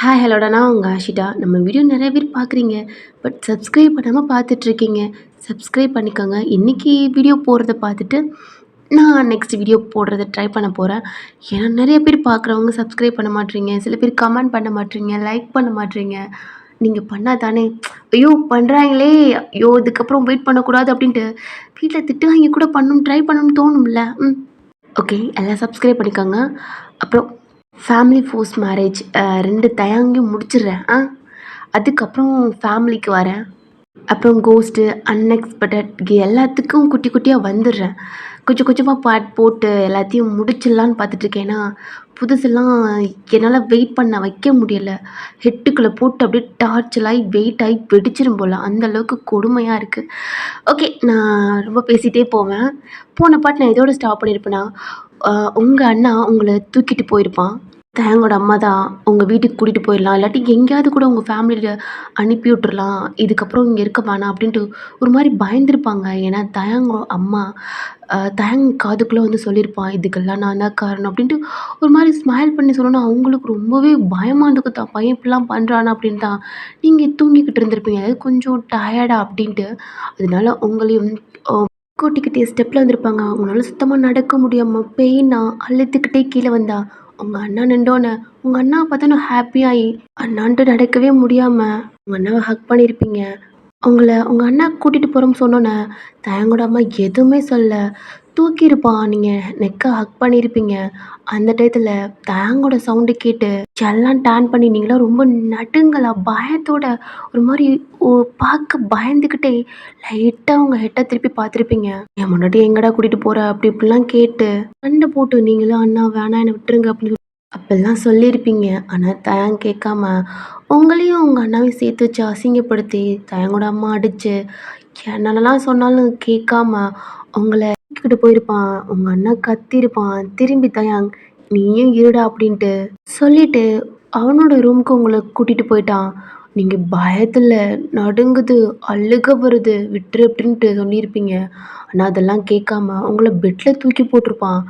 Hi ஹலோடா நான் உங்கள் ஆஷிதா. நம்ம வீடியோ நிறைய பேர் பார்க்குறீங்க. பட் சப்ஸ்கிரைப் பண்ணாமல் பார்த்துட்ருக்கீங்க. சப்ஸ்கிரைப் பண்ணிக்கோங்க. இன்றைக்கி வீடியோ போடுறத பார்த்துட்டு நான் நெக்ஸ்ட் வீடியோ போடுறத ட்ரை பண்ண போகிறேன். ஏன்னா நிறைய பேர் பார்க்குறவங்க சப்ஸ்கிரைப் பண்ண மாட்றீங்க. சில பேர் கமெண்ட் பண்ண மாட்றீங்க. லைக் பண்ண மாட்றீங்க. நீங்கள் பண்ணால் தானே ஐயோ பண்ணுறாங்களே, ஐயோ இதுக்கப்புறம் வெயிட் பண்ணக்கூடாது அப்படின்ட்டு வீட்டில் திட்டு வாங்கி கூட பண்ணணும் ட்ரை பண்ணணும்னு தோணும்ல. ஓகே, எல்லாம் சப்ஸ்கிரைப் பண்ணிக்கோங்க. அப்புறம் ஃபேமிலி ஃபோர்ஸ் மேரேஜ் 2 தயங்கியும் முடிச்சிடுறேன். அதுக்கப்புறம் ஃபேமிலிக்கு வரேன். அப்புறம் கோஸ்ட்டு, அன்எக்ஸ்பெக்டட் எல்லாத்துக்கும் குட்டி குட்டியாக வந்துடுறேன். கொஞ்சம் கொஞ்சமாக பார்ட் போட்டு எல்லாத்தையும் முடிச்சிடலான்னு பார்த்துட்ருக்கேன். ஏன்னா புதுசெல்லாம் என்னால் வெயிட் பண்ண வைக்க முடியல. ஹெட்டுக்குள்ளே போட்டு அப்படியே டார்ச்சல் ஆகி வெயிட் ஆகி வெடிச்சிடும் போல், அந்தளவுக்கு கொடுமையாக இருக்குது. ஓகே, நான் ரொம்ப பேசிகிட்டே போவேன். போன பாட்டு நான் எதோட ஸ்டாப் பண்ணியிருப்பேன்னா, உங்கள் அண்ணா உங்களை தூக்கிட்டு போயிருப்பான். தயங்கோட அம்மா தான் உங்கள் வீட்டுக்கு கூட்டிகிட்டு போயிடலாம், இல்லாட்டி எங்கேயாவது கூட உங்கள் ஃபேமிலியில் அனுப்பி விட்டுறலாம், இதுக்கப்புறம் இங்கே இருக்க வேணாம் அப்படின்ட்டு ஒரு மாதிரி பயந்துருப்பாங்க. ஏன்னா தயங்கோ அம்மா தயங் காதுக்குள்ளே வந்து சொல்லியிருப்பான், இதுக்கெல்லாம் நான் தான் காரணம் அப்படின்ட்டு ஒரு மாதிரி ஸ்மைல் பண்ணி சொல்லணும். அவங்களுக்கு ரொம்பவே பயமாக இருந்துக்கு, தான் பையன் இப்படிலாம் பண்ணுறானா அப்படின்னு தான். நீங்கள் தூங்கிக்கிட்டு இருந்திருப்பீங்க, அதாவது கொஞ்சம் டயர்டா அப்படின்ட்டு. அதனால உங்களையும் கூட்டிக்கிட்டே ஸ்டெப்பில் வந்திருப்பாங்க. அவங்களால சுத்தமாக நடக்க முடியாமல் பெயினா அழுத்துக்கிட்டே கீழே வந்தா உங்கள் அண்ணா நின்றோன்னே உங்கள் அண்ணாவை பார்த்தோன்னே ஹாப்பியாகி அண்ணான்ட்டு நடக்கவே முடியாமல் உங்கள் அண்ணாவை ஹக் பண்ணியிருப்பீங்க. உங்கள் அண்ணா கூட்டிகிட்டு போகிறோம்னு சொன்னோன்னே தயங்கோட அம்மா எதுவுமே சொல்ல தூக்கியிருப்பான். நீங்கள் நெக்கை ஹக் பண்ணியிருப்பீங்க. அந்த டயத்தில் தயங்கோட சவுண்டு கேட்டு எல்லாம் டேன் பண்ணி நீங்களாம் ரொம்ப நடுங்களா பயத்தோட ஒரு மாதிரி பார்க்க பயந்துக்கிட்டே லைட்டாக உங்கள் ஹெட்டை திருப்பி பார்த்துருப்பீங்க. என் முன்னாடி எங்கடா கூட்டிகிட்டு போகிற அப்படி இப்படிலாம் கேட்டு சண்டை போட்டு நீங்களும் அண்ணா வேணாம் என்னை விட்டுருங்க அப்படின்னு அப்படிலாம் சொல்லியிருப்பீங்க. ஆனால் தயங் கேட்காம உங்களையும் உங்கள் அண்ணாவையும் சேர்த்து வச்சு அசிங்கப்படுத்தி தயங்கோட அம்மா அடித்து என்னென்னலாம் சொன்னாலும் கேட்காம உங்களை தூக்கிட்டு போயிருப்பான். உங்கள் அண்ணா கத்திருப்பான். திரும்பி தயங் நீயும் இருடா அப்படின்ட்டு சொல்லிட்டு அவனோட ரூமுக்கு உங்களை கூட்டிகிட்டு போயிட்டான். நீங்கள் பயத்தில் நடுங்குது, அழுக வருது, விட்டுரு அப்படின்ட்டு சொல்லியிருப்பீங்க. ஆனால் அதெல்லாம் கேட்காம உங்களை பெட்டில் தூக்கி போட்டிருப்பான்.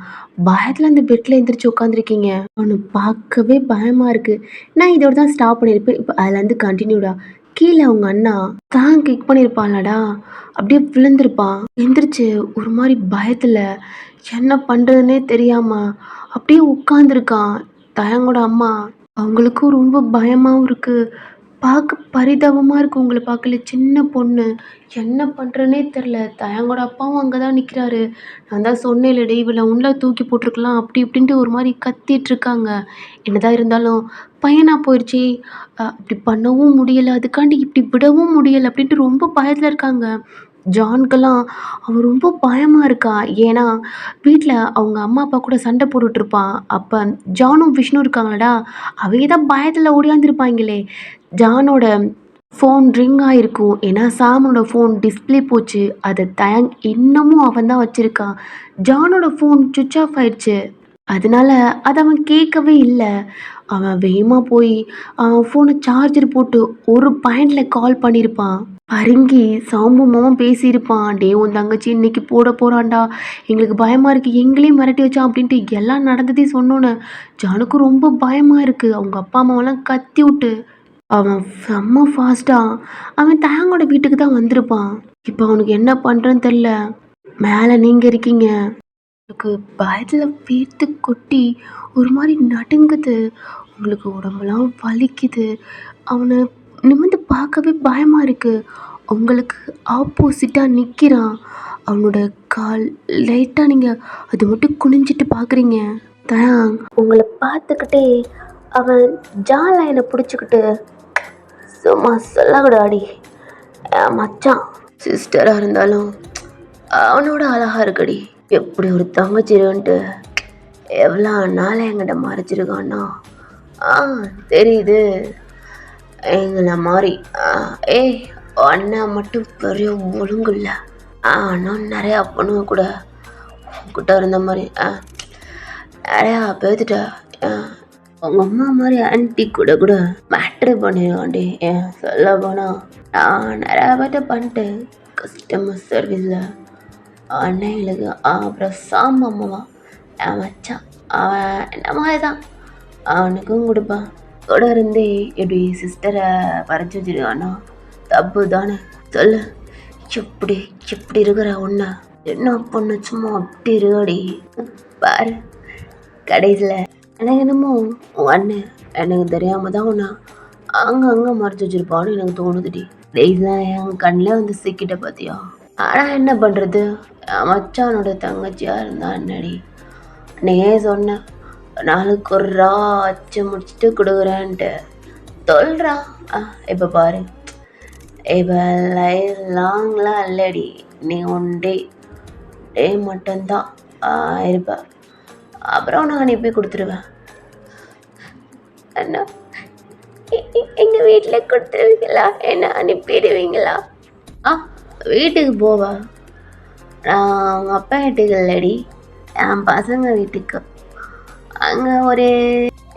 பயத்தில் அந்த பெட்டில் எந்திரிச்சு உட்காந்துருக்கீங்க. அவனை பார்க்கவே பயமாக இருக்குது. நான் இதோட தான் ஸ்டாப் பண்ணியிருப்பேன். இப்போ அதுலேருந்து கண்டினியூடா கீழே அவங்க அண்ணா தான் கிக் பண்ணியிருப்பான்லடா, அப்படியே விழுந்திருப்பான். எந்திரிச்சு ஒரு மாதிரி பயத்தில் என்ன பண்ணுறதுனே தெரியாமல் அப்படியே உட்காந்துருக்கான். தயங்கோட அம்மா அவங்களுக்கும் ரொம்ப பயமாகவும் இருக்குது. பார்க்க பரிதாபமாக இருக்குது உங்களை பார்க்கல. சின்ன பொண்ணு என்ன பண்ணுறதுனே தெரில. தயங்கோட அப்பாவும் அங்கே தான் நிற்கிறாரு. நான் தான் சொன்னேன்லடி இவளை உள்ள தூக்கி போட்டிருக்கலாம் அப்படி இப்படின்ட்டு ஒரு மாதிரி கத்திட்டுருக்காங்க. என்னதான் இருந்தாலும் பையனாக போயிடுச்சு, அப்படி பண்ணவும் முடியலை, அதுக்காண்டி இப்படி விடவும் முடியலை அப்படின்ட்டு ரொம்ப பயத்தில் இருக்காங்க. ஜான்க்கெல்லாம் அவன் ரொம்ப பயமாக இருக்கா. ஏன்னா வீட்டில் அவங்க அம்மா அப்பா கூட சண்டை போட்டுட்ருப்பான். அப்போ ஜானும் விஷ்ணு இருக்காங்களடா, அவங்க தான் பயத்தில் ஓடியாந்துருப்பாங்களே. ஜானோட ஃபோன் ரிங் ஆகிருக்கும். ஏன்னா சாமனோட ஃபோன் டிஸ்பிளே போச்சு. அதை தயங் இன்னமும் அவன் தான் வச்சுருக்கான். ஜானோட ஃபோன் சுவிட்ச் ஆஃப் ஆயிடுச்சு. அதனால அதை அவன் கேட்கவே இல்லை. அவன் வேகமாக போய் அவன் ஃபோனை சார்ஜர் போட்டு ஒரு பாயிண்டில் கால் பண்ணியிருப்பான். பருங்கி சாம்புமாவும் பேசியிருப்பான். டே உன் தங்கச்சி இன்னைக்கு போட போகிறான்டா, எங்களுக்கு பயமாக இருக்குது, எங்களையும் மிரட்டி வச்சான் அப்படின்ட்டு எல்லாம் நடந்ததே சொன்னோன்னே ஜானுக்கும் ரொம்ப பயமாக இருக்குது. அவங்க அப்பா அம்மாவெல்லாம் கத்தி விட்டு அவன் செம்ம ஃபாஸ்ட்டாக அவன் தயங்கோட வீட்டுக்கு தான் வந்திருப்பான். இப்போ அவனுக்கு என்ன பண்ணுறன்னு தெரில. மேலே நீங்கள் இருக்கீங்க. எனக்கு பயத்தில் வேர்த்து கொட்டி ஒரு மாதிரி நடுங்குது. உங்களுக்கு உடம்பெல்லாம் வலிக்குது. அவனை நிமிர்ந்து பார்க்கவே பயமாக இருக்குது. உங்களுக்கு ஆப்போசிட்டாக நிற்கிறான். அவனோட கால் லைட்டாக நீங்கள் அது மட்டும் குனிஞ்சிட்டு பார்க்குறீங்க. தயாங் உங்களை பார்த்துக்கிட்டே அவன் ஜான் லைனை பிடிச்சிக்கிட்டு சும்மா சொல்லக்கூடாடி மச்சான், சிஸ்டராக இருந்தாலும் அவனோட அழகாக இருக்கடி, எப்படி ஒரு தங்கச்சிருன்ட்டு எவ்வளோ நாளை என்கிட்ட மறைச்சிருக்கான்னா தெரியுது எங்களை மாதிரி. ஏய் அண்ணன் மட்டும் பெரிய ஒழுங்கு இல்லை. அண்ணன் நிறையா பண்ணுவ கூட உங்ககிட்ட இருந்த மாதிரி நிறையா பேத்துட்ட. உங்கள் அம்மா மாதிரி ஆன்டி கூட கூட மேட்ரு பண்ணிடுவாண்டி. சொல்ல போனால் நான் நிறையா பேர்ட்ட பண்ணிட்டேன் கஸ்டமர் சர்வீஸில். அன்னைங்களுக்கு அப்புறம் சாம்பம்மாவா என் மச்சான் அவன் என்ன மாதிரி தான் அவனுக்கும் கொடுப்பான். தொடர்ந்தே இப்படி சிஸ்டரை வரைச்சி வச்சிருக்கானா தப்பு தானே சொல்லு. எப்படி எப்படி இருக்கிற ஒன்று என்ன பொண்ணு சும்மா அப்படி இருக்காடி பாரு. கடைசியில் எனக்கு என்னமோ உன் அண்ணன் எனக்கு தெரியாம தான் ஒன்றா அங்கே மறைச்சி வச்சிருப்பான்னு எனக்கு தோணுதுடி. கடைசியில் என் கண்ணில் வந்து சிக்கிட்ட பார்த்தியா. ஆனால் என்ன பண்ணுறது, மச்சானோட தங்கச்சியாக இருந்தா என்னடி. நீ சொன்ன நாளுக்கு ஒரு அச்சு முடிச்சுட்டு கொடுக்குறேன்ட்டு சொல்கிறா. இப்போ பாரு, இப்போ லைஃப் லாங்லாம் இல்லடி, நீ ஒன்றே டே மட்டும்தான் இருப்ப. அப்புறம் நான் அனுப்பி கொடுத்துருவேன். அண்ணா எங்கள் வீட்டில் கொடுத்துருவீங்களா, என்ன அனுப்பிடுவீங்களா? வீட்டுக்கு போவா? நான் அவங்க அப்பா வீட்டுக்கு இல்லடி, என் பசங்க வீட்டுக்கு. அங்கே ஒரு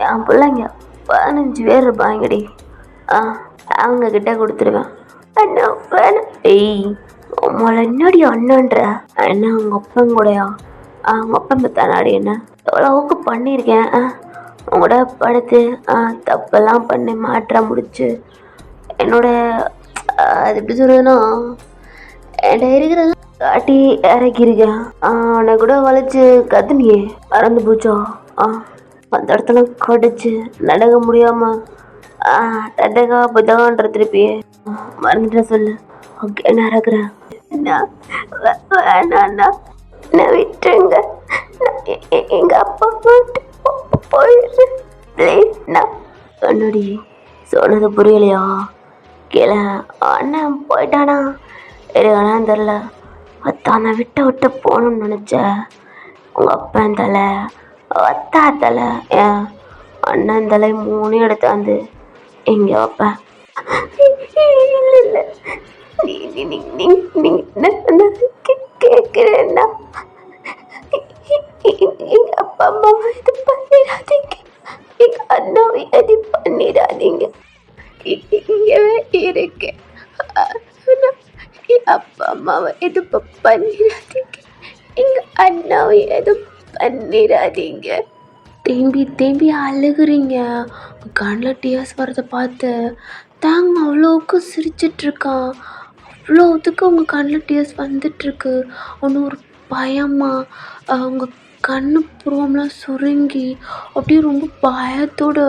என் பிள்ளைங்க 15 பேர் இருப்பாங்கடி. அவங்கக்கிட்ட கொடுத்துருவேன். அண்ணா வேணாம். உங்களை என்னடி அண்ணன்ற அண்ணா? அவங்க அப்பன் கூடயா? அவங்க அப்பன் பத்தானாடி என்ன எவ்வளவுக்கு பண்ணியிருக்கேன். உங்களோட படுத்து தப்பெல்லாம் பண்ணி மாற்ற முடிச்சு என்னோட அது எப்படி சொல்றதுன்னா என்கிட்ட இருக்கிறதெல்லாம் காட்டி இறக்கியிருக்கேன். அவனை கூட வளைச்சு கத்துனியே மறந்து போச்சோ? அந்த இடத்துல கடிச்சு நடக்க முடியாம தண்டகா புத்தகன்ற திருப்பியே மறந்துட்ட சொல்லு. ஓகே நான் இருக்கிறேன். வேணாண்ணா நான் விட்டுருங்க. எங்க அப்பா போயிடுறேன். சொன்னடி சொன்னது புரியலையா? கீழே அண்ணன் போயிட்டானா இருக்கானான்னு தெரில. அத்தான விட்டு போகணும்னு நினச்ச. உங்கள் அப்பன் தலை, அத்தா தலை, என் அண்ணன் தலை 3 எடுத்தாந்து எங்கே வைப்பேன்? இல்லை கேட்குறேன்னா எங்கள் அப்பா அம்மாவை இது பண்ணிடாதீங்க, எங்கள் அண்ணாவை இது பண்ணிடாதீங்க. இங்கவே இருக்கேன். அப்பா அம்மாவை எதுவும் பண்ணிடாதீங்க, எங்க அண்ணாவை எதுவும் பண்ணிடாதீங்க. தேம்பி அழுகுறீங்க. கண்ணில் டியர்ஸ் வரதை பார்த்து தாங்க அவ்வளோவுக்கு சிரிச்சிட்ருக்கான். அவ்வளோத்துக்கு அவங்க கண்ணில் டியர்ஸ் வந்துட்டுருக்கு. அவனு ஒரு பயமா அவங்க கண்ணு புருவம்லாம் சுருங்கி அப்படியே ரொம்ப பயத்தோட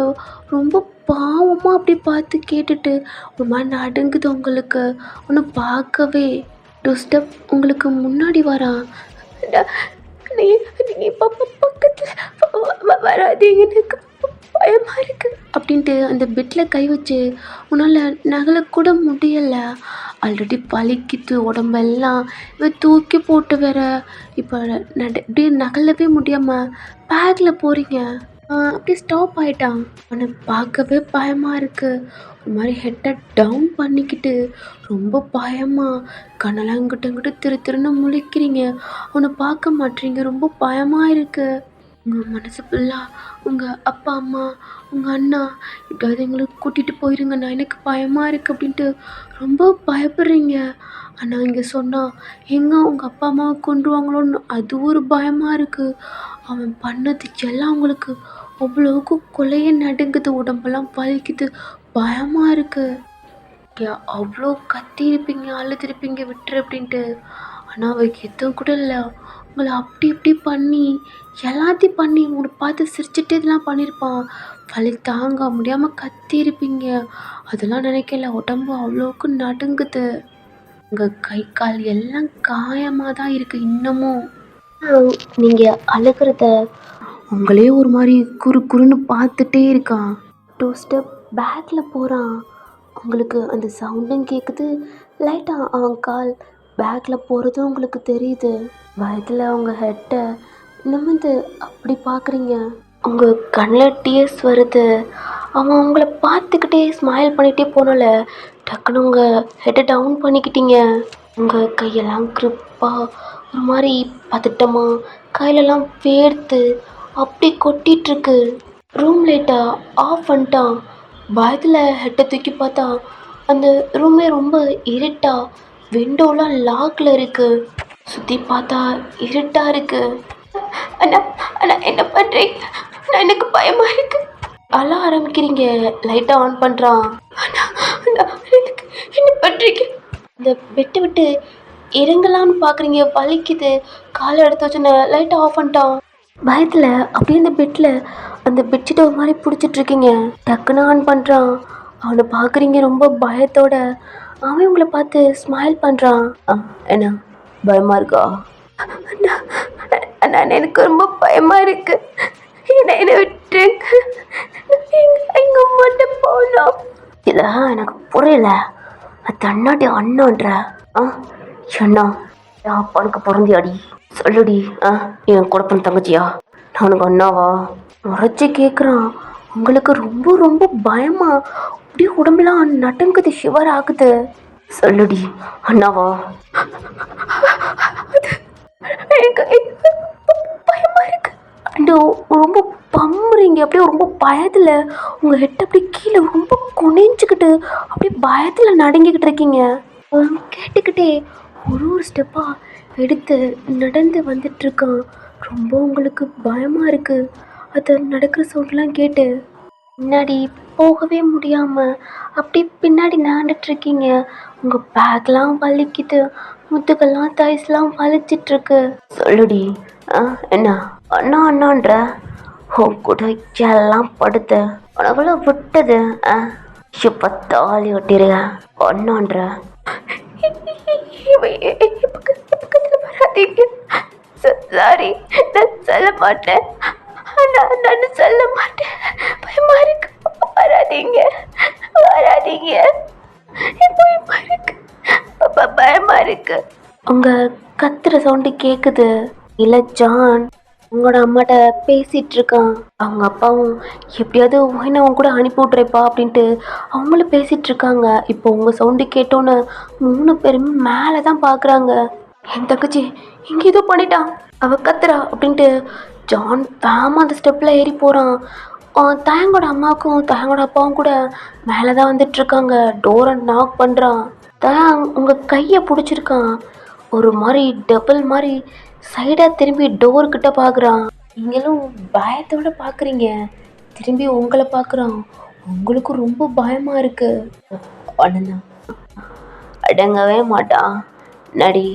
ரொம்ப பாவமாக அப்படி பார்த்து கேட்டுட்டு ஒரு மாதிரி நடுங்குது உங்களுக்கு. ஒன்று பார்க்கவே டுஸ்டப் உங்களுக்கு முன்னாடி வரான். நீங்கள் பக்கத்தில் வராதீங்க, எனக்கு பயமாக இருக்குது அப்படின்ட்டு அந்த பெட்டில் கை வச்சு உன்னால் நகலக்கூட முடியலை. ஆல்ரெடி பலிக்குது உடம்பெல்லாம். இவன் தூக்கி போட்டு வேற இப்போ இப்படியே நகலவே முடியாமல் பேக்கில் போகிறீங்க. அப்படியே ஸ்டாப் ஆகிட்டான். அவனை பார்க்கவே பயமாக இருக்குது. ஒரு மாதிரி ஹெட்டை டவுன் பண்ணிக்கிட்டு ரொம்ப பயமாக கண்ணெல்லாம் இங்கிட்ட திருன்னு முழிக்கிறீங்க. அவனை பார்க்க மாட்டீங்க. ரொம்ப பயமாக இருக்குது. உங்கள் மனசு ஃபுல்லாக உங்கள் அப்பா அம்மா உங்கள் அண்ணா எப்படியாவது எங்களுக்கு கூட்டிகிட்டு போயிருங்கண்ணா, எனக்கு பயமாக இருக்குது அப்படின்ட்டு ரொம்ப பயப்படுறீங்க. ஆனால் இங்கே சொன்னால் எங்கே உங்கள் அப்பா அம்மாவை கொண்டுருவாங்களோன்னு அது ஒரு பயமாக இருக்குது. அவன் பண்ணதுக்கு எல்லாம் அவங்களுக்கு அவ்வளோவுக்கு கொலையே நடுங்குது, உடம்பெல்லாம் வலிக்குது, பயமாக இருக்குது. அவ்வளோ கத்தியிருப்பீங்க, அழுதுருப்பீங்க விட்டுரு அப்படின்ட்டு. ஆனால் அவருக்கு எதுவும் கூட இல்லை. உங்களை அப்படி இப்படி பண்ணி எல்லாத்தையும் பண்ணி உங்களை பார்த்து சிரிச்சுட்டு இதெல்லாம் பண்ணியிருப்பான். வலி தாங்க முடியாமல் கத்தியிருப்பீங்க. அதெல்லாம் நினைக்கல, உடம்பு அவ்வளோவுக்கு நடுங்குது. உங்கள் கை கால் எல்லாம் காயமாக தான் இருக்குது இன்னமும். நீங்கள் அழுகிறத உங்களே ஒரு மாதிரி குறுன்னு பார்த்துட்டே இருக்கான். 2 ஸ்டெப் பேக்கில் போகிறான். உங்களுக்கு அந்த சவுண்டும் கேட்குது. லைட்டாக அவன் கால் பேக்கில் போகிறதும் உங்களுக்கு தெரியுது. வயதில் அவங்க ஹெட்டை நிமிர்ந்து அப்படி பார்க்குறீங்க. உங்கள் கண்ணில் டியர்ஸ் வருது. அவன் உங்களை பார்த்துக்கிட்டே ஸ்மைல் பண்ணிகிட்டே போனால டக்குன்னு உங்கள் ஹெட்டை டவுன் பண்ணிக்கிட்டீங்க. உங்கள் கையெல்லாம் க்ரிப்பாக ஒரு மாதிரி பதட்டமாக கையிலலாம் வேர்த்து அப்படி கொட்டிகிட்ருக்கு. ரூம் லைட்டை ஆஃப் பண்ணிட்டான். பயத்தில் ஹெட்டை தூக்கி பார்த்தா அந்த ரூமே ரொம்ப இருட்டாக, விண்டோலாம் லாக்கில் இருக்குது. சுற்றி பார்த்தா இருட்டாக இருக்குது. அண்ணா என்ன பண்ணுறீங்க? நான் எனக்கு பயமாக இருக்குது. அழ ஆரம்பிக்கிறீங்க. லைட்டை ஆன் பண்ணுறான். அண்ணா அண்ணா எனக்கு என்ன பண்ணுறீங்க? இந்த பெட்டை விட்டு இறங்கலான்னு பார்க்குறீங்க, வலிக்குது. காலை எடுத்து வச்சோன்னே லைட்டை ஆஃப் பண்ணிட்டான். பயத்தில் அப்படியே இந்த பெட்டில் அந்த பெட்ஷீட்டை ஒரு மாதிரி பிடிச்சிட்ருக்கீங்க. டக்குன்னு ஆன் பண்ணுறான். அவனை பார்க்குறீங்க ரொம்ப பயத்தோட. அவன் உங்களை பார்த்து ஸ்மைல் பண்ணுறான். என்ன பயமாக இருக்கா? அண்ணா அண்ணா எனக்கு ரொம்ப பயமாக இருக்கு. என்னை விட்டுருங்க. எங்க மட்டும் போகலாம். இல்லை எனக்கு புரியல. தன்னாட்டி அண்ணான்ற அண்ணா என் அப்பானுக்கு பிறந்தியாடி சொல்லுடி. என் குழப்பம் தங்கச்சியா? நானுக்கு அண்ணாவா? முறைச்சி கேட்குறான். உங்களுக்கு ரொம்ப ரொம்ப பயமா? அப்படியே உடம்புலாம் நடுங்குது, ஷிவர் ஆகுது. சொல்லுடி அண்ணாவா? பயமா இருக்கு. அண்ட் ரொம்ப பம்புறீங்க. அப்படியே ரொம்ப பயத்தில் உங்கள் ஹெட் அப்படியே கீழே ரொம்ப குனிஞ்சிக்கிட்டு அப்படியே பயத்தில் நடுங்கிக்கிட்டு இருக்கீங்க. கேட்டுக்கிட்டே ஒரு ஸ்டெப்பாக எடுத்து நடந்து வந்துட்டுருக்கான். ரொம்ப உங்களுக்கு பயமாக இருக்குது. அது நடக்கிற சவுண்ட்லாம் கேட்டு பின்னாடி போகவே முடியாமல் அப்படி பின்னாடி நடந்துட்டுருக்கீங்க. உங்கள் பேக்லாம் வலிக்குது, முதுகெல்லாம் தைஸ்லாம் வலிச்சிட்ருக்கு. சொல்லுடி என்ன அண்ணா அண்ணான்ற உன் கூட எல்லாம் படுத்த உனக்குள்ள விட்டது இப்போ தாலி ஒட்டிருக்க அண்ணான்ற. வராதீங்க. சாரி, நான் சொல்ல மாட்டேன். நான் சொல்ல மாட்டேன். பயமா இருக்கு. வராதீங்க வராதீங்க. பயமா இருக்கு. பயமா இருக்கு. உங்க கத்துற சவுண்டு கேக்குது. இல்ல ஜான் உங்களோட அம்மாட்ட பேசிட்டு இருக்கான். அவங்க அப்பாவும் எப்படியாவது ஒயினவன் கூட அனுப்பி விட்றேப்பா அப்படின்ட்டு அவங்களும் பேசிட்டு இருக்காங்க. இப்போ உங்க சவுண்டு கேட்டோன்னு 3 பேருமே மேலே தான் பார்க்குறாங்க. என் தங்கச்சி இங்கே ஏதோ பண்ணிட்டான், அவ கத்துறா அப்படின்ட்டு ஜான் வேமா அந்த ஸ்டெப்பில் ஏறி போகிறான். தயங்கோட அம்மாவுக்கும் தயங்கோட அப்பாவும் கூட மேலே தான் வந்துட்டுருக்காங்க. டோரை நாக் பண்ணுறான். தயாங் உங்கள் கையை பிடிச்சிருக்கான். ஒரு மாதிரி டபுள் மாதிரி சைடாக திரும்பி டோர்கிட்ட பார்க்குறான். நீங்களும் பயத்தோட பார்க்குறீங்க. திரும்பி உங்களை பார்க்குறான். உங்களுக்கும் ரொம்ப பயமாக இருக்கு. அண்ணன் அடங்கவே மாட்டான். நடி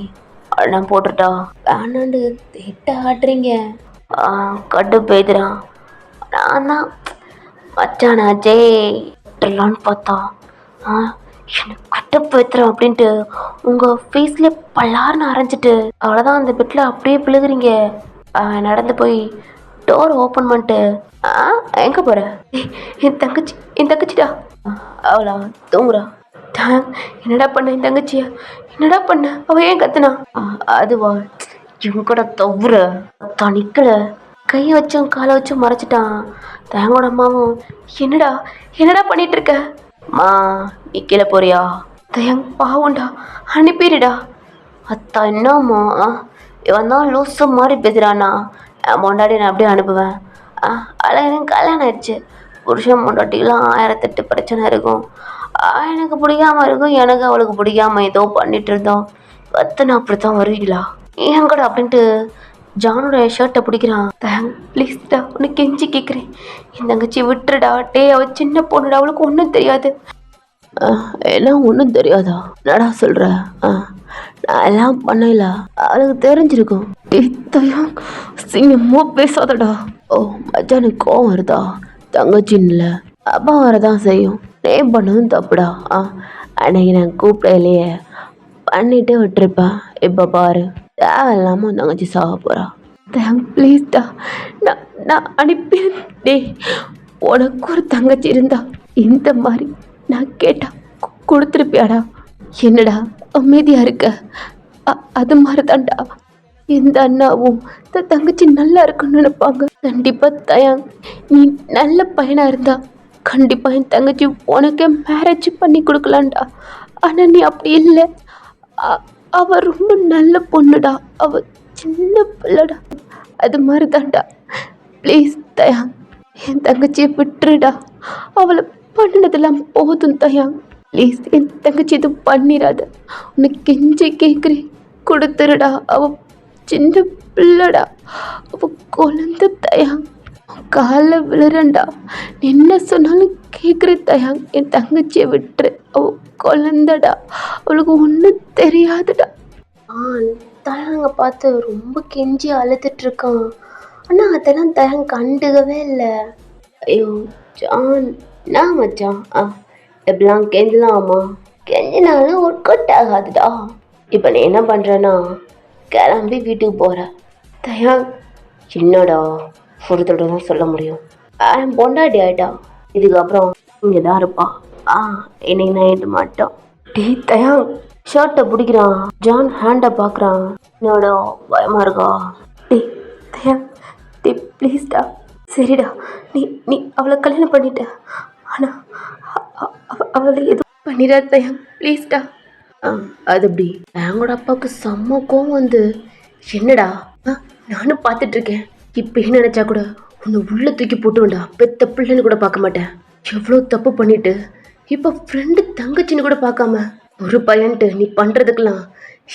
அண்ணன் போட்டுட்டா வேணாண்டு திட்ட ஆட்டுறீங்க. கட்டு போய்துறான். நான் தான் மச்சானாச்சே விட்டுலான்னு பார்த்தா எனக்கு கட்டப்பு வைத்துறோம் அப்படின்ட்டு உங்கள் ஃபேஸ்லேயே பல்லாருன்னு அரைஞ்சிட்டு அவ்வளோதான் அந்த பெட்டில் அப்படியே பிழுகுறீங்க. அவன் நடந்து போய் டோர் ஓப்பன் பண்ணிட்டு எங்கே போகிற? என் தங்கச்சிடா. அவளா தூங்குறா. என்னடா பண்ண என் தங்கச்சியா? என்னடா பண்ண? அவள் ஏன் கத்துனா? அதுவா இவங்க கூட தவுற தான் நிற்கல. கையை வச்சும் காலை வச்சும் மறைச்சிட்டான். தேங்கோட அம்மாவும் என்னடா பண்ணிட்டு இருக்க? மா நீ கீழே போறியா? தயங் பாவுண்டா, அனுப்பிடுடா. அத்தா என்னம்மா இவன் தான் லூசு மாதிரி பேசுகிறானா? என் பொண்டாட்டி நான் அப்படியே அனுப்புவேன். எனக்கு கல்யாணம் ஆயிடுச்சு. புருஷன் பொண்டாட்டிலாம் 1008 பிரச்சனை இருக்கும். எனக்கு பிடிக்காம இருக்கும், எனக்கு அவளுக்கு பிடிக்காம ஏதோ பண்ணிட்டு இருந்தோம். கத்துனா அப்படித்தான் வருவீங்களா என் கூட அப்படின்ட்டு ஜானோட ஷர்ட்டை பிடிக்கிறான். ப்ளீஸ்டா உனக்கு கெஞ்சி கேட்குறேன், என் தங்கச்சி விட்டுடா. டே அவள் சின்ன பொண்ணுடா, அவளுக்கு ஒன்றும் தெரியாது. எல்லாம் ஒன்றும் தெரியாதா? என்னடா சொல்கிற? நான் எல்லாம் பண்ணல, அவளுக்கு தெரிஞ்சிருக்கும். டேத்தையும் சிங்கமோ பேசாதடா. ஓ மச்சானுக்கு கோவம் வருதா? தங்கச்சின்ல அப்பா வரதான் செய்யும். நே பண்ணதும் தப்புடா. அன்னைக்கு நான் கூப்பிடலையே, பண்ணிட்டு விட்டுருப்பேன். இப்போ பாரு தேவையில்லாம தங்கச்சி சாக போறா. ப்ளீஸ்டா நான் அனுப்பி. டே உனக்கு ஒரு தங்கச்சி இருந்தா இந்த மாதிரி நான் கேட்டா கொடுத்துருப்பியாடா? என்னடா அமைதியா இருக்க? அது மாதிரி தான்டா எந்த அண்ணாவும் தங்கச்சி நல்லா இருக்குன்னு நினைப்பாங்க. கண்டிப்பா தயாங் நீ நல்ல பையனா இருந்தா கண்டிப்பா என் தங்கச்சி உனக்கே மேரேஜ் பண்ணி கொடுக்கலான்டா. ஆனா நீ அப்படி இல்லை. அவ ரொம்ப நல்ல பொண்ணுடா, அவ சின்ன பிள்ளைடா. அது மாதிரி தான்டா. ப்ளீஸ் தயாங் என் தங்கச்சியை விட்டுருடா. அவளை பண்ணினதெல்லாம் போதும் தயாங். ப்ளீஸ் என் தங்கச்சி எதுவும் பண்ணிடாத. உனக்கு கெஞ்சி கேட்குறேன், கொடுத்துருடா. அவ சின்ன பிள்ளைடா, அவ குழந்தை தயாங். காலில் விழுறேன்டா. நீ என்ன சொன்னாலும் கேட்குற தயாங். என் தங்கச்சியை விட்டுரு. அவ குழந்தடா. அவளுக்கு ஒன்றும் தெரியாதுடா. தயாங்க பார்த்து ரொம்ப கெஞ்சி அழுதுட்டு இருக்கான். ஆனால் அதெல்லாம் தயாங் கண்டுக்கவே இல்லை. ஐயோ ஜான், நான் மச்சான் எப்படிலாம் கெஞ்சலாமா? கெஞ்சினாலும் ஒர்க் அவுட் ஆகாதுடா. இப்போ நீ என்ன பண்ணுறேன்னா கிளம்பி வீட்டுக்கு போகிற. தயாங், என்னடா ஒருத்தோட தான் சொல்ல முடியும். பொண்டாட்டி ஆயிட்டா, இதுக்கப்புறம் இங்கே தான் இருப்பா. இன்னைக்கு நைட்டு மட்டும். டீ தயாங் ஷர்ட்டை பிடிக்கிறான். ஜான் ஹேண்டை பார்க்குறான். என்னடா பயமா இருக்கா? டே தயாங், டே ப்ளீஸ்டா. சரிடா, நீ நீ அவளை கல்யாணம் பண்ணிட்ட. ஆனால் அவளை எதுவும் பண்ணிடாத தயாங், ப்ளீஸ்டா. அது எப்படி? எங்களோட அப்பாவுக்கு செம்ம கோவம் வந்து, என்னடா நானும் பார்த்துட்டு இருக்கேன். இப்போ என்ன நினச்சா கூட உன்னை உள்ள தூக்கி போட்டுவேன்டா. பெத்த பிள்ளைன்னு கூட பார்க்க மாட்டேன். எவ்வளோ தப்பு பண்ணிட்டு இப்போ ஃப்ரெண்டு தங்கச்சின்னு கூட பார்க்காம ஒரு பையன்ட்டு நீ பண்ணுறதுக்கெல்லாம்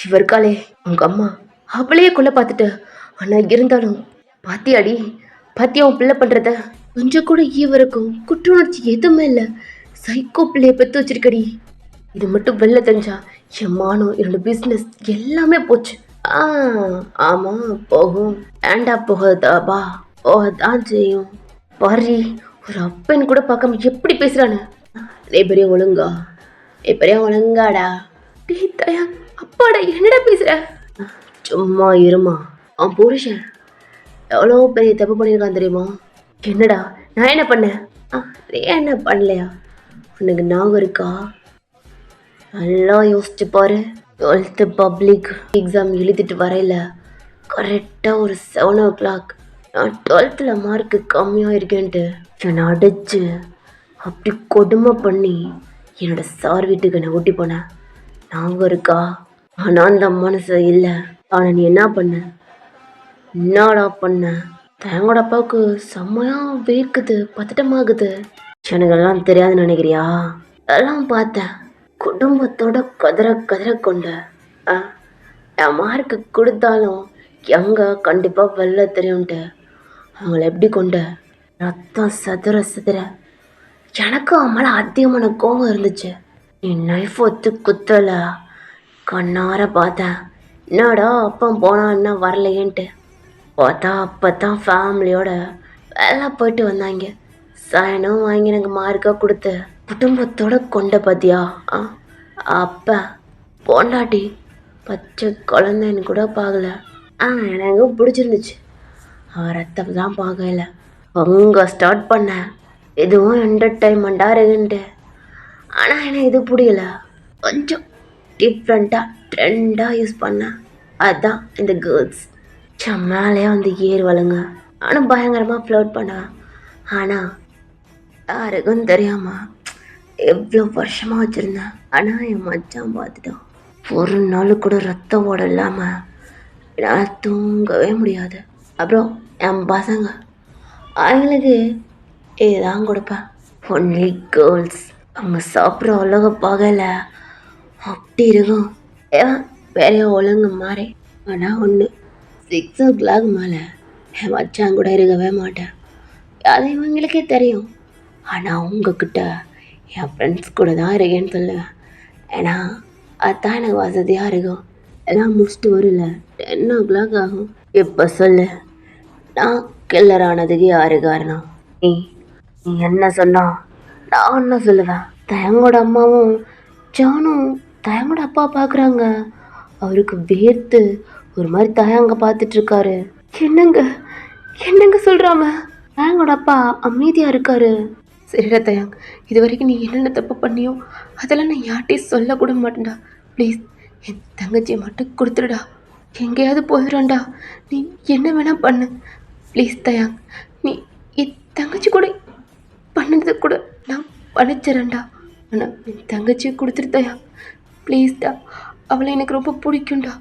இவருக்காளே உங்கள் அம்மா அவளையே கொல்ல பார்த்துட்ட. ஆனால் இருந்தாலும் பாத்தியாடி, பாத்தியா உன் பிள்ளை பண்ணுறத? கொஞ்சம் கூட ஈவருக்கும் குற்ற உணர்ச்சி எதுவுமே இல்லை. சைக்கோ பிள்ளைய பெற்று வச்சிருக்கடி. இது மட்டும் வெளில தெரிஞ்சா என் மானம், என்னோட பிஸ்னஸ் எல்லாமே போச்சு. ஆமாம் போகும். ஏண்டா போகதாபா? போகத்தான் செய்யும். பாரி, ஒரு அப்பன் கூட பார்க்காம எப்படி பேசுறானு. நீ பெரிய ஒழுங்கா? நீ பெரிய ஒழுங்காடா? டீ தயா, அப்பாடா என்னடா பேசுற? சும்மா இருமா. அவன் புருஷன் எவ்வளோ பெரிய தப்பு பண்ணியிருக்கான் தெரியுமா? என்னடா நான் என்ன பண்ணேன்? நீ என்ன பண்ணலையா? உனக்கு ஞாபகம் இருக்கா? நல்லா யோசிச்சு பாரு. 12th பப்ளிக் எக்ஸாம் எழுதிட்டு வரையில கரெக்டாக ஒரு 7 o'clock நான் 12th மார்க்கு கம்மியாக இருக்கேன்ட்டு என்னை அடிச்சு அப்படி கொடுமை பண்ணி என்னோட சார் வீட்டுக்கு என்னை ஊட்டி போனேன். ஞாபகம் இருக்கா? ஆனால் அந்த மனசு இல்லை. ஆனால் நீ என்ன பண்ண? என்னடா பண்ண? தயங்கோட அப்பாவுக்கு செம்மையாக வேர்க்குது, பதட்டமாகுது. எனக்கெல்லாம் தெரியாதுன்னு நினைக்கிறியா? எல்லாம் பார்த்தேன். குடும்பத்தோட கதற கொண்ட என் மார்க்கு கொடுத்தாலும் எங்க கண்டிப்பாக வெளில தெரியும்ட்டு அவங்கள எப்படி கொண்ட ரத்தம் சதுர எனக்கு அவன் மேலே அதிகமான கோபம் இருந்துச்சு. நீ நைஃப் ஒத்து குத்தல கண்ணார பார்த்தேன். என்னடா அப்பா போனா என்ன வரலையேன்ட்டு பார்த்தா அப்போதான் ஃபேமிலியோட வேலை போயிட்டு வந்தாங்க. சயனம் வாங்கி எனக்கு மார்க்காக கொடுத்து குடும்பத்தோட கொண்ட பார்த்தியா? அப்பா பொண்டாட்டி பச்சை குழந்தைன்னு கூட பார்க்கல. எனக்கு பிடிச்சிருந்துச்சு. அவன் ரத்தம் தான் பார்க்கல. அங்கே ஸ்டார்ட் பண்ண எதுவும் என்டர்டைன்மெண்ட்டாக இருக்குன்ட்டு. ஆனால் எனக்கு இது பிடிக்கல. கொஞ்சம் டிஃப்ரெண்ட்டாக ட்ரெண்டாக யூஸ் பண்ணேன். அதுதான் இந்த கேர்ள்ஸ் மேலேயே வந்து ஏறுவாளுங்க. ஆனால் பயங்கரமாக ஃப்ளோட் பண்ணுவேன். ஆனால் யாருக்கும் தெரியாமல் எவ்வளோ வருஷமாக வச்சுருந்தேன். ஆனால் என் மச்சான் பார்த்துட்டான். ஒரு நாள் கூட ரத்தம் ஓட இல்லாமல் என்னால் தூங்கவே முடியாது. அப்புறம் என் பசங்க அவங்களுக்கு இதுதான் கொடுப்பேன். Only girls. அவங்க சாப்பிட்ற உலக பகல அப்படி இருக்கும். பெரிய ஒழுங்கு மாதிரி. ஆனால் ஒன்று 6 o'clock மேலே என் மச்சான் கூட இருக்கவே மாட்டேன். அது இவங்களுக்கே தெரியும். ஆனால் உங்ககிட்ட என் ஃப்ரெண்ட்ஸ் கூட தான் இருக்கேன்னு சொல்லுவேன். ஏன்னா அதுதான் எனக்கு வசதியாக இருக்கும். எல்லாம் முடிச்சுட்டு வரல 10 o'clock ஆகும். இப்போ சொல்லு, நான் கில்லர் ஆனதுக்கு யாரு காரணம்? நீ என்ன சொன்னா நான் என்ன சொல்லுவேன்? தயங்கோட அம்மாவும் ஜானும் தயங்கோட அப்பா பார்க்குறாங்க. அவருக்கு வேர்த்து ஒரு மாதிரி தயங்க பார்த்துட்ருக்காரு. என்னங்க சொல்கிறாம? தயங்கோட அப்பா அமைதியாக இருக்காரு. சரிடா தயாங், இது வரைக்கும் நீ என்னென்ன தப்பு பண்ணியோ அதெல்லாம் நான் யார்ட்டையும் சொல்லக்கூட மாட்டேன்டா. ப்ளீஸ் என் தங்கச்சியை மட்டும் கொடுத்துடுடா. எங்கேயாவது போயிடுறான்டா. நீ என்ன வேணால் பண்ணு. ப்ளீஸ் தயாங், நீ என் தங்கச்சி கூட பண்ணது கூட நான் பண்ணிச்சிடறேன்டா. ஆனால் என் தங்கச்சியை கொடுத்துரு தயாங், ப்ளீஸ்டா. அவளை எனக்கு ரொம்ப பிடிக்கும்டா.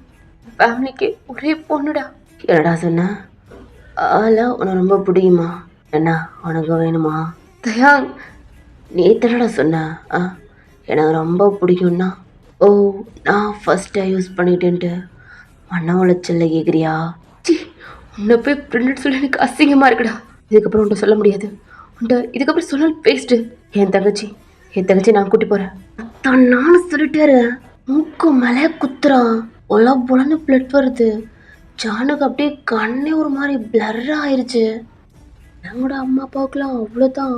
ஃபேமிலிக்கு ஒரே பொண்ணுடா. என்னடா சொன்ன? ஆளா உனக்கு ரொம்ப பிடிக்குமா? என்ன உனக்கு வேணுமா? தயாங், நீ என்னடா சொன்ன? எனக்கு ரொம்ப பிடிக்கும்னா நான் ஃபஸ்ட்டாக யூஸ் பண்ணிட்டேன்ட்டு மன உளைச்சல்ல கேட்குறியா? உன்னை போய் ஃப்ரெண்டு சொல்லி எனக்கு அசிங்கமாக இருக்குடா. இதுக்கப்புறம் உன்ட்ட சொல்ல முடியாது. உன்ட்ட இதுக்கப்புறம் சொன்னால் வேஸ்ட்டு. என் தங்கச்சி நான் கூட்டி போகிறேன். தான் நானும் சொல்லிட்டேரு. மூக்கு மேலே குத்துறான். ஒல பொலன்னு பிளட் வருது. ஜானுக்கு அப்படியே கண்ணே ஒரு மாதிரி பிளர் ஆயிடுச்சு. எங்களோட அம்மா அப்பாவுக்குலாம் அவ்வளோதான்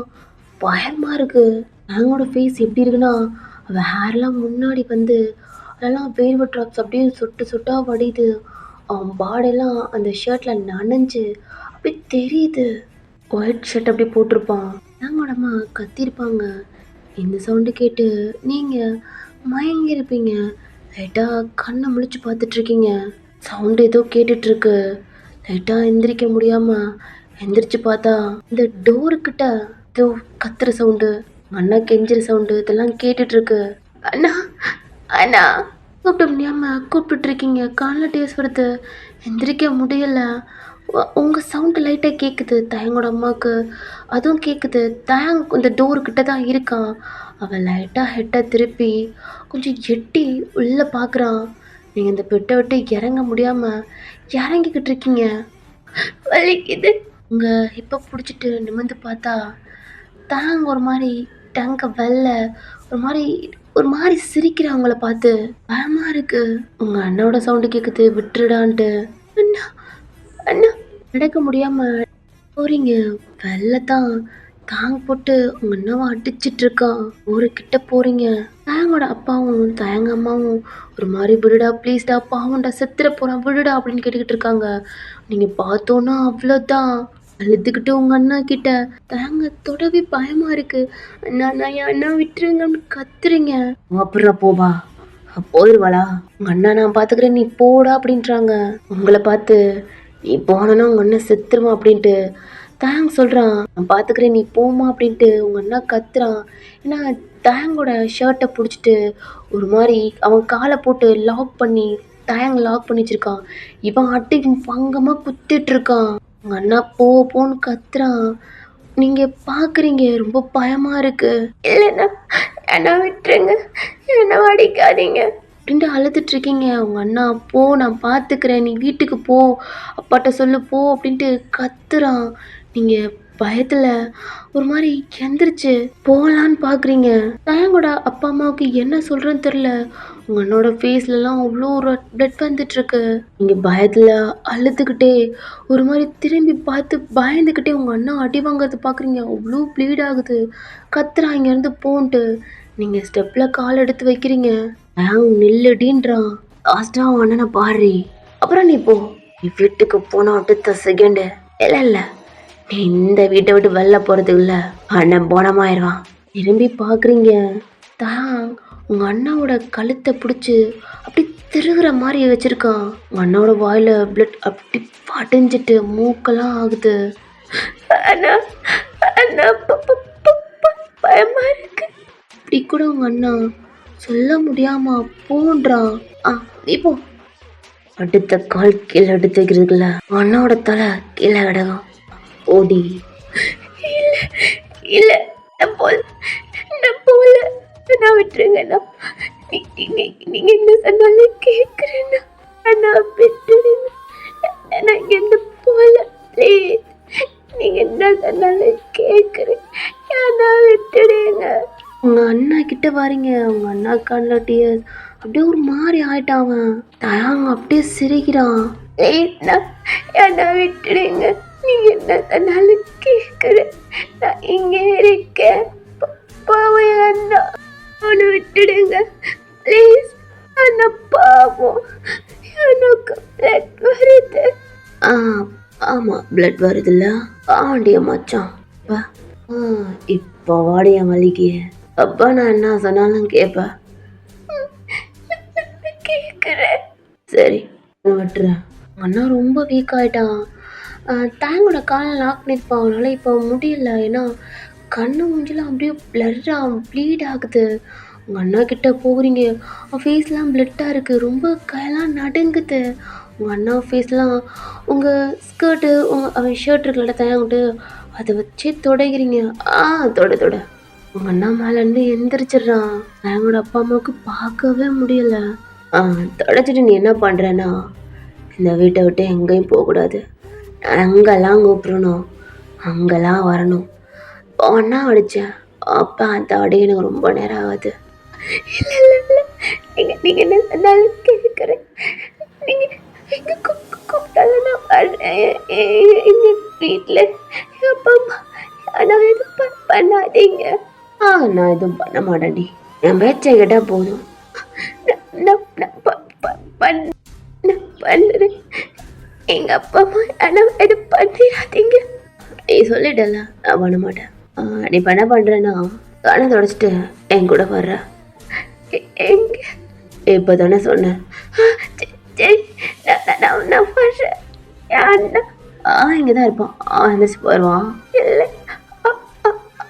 பயமாக இருக்குது. எங்களோட ஃபேஸ் எப்படி இருக்குன்னா, அவள் ஹேர்லாம் முன்னாடி வந்து அதெல்லாம் வேர்வை ட்ராப்ஸ் அப்படியே சொட்டு சொட்டாக வடியுது. அவன் பாடெல்லாம் அந்த ஷர்ட்டில் நனைஞ்சு அப்படியே தெரியுது. ஒயிட் ஷர்ட் அப்படி போட்டிருப்பான். எங்களோட அம்மா கத்திருப்பாங்க. இந்த சவுண்டு கேட்டு நீங்கள் மயங்கியிருப்பீங்க. லைட்டாக கண்ணை முழிச்சு பார்த்துட்ருக்கீங்க. சவுண்டு ஏதோ கேட்டுட்ருக்கு. லைட்டாக எந்திரிக்க முடியாமல் எந்திரிச்சு பார்த்தா இந்த டோருக்கிட்ட ஏதோ கத்துற சவுண்டு, அண்ணா கெஞ்சிற சவுண்டு இதெல்லாம் கேட்டுட்ருக்கு. அண்ணா அண்ணா கூப்பிட முடியாமல் கூப்பிட்டுட்ருக்கீங்க. காலில் டேஸ் வருது. எந்திரிக்க முடியலை. உங்கள் சவுண்டு லைட்டாக கேட்குது. தயங்கோட அம்மாவுக்கு அதுவும் கேட்குது. தயங் இந்த டோருக்கிட்ட தான் இருக்கான். அவன் லைட்டாக ஹெட்டை திருப்பி கொஞ்சம் எட்டி உள்ளே பார்க்குறான். நீங்கள் இந்த பெட்டை விட்டு இறங்க முடியாமல் இறங்கிக்கிட்டு இருக்கீங்க. வலிக்குது. உங்கள் ஹிப்பை பிடிச்சிட்டு நிமிர்ந்து பார்த்தா தாங்க ஒரு மாதிரி டங்க வெள்ள ஒரு மாதிரி சிரிக்கிறவங்கள பார்த்து பயமாக இருக்கு. உங்கள் அண்ணாவோட சவுண்டு கேட்குது. விட்டுடான்ட்டு அண்ணா அண்ணா நடக்க முடியாமல் போறீங்க. வெள்ளத்தான் தாங்க போட்டு உங்கள் அண்ணாவை அடிச்சிட்டு இருக்கான். ஊருக்கிட்ட போகிறீங்க. தயங்கோட அப்பாவும் தயங்க அம்மாவும் ஒரு மாதிரி விடுடா ப்ளீஸ்டா பாவண்டா செத்துற போகிறான் விடுடா அப்படின்னு கேட்டுக்கிட்டு இருக்காங்க. நீங்கள் பார்த்தோன்னா அவ்வளோதான் அழுதுகிட்டு உங்கள் அண்ணா கிட்ட தயங்க தொடவே பயமாக இருக்குது. அண்ணா நான் என் அண்ணா விட்டுருங்கன்னு கத்துறீங்க. அப்புறம் போவா போயிடுவாளா? உங்கள் அண்ணா நான் பார்த்துக்கிறேன் நீ போடா அப்படின்றாங்க. உங்களை பார்த்து நீ போனனா உங்கள் அண்ணன் செத்துருவான் அப்படின்ட்டு தேங்க் சொல்கிறான். நான் பார்த்துக்கிறேன் நீ போமா அப்படின்ட்டு உங்கள் அண்ணா கத்துறான். ஏன்னா தேங்கோட ஷர்ட்டை பிடிச்சிட்டு ஒரு மாதிரி அவன் காலை போட்டு லாக் பண்ணி தேங் லாக் பண்ணி வச்சிருக்கான். இவன் அட்டி பங்கமாக குத்திட்டுருக்கான். உங்கள் அண்ணா போன்னு கத்துறான். நீங்கள் பார்க்குறீங்க. ரொம்ப பயமாக இருக்குது. இல்லைண்ணா என்ன விட்டுருங்க, என்ன அடிக்காதீங்க அப்படின்ட்டு அழுதுட்ருக்கீங்க. உங்கள் அண்ணா போ நான் பார்த்துக்கிறேன் நீ வீட்டுக்கு போ அப்பாட்ட சொல்லு போ அப்படின்ட்டு கத்துறான். நீங்கள் பயத்தில் ஒரு மாதிரி எந்திரிச்சு போகலான்னு பார்க்குறீங்க. தயங்கோட அப்பா அம்மாவுக்கு என்ன சொல்கிறேன்னு தெரில. உங்கள் அண்ணோட ஃபேஸ்லலாம் அவ்வளோ ஒரு பிளட் வந்துட்டுருக்கு. நீங்கள் பயத்தில் அழுதுகிட்டே ஒரு மாதிரி திரும்பி பார்த்து பயந்துக்கிட்டே உங்கள் அண்ணா அடி வாங்கிறது பார்க்குறீங்க. அவ்வளோ ப்ளீட் ஆகுது. கத்துறான் இங்கேருந்து போன்ட்டு. நீங்கள் ஸ்டெப்பில் கால் எடுத்து வைக்கிறீங்க. நில்லுடின்றான். லாஸ்ட்டாக அவன் அண்ணனை பாடுறி அப்புறம் நீ போ. நீ வீட்டுக்கு போனா அடுத்த செகண்டு இல்லை நீ இந்த வீட்டை விட்டு வெளில போகிறதுக்கு இல்லை அண்ணன் போனமாயிருவான். திரும்பி பார்க்குறீங்க. தான் உங்கள் அண்ணாவோட கழுத்தை பிடிச்சி அப்படி திருகிற மாதிரி வச்சுருக்கான். உங்கள் அண்ணாவோட வாயில் பிளட் அப்படி படைஞ்சிட்டு மூக்கெல்லாம் ஆகுது. அண்ணா அண்ணா பயமா இருக்கு இப்படி கூட உங்கள் அண்ணா சொல்ல முடியாம போன்றான். இப்போ அடுத்த கால் கீழே எடுத்து வைக்கிறதுக்குள்ள அண்ணாவோட தலை கீழே கிடக்கும். ஓடி இல்லை இல்லை நான் போல நான் விட்டுருங்கண்ணா. நீங்கள் என்ன சொன்னாலும் கேட்குறேண்ணா. அண்ணா விட்டுருங்க. நான் எந்த போல ப்ளீஸ் நீங்கள் என்ன சொன்னாலும் கேட்குறேன். அண்ணா விட்டுடுங்க. உங்கள் அண்ணா கிட்ட வாரீங்க. உங்கள் அண்ணா கண்ணில் டியர்ஸ் அப்படியே ஒரு மாதிரி ஆயிட்டான். அவன் தயாங்க அப்படியே சிரிக்கிறான். என்ன விட்டுடுங்க. நீங்கள் என்ன சொன்னாலும் கேட்குறேன். நான் இங்கே இருக்கேன். அண்ணா அவனை விட்டுடுங்க ப்ளீஸ். அண்ணா பாவம் எனக்கு பிளட் வருது. ஆமாம் பிளட் வருதுல்ல ஆண்டிய மச்சான். இப்போ வாடிய மல்லிகைய அப்பா நான் என்ன சொன்னாலும் கேட்பேன். கேட்குறேன் சரி விட்டுறேன். அண்ணா ரொம்ப வீக் ஆகிட்டான். தேங்கோட காலை லாக் பண்ணியிருப்பான். அவனால் இப்போ முடியல. ஏன்னா கண்ணு மூஞ்சிலாம் அப்படியே பிளர்றாக ப்ளீட் ஆகுது. உங்கள் அண்ணா கிட்ட போகிறீங்க. அவன் ஃபேஸ்லாம் பிளட்டாக இருக்குது. ரொம்ப கையெல்லாம் நடுங்குது. உங்கள் அண்ணா ஃபேஸ்லாம் உங்கள் ஸ்கர்ட்டு அவன் ஷர்ட் இருக்குல்ல தயாங்கிட்டு அதை வச்சு தொடைகிறீங்க. தொட உங்கள் அண்ணா மேலேருந்து எந்திரிச்சிட்றான். எங்களோட அப்பா அம்மாவுக்கு பார்க்கவே முடியல. தொடைச்சிட்டு நீ என்ன பண்ணுறேன்னா இந்த வீட்டை விட்டு எங்கேயும் போகக்கூடாது. எங்கெல்லாம் கூப்பிடணும் அங்கெல்லாம் வரணும். ஒன்றா அடித்தேன். அப்போ அந்த அடி எனக்கு ரொம்ப நேரம் ஆகுது. இல்லை இல்லை இல்லை, நீங்கள் என்ன சொன்னாலும் கேட்குறேன். நீங்கள் எங்கே கூப்பிட்டாலும் நான் வர்றேன். எங்கள் வீட்டில் எங்கள் அப்பா அம்மா ஆனால் எதுவும் பண்ணாதீங்க. நான் எதுவும் பண்ண மாட்டேன்டி. என் பேச்சை கேட்டால் போதும். நான் பண்ணுறேன். எங்கள் அப்பா அம்மா ஆனால் எதுவும் பண்ணிடாதீங்க. நீ சொல்லிட்டல, நான் பண்ண மாட்டேன். நீ பண்ணுறேன்னா கண்ணை தொடச்சிட்டு என் கூட வர்ற. எங்க இப்போ தானே சொன்னேன். சரி நான் வர்றேன். அண்ணா இங்கே தான் இருப்பான். எந்திரிச்சு போயிடுவான். இல்லை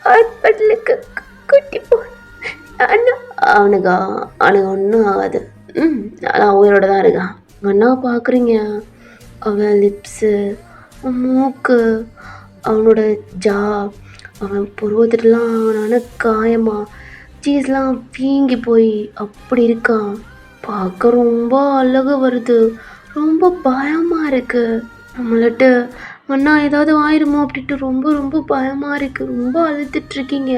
ஹாஸ்பிட்டலுக்கு கூட்டி போ. அண்ணா அவனுக்கு ஒன்றும் ஆகாது. நல்லா உயிரோட தான் இருக்கான். அண்ணா பார்க்குறீங்க, அவன் லிப்ஸு, மூக்கு, அவனோட ஜா, அவன் புருவத்துட்டுலாம் அவனான காயமா சீஸ்லாம் வீங்கி போய் அப்படி இருக்கான். பார்க்க ரொம்ப அழகு வருது. ரொம்ப பயமாக இருக்குது. நம்மள்ட்ட அண்ணா ஏதாவது ஆயிடுமோ அப்படின்ட்டு ரொம்ப ரொம்ப பயமாக இருக்குது. ரொம்ப அழுத்துட்ருக்கீங்க.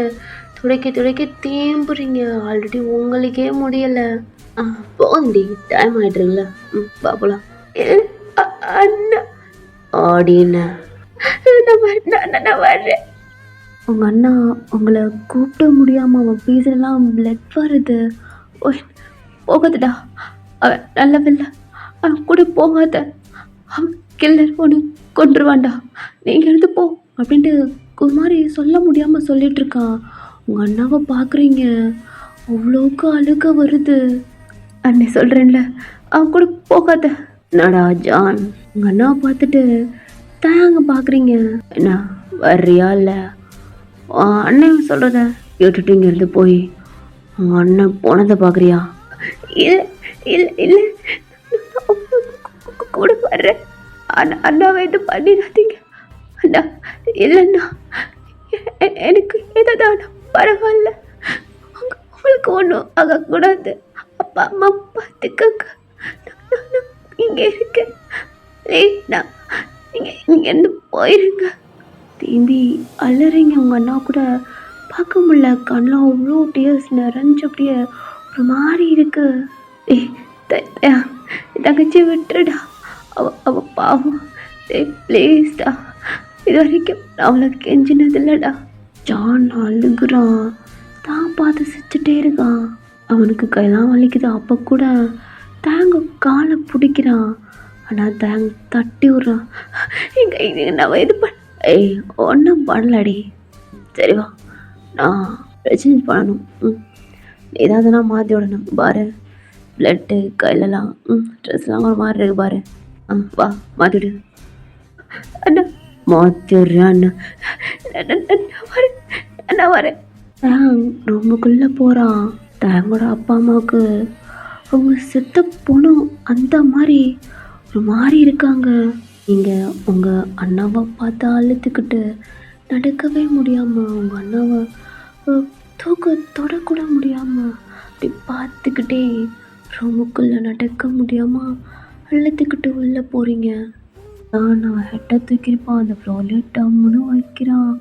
துடைக்க தேம்புறீங்க. ஆல்ரெடி உங்களுக்கே முடியலை. போகுதுண்டி, டைம் ஆகிட்டுருக்குல்ல. பார்க்கலாம். அண்ணா ஆடின நான் வர்றேன். உங்கள் அண்ணா உங்களை கூப்பிட முடியாமல் அவன் பீஸெல்லாம் பிளட் வருது. போகாதடா, அவன் நல்லவில்லை. அவன் கூட போகாத. அவன் கில்லர் ஒன்று கொண்டுருவான்டா. நீங்கள் எடுத்து போ அப்படின்ட்டு குமாரி சொல்ல முடியாமல் சொல்லிகிட்ருக்கான். உங்கள் அண்ணாவை பார்க்குறீங்க, அவ்வளோக்கு அழுக வருது. அண்ணே சொல்கிறேன்ல, அவன் கூட போகாத. என்னடா ஜான், உங்கள் அண்ணாவை பார்த்துட்டு தாங்க பார்க்குறீங்க. என்ன வர்றியா? இல்லை அண்ணன் சொல்கிறத கேட்டுட்டு இங்கேருந்து போய் உங்கள் அண்ணன் போனதை பார்க்குறியா? இல்லை இல்லை இல்லை, கூட வர்றேன். அண்ணாவை எதுவும் பண்ணிடாதீங்க. அண்ணா இல்லைண்ணா, எனக்கு எதாவது பரவாயில்ல. உங்களுக்கு ஒன்றும் ஆகக்கூடாது. அப்பா அம்மா பார்த்துக்கங்க. இங்கே இருக்கேன். நான் நீங்கள் இருந்து போயிருங்க. திரும்பி அலறிங்க. உங்கள் அண்ணா கூட பார்க்க முடியல. கண்ணெலாம் அவ்வளோ டியர்ஸ் நிறைஞ்சு அப்படியே ஒரு மாதிரி இருக்கு. தங்கச்சி விட்டுடா, அவ பாவம். ப்ளீஸ்டா, இது வரைக்கும் நான் அவளை கெஞ்சினது இல்லைடா. ஜான் அழுகுறான். தான் பார்த்து சிரிச்சுட்டே இருக்கான். அவனுக்கு கையெல்லாம் வலிக்குது. அப்போ கூட தேங்க காலை பிடிக்கிறான். ஆனால் தேங்க தட்டி விட்றான். இங்கே நான் இது ஒன்றும் பண்ணலடி. சரிவா, நான் பிரச்சனை பண்ணணும். ஏதாவதுனா மாற்றி விடணும் பாரு. பிளட்டு கையிலலாம் ட்ரெஸ்லாம் ஒரு மாதிரி இருக்கு பாரு. வா மாற்றிவிடு. அண்ணா மாற்றி விட்றேன். அண்ணா வரேன். ரூமுக்குள்ளே போகிறான். தேங்கோட அப்பா அம்மாவுக்கு அவங்க செத்த பொண்ணும் அந்த மாதிரி ஒரு மாதிரி இருக்காங்க. நீங்கள் உங்கள் அண்ணாவை பார்த்து அழுத்துக்கிட்டு நடக்கவே முடியாமல், உங்கள் அண்ணாவை தொடக்கூட முடியாமல் அப்படி பார்த்துக்கிட்டே ரூமுக்குள்ளே நடக்க முடியாமல் அழுத்துக்கிட்டு உள்ளே போகிறீங்க. நான் ஹெட்டை தூக்கியிருப்பான். அந்த ஃப்ளோர்லேயே டம்முன்னு வைக்கிறான்.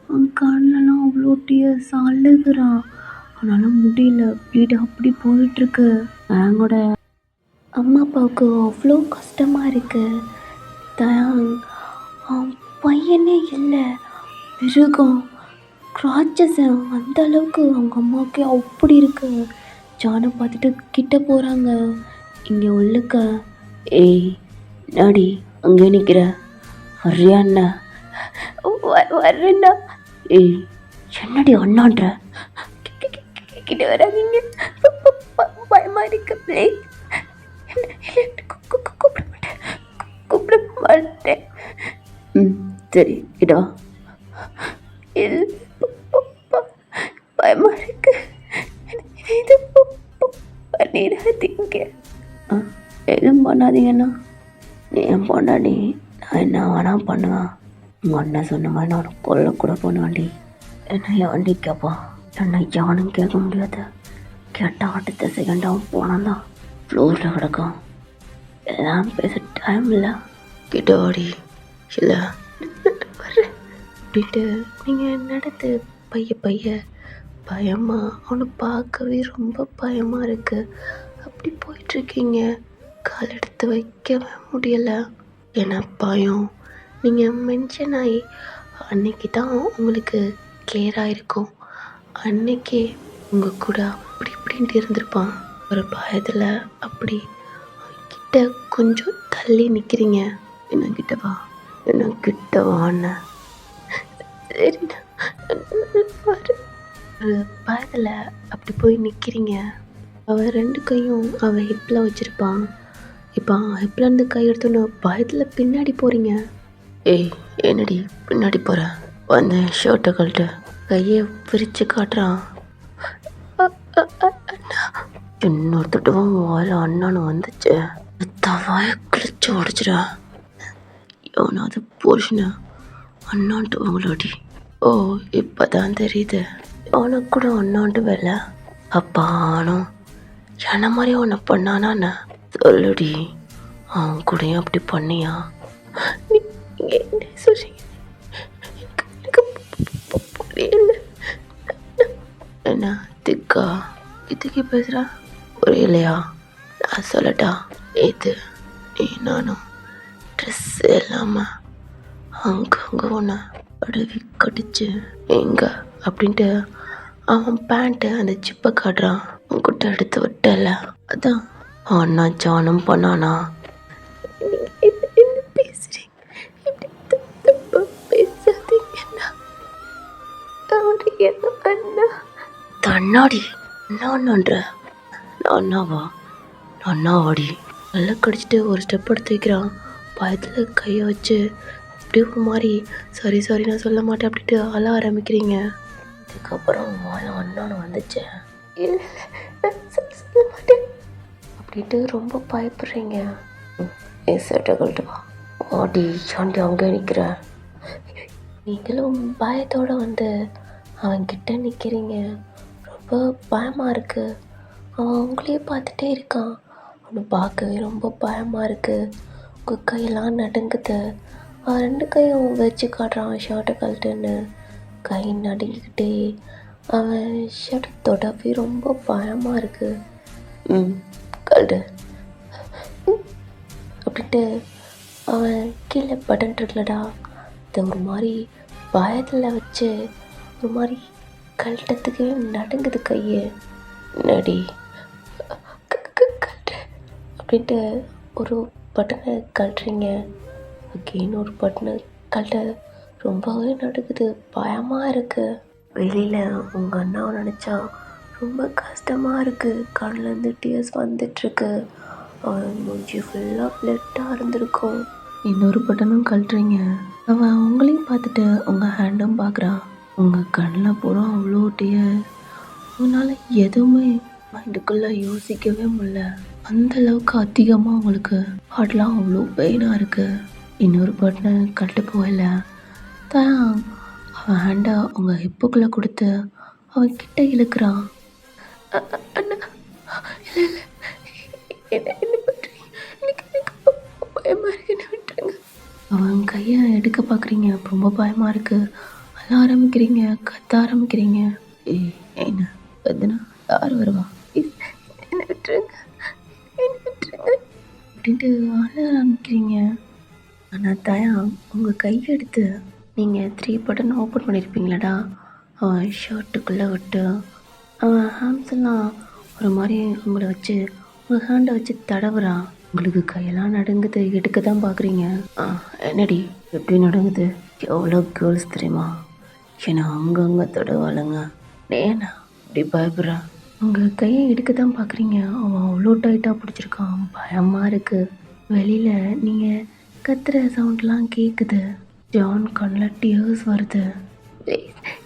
அவன் கண்ணெல்லாம் அவ்வளோ டியர்ஸ் அழுகுறான். அவனால் முடியல. ப்ளீட் அப்படி போயிட்டுருக்கு. எங்களோட அம்மா அப்பாவுக்கு அவ்வளோ கஷ்டமாக இருக்குது. அவன் பையனே இல்லை, மிருகம், கிராச்சஸ். அந்த அளவுக்கு அவங்க அம்மாவுக்கே அப்படி இருக்கு. ஜானை பார்த்துட்டு கிட்ட போகிறாங்க. இங்கே உள்ளுக்க நாடி அங்கே நிற்கிற வர்றியா? அண்ணா வர்றேண்ணா. என்னடி அண்ணான்ற கிட்ட வராதீங்க, பயமா இருக்கு. ப்ளீஸ் கூப்பிட மாட்டேன். சரி கிட்ட பயமா இருக்கு. இது பண்ணிடாதீங்க. எதுவும் பண்ணாதீங்கண்ணா. நீ என் பொண்டாடி, நான் என்ன வேணா பண்ணுவேன். உங்கள் அண்ணன் சொன்ன மாதிரி நான் கொல்ல கூட பண்ணுவேன்டி. என்ன ஏன்டி கேட்பா? என்ன யானும் கேட்க முடியாது. கேட்டால் அடுத்த செகண்டாகவும் போனால் தான் ஃப்ளோரில் கிடக்கும். எல்லாம் பேச டைம் இல்லை. கிட்ட வாடி. இல்லை வர்றேன். அப்படின்ட்டு நீங்கள் நடந்து பைய பயமா அவனை பார்க்கவே ரொம்ப பயமாக இருக்குது. அப்படி போயிட்டுருக்கீங்க. கால் எடுத்து வைக்கவே முடியலை. ஏன்னா பயம். நீங்கள் மென்ஷன் ஆகி அன்னைக்கு தான் உங்களுக்கு கிளியராக இருக்கும். அன்னைக்கே உங்கள் கூட அப்படி இப்படின்ட்டு இருந்திருப்பான். ஒரு பயத்தில் அப்படி கிட்ட கொஞ்சம் தள்ளி நிற்கிறீங்க. என்ன கிட்ட வா, என்ன கிட்ட வான்னு. சரிண்ணா ஒரு பயத்தில் அப்படி போய் நிற்கிறீங்க. அவன் 2 கையும் அவன் ஹிப்பில் வச்சுருப்பான். இப்போ ஹிப்பில் இருந்து கை எடுத்தோன்னு பயத்தில் பின்னாடி போகிறீங்க. ஏய் என்னடி பின்னாடி போகிற? வந்து ஷர்ட்டை கழட்டு. கையை பிரித்து காட்டுறான். அண்ணா இன்னொருத்தட்டுவான் வாயில் அண்ணான்னு வந்துச்சு. தவாய கிழிச்சு உடச்சிடா. எவனாவது புருஷனை அண்ணான்ட்டு வாங்கலாடி. ஓ இப்போ தான் தெரியுது அவனுக்கு கூட அண்ணான்ட்டு வேலை. அப்பானும் என்ன மாதிரி உன்னை பண்ணானா சொல்லுடி. அவன் கூடயும் அப்படி பண்ணியா? நீங்க என்ன சொல்றீங்க? எனக்கு புரியல. என்ன திக்கா இதுக்கு பேசுகிறா? புரியலையா? நான் சொல்லட்டா? இது நீ நானும் ட்ரெஸ் இல்லாமல் அங்கங்கே ஒன்று அடவி கடிச்சு எங்க அப்படின்ட்டு அவன் பேண்ட்டு அந்த ஜிப்பை காட்டுறான். உன்கிட்ட எடுத்து விட்டல, அதான் அண்ணா ஜானும் பண்ணானா? என்ன பேசுறீங்க? இப்படி தப்பா பேசாதீங்கண்ணா. அவரு என்ன அண்ணா தன்னாடி அண்ணான்ற அண்ணாவா? அண்ணாவாடி. நல்லா கடிச்சிட்டு ஒரு ஸ்டெப் எடுத்து வைக்கிறான். பயத்தில் கையை வச்சு அப்படியே ஒரு மாதிரி சாரி நான் சொல்ல மாட்டேன் அப்படின்ட்டு அழ ஆரம்பிக்கிறீங்க. அதுக்கப்புறம் வாழை அண்ணான்னு வந்துச்சு. சொல்ல மாட்டேன் அப்படின்ட்டு ரொம்ப பயப்படுறீங்க. சட்டை கழட்டு வா. ஆடி சாண்டி அங்கே நிற்கிற. நீங்களும் பயத்தோடு வந்து அவன்கிட்ட நிற்கிறீங்க. ரொம்ப பயமாக இருக்குது. அவன் உங்களையே பார்த்துட்டே இருக்கான். அவனை பார்க்கவே ரொம்ப பயமாக இருக்குது. உங்கள் கையெல்லாம் நடுங்குது. அவன் 2 கையும் வச்சு காட்டுறான் ஷர்ட்டை கழட்டுன்னு. கை நடுங்கிக்கிட்டே அவன் ஷர்ட்டை தொடவே ரொம்ப பயமாக இருக்குது. கழட்டு அப்படின்ட்டு அவன் கீழே பட்டன் இருக்குல்லடா, அதை ஒரு மாதிரி பயத்தில் வச்சு ஒரு மாதிரி கழட்டத்துக்கு நடுங்குது கையை. நடி கழட்டு அப்படின்ட்டு ஒரு பட்டனை கழட்டுறீங்க. அகெயின் ஒரு பட்டனை கழட்ட ரொம்பவே நடுக்குது. பயமாக இருக்குது. வெளியில் உங்கள் அண்ணாவை நினச்சா ரொம்ப கஷ்டமாக இருக்குது. கண்ணிலேருந்து டியர்ஸ் வந்துட்டுருக்கு. அவன் மூஞ்சி ஃபுல்லாக பிளட்டாக இருந்திருக்கும். இன்னொரு பட்டனும் கழட்டுறீங்க. அவன் உங்களையும் பார்த்துட்டு உங்கள் ஹேண்டும் பார்க்குறான். உங்கள் கண்ணில் பூரா அவ்வளோ டியர்ஸ். உங்களால் எதுவுமே மைண்டுக்குள்ளே யோசிக்கவே முடியல. அந்தளவுக்கு அதிகமாக உங்களுக்கு ஹார்ட்லாம் அவ்வளோ பெயினாக இருக்குது. இன்னொரு பட்டனை கழட்டு போகல தான் அவன் ஹேண்டை உங்கள் ஹிப்புக்குள்ளே கொடுத்து அவன் கிட்ட இழுக்கிறான். அண்ணா இல்லை என்ன பண்ணுறீங்க? எனக்கு பயமாக இருக்குன்னு விட்டுருங்க. அவன் கையை எடுக்க பார்க்குறீங்க. ரொம்ப பயமாக இருக்குது. அழ ஆரம்பிக்கிறீங்க, கத்த ஆரம்பிக்கிறீங்க. ஏய் என்ன கத்துனா யார் வருவா? என்ன விட்டுருங்க அப்படின்ட்டு அழ ஆரம்பிக்கிறீங்க. ஆனால் தயா உங்கள் கையெடுத்து நீங்கள் 3 பட்டன் ஓப்பன் பண்ணியிருப்பீங்களாடா, அவன் ஷர்ட்டுக்குள்ளே விட்டு அவன் ஹேண்ட்ஸ் எல்லாம் ஒரு மாதிரி உங்களை வச்சு உங்கள் ஹேண்டை வச்சு தடவுறான். உங்களுக்கு கையெல்லாம் நடுங்குது. எடுக்க தான் பார்க்குறீங்க. என்னடி எப்படி நடுங்குது? எவ்வளோ கேர்ள்ஸ் தெரியுமா ஏன்னா அங்கங்கே தடவாளுங்க. ஏன்னா இப்படி பயப்படுறான். உங்கள் கையை எடுக்க தான் பார்க்குறீங்க. அவன் அவ்வளோ டைட்டாக பிடிச்சிருக்கான். பயமாக இருக்குது. வெளியில் நீங்கள் கத்துற சவுண்ட்லாம் கேட்குது. ஜான் கண்ணில் டியர்ஸ் வருது.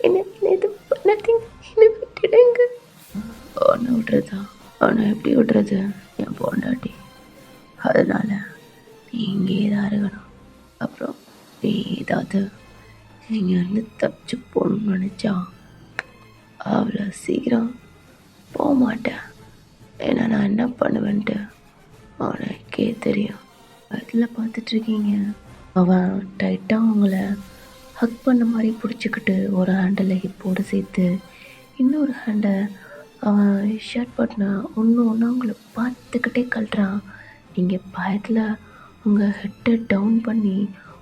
என்ன இது பண்ணாதீங்க, என்ன விட்டுடுங்க. அவனை விடுறதா? அவனை எப்படி விடுறது? என் பொண்டாட்டி. அதனால் நீ இங்கே தான் இருக்கணும். அப்புறம் நீ ஏதாவது இங்கேருந்து தப்பிச்சு போகணும்னு நினச்சா அவ்வளோ சீக்கிரம் போக மாட்டேன். ஏன்னா நான் என்ன பண்ணுவேன்ட்டு அவனுக்கே தெரியும். அதில் பார்த்துட்ருக்கீங்க. அவன் டைட்டாக அவங்கள ஹக் பண்ண மாதிரி பிடிச்சிக்கிட்டு ஒரு ஹேண்டில் ஹிப்போடு சேர்த்து இன்னொரு ஹேண்டை அவன் ஷர்ட் பட்டனை ஒன்று ஒன்றா உங்களை பார்த்துக்கிட்டே கழட்டுறான். நீங்கள் பயத்தில் உங்கள் ஹெட்டை டவுன் பண்ணி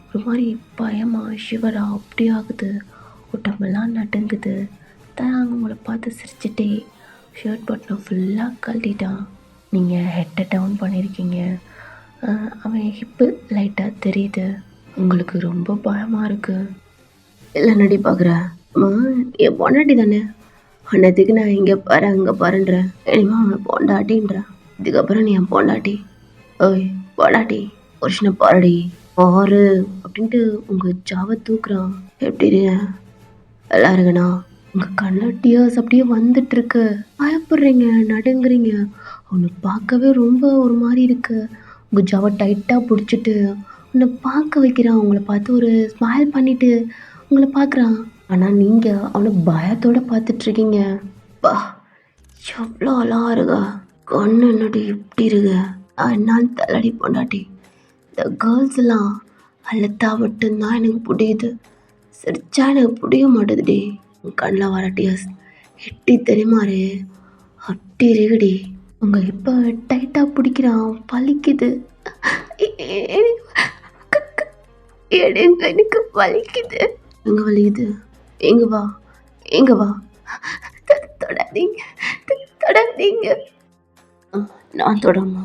ஒரு மாதிரி பயமாக ஷிவரா அப்படி ஆகுது. உடம்பெல்லாம் நடுங்குது. தான் உங்களை பார்த்து சிரிச்சிட்டே ஷர்ட் பட்டனை ஃபுல்லாக கழட்டிட்டான். நீங்கள் ஹெட்டை டவுன் பண்ணியிருக்கீங்க. அவன் ஹிப்பு லைட்டாக தெரியுது. உங்களுக்கு ரொம்ப பயமாக இருக்குது. இல்லை நடி பார்க்குற என் பொண்டாட்டி தானே, அன்னத்துக்கு நான் இங்கே பாரு அங்கே பாருன்றேன். இனிமே அவன் பொண்டாட்டின்றேன். இதுக்கப்புறம் நீ என் பொண்டாட்டி. ஓய் பொண்டாட்டி புருஷனை பாருடி பாரு அப்படின்ட்டு உங்கள் ஜாவை தூக்குறான். எப்படி நல்லா இருக்குண்ணா? உங்கள் கண்ணில் டியர்ஸ் அப்படியே வந்துட்டுருக்கு. பயப்படுறீங்க, நடுங்குறீங்க. அவனை பார்க்கவே ரொம்ப ஒரு மாதிரி இருக்கு. உங்கள் ஜாவை டைட்டாக பிடிச்சிட்டு உன்னை பார்க்க வைக்கிறான். உங்களை பார்த்து ஒரு ஸ்மைல் பண்ணிவிட்டு உங்களை பார்க்குறான். ஆனால் நீங்கள் அவனை பயத்தோடு பார்த்துட்ருக்கீங்க. பா எவ்வளோ அழகா இருக்கா, கண்ணு என்னடி இப்படி இருக்க. என்னால் தள்ளடி பொண்டாட்டி. இந்த கேர்ள்ஸ் எல்லாம் அழுத்தா மட்டும்தான் எனக்கு பிடிக்குது. சிரிச்சா எனக்கு பிடிக்க மாட்டேதுடி. உன் கண்ணில் வர டியர்ஸ் எட்டி தெரியுமாரு அப்படி இருக்குடி. உங்கள் இப்போ டைட்டாக பிடிக்கிறான், பலிக்குது. எனக்கு வலிக்குது. எங்கே வலிக்குது? எங்கே வா, எங்கே வா. தொடாதீங்க, தொடாதீங்க. நான் தொடமா?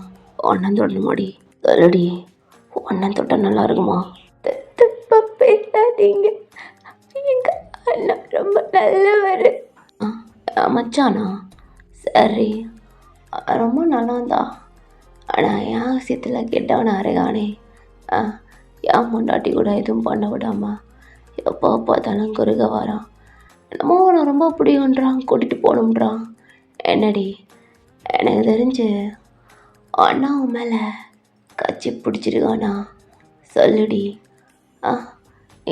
அண்ணன் தொடணுமாடி? சொல்லடி, அண்ணன் தொட்ட நல்லா இருக்குமா? தப்பா பேசாதீங்க, எங்க அண்ணன் ரொம்ப நல்லவர். மச்சானா? சரி, ரொம்ப நல்லாந்தா. ஆனால் என் விஷயத்தில் கெட்டவனா இருக்கானே. என் பொண்டாட்டி கூட எதுவும் பண்ண விடாமா எப்போ பார்த்தாலும் குறுக வரான். என்னமோ அவனை ரொம்ப பிடிக்குன்றான், கூட்டிகிட்டு போகணுன்றான். என்னடி, எனக்கு தெரிஞ்சு அண்ணா உன் மேலே கச்சி பிடிச்சிருக்கானா? சொல்லுடி.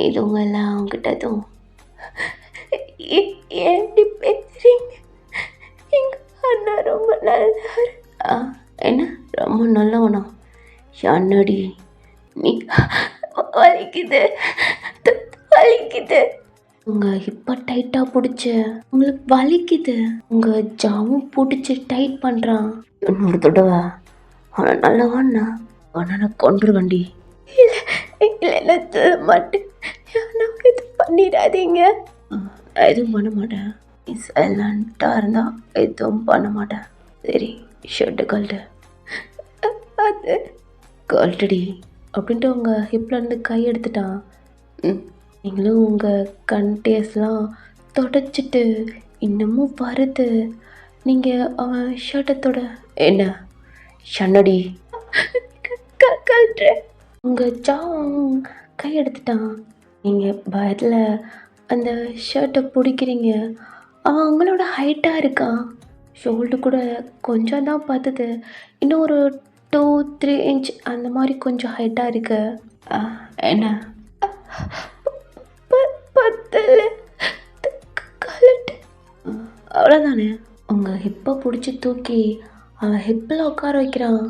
இதுவும் எல்லாம் அவங்ககிட்ட எதுவும் ஏன்டி பேசுறீங்க? எங்கள் அண்ணா ரொம்ப நல்லவர். என்ன ரொம்ப நல்லவனா? என்னடி நீ? வலிக்குது, வலிக்குது. உங்கள் ஹிப்பை டைட்டாக பிடிச்சி உங்களுக்கு வலிக்குது. உங்கள் ஜாவும் பிடிச்சி டைட் பண்ணுறான். இன்னொரு தடவை அவனை நல்லவான்னா அவனை கொண்டுருவண்டி. இல்லை இல்லை சொல்ல மாட்டேன். எதுவும் பண்ணிடாதீங்க. எதுவும் பண்ண மாட்டேன். சைலண்ட்டாக இருந்தால் எதுவும் பண்ண மாட்டேன். சரி, ஷர்ட்டு கழட்டு. அது கழட்டுடி அப்படின்ட்டு உங்கள் ஹிப்லேருந்து கை எடுத்துட்டான். நீங்களும் உங்கள் கண் டேஸ்லாம் தொடச்சிட்டு இன்னமும் வருது. நீங்கள் அவன் ஷர்ட்டத்தோட என்ன ஷன்னடி கழட்டு. உங்கள் கை எடுத்துட்டான். நீங்கள் பயத்தில் அந்த ஷர்ட்டை பிடிக்கிறீங்க. அவன் உங்களோட ஹைட்டாக இருக்கான். ஷோல்டர் கூட கொஞ்சம் தான் பார்த்தது. இன்னும் ஒரு 2-3 இன்ச் அந்த மாதிரி கொஞ்சம் ஹைட்டாக இருக்கு. என்ன பத்தல கலட்டு. அவ்வளோதானே. உங்கள் ஹிப்பை பிடிச்சி தூக்கி அவன் ஹிப்பில் உட்கார வைக்கிறான்.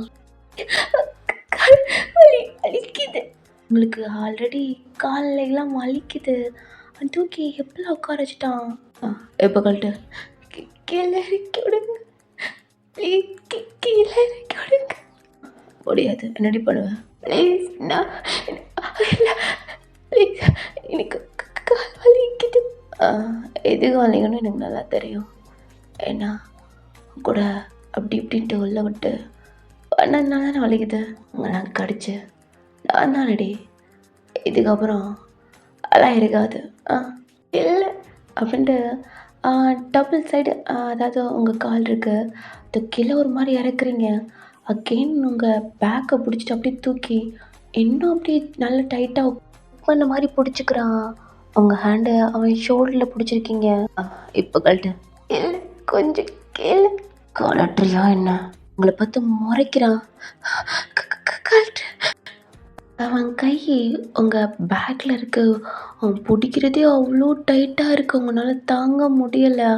வலிக்குது. உங்களுக்கு ஆல்ரெடி காலையெல்லாம் வலிக்குது. தூக்கி ஹிப்பில் உட்கார வச்சுட்டான். எப்போ கழட்டு? கீழே இறக்கி விடுங்க ப்ளீஸ், கீழே இறக்கி விடுங்க. முடியாது. என்னடி பண்ணுவேன்? ப்ளீஸ், நான் ப்ளீஸ், எனக்கு கால் வலிக்குது. எதுக்கு வலிக்கணும்னு எனக்கு நல்லா தெரியும். ஏன்னா கூட அப்படி இப்படின்ட்டு உள்ள விட்டு பண்ணதுனால தானே வலிக்குது. உங்களாம் கடிச்சு நான் தானடி. இதுக்கப்புறம் அதெல்லாம் இருக்காது. இல்லை அப்படின்ட்டு டபுள் சைடு, அதாவது உங்கள் கால் இருக்குது, அது கீழே ஒரு மாதிரி இறக்குறீங்க. அகெயின் உங்கள் பேக்கை பிடிச்சிட்டு அப்படியே தூக்கி இன்னும் அப்படியே நல்லா டைட்டாக பண்ண மாதிரி பிடிச்சிக்கிறான். உங்கள் ஹேண்டை அவன் ஷோல்டரில் பிடிச்சிருக்கீங்க. இப்போ கழட்டு. இல்லை கொஞ்சம் கீழே. கலட்டுறியா என்ன? உங்களை பார்த்து முறைக்கிறான். கழட்டு. அவன் கை உங்கள் பேக்கில் இருக்குது. அவன் பிடிக்கிறதே அவ்வளோ டைட்டாக இருக்குது. உங்களால் தாங்க முடியலை.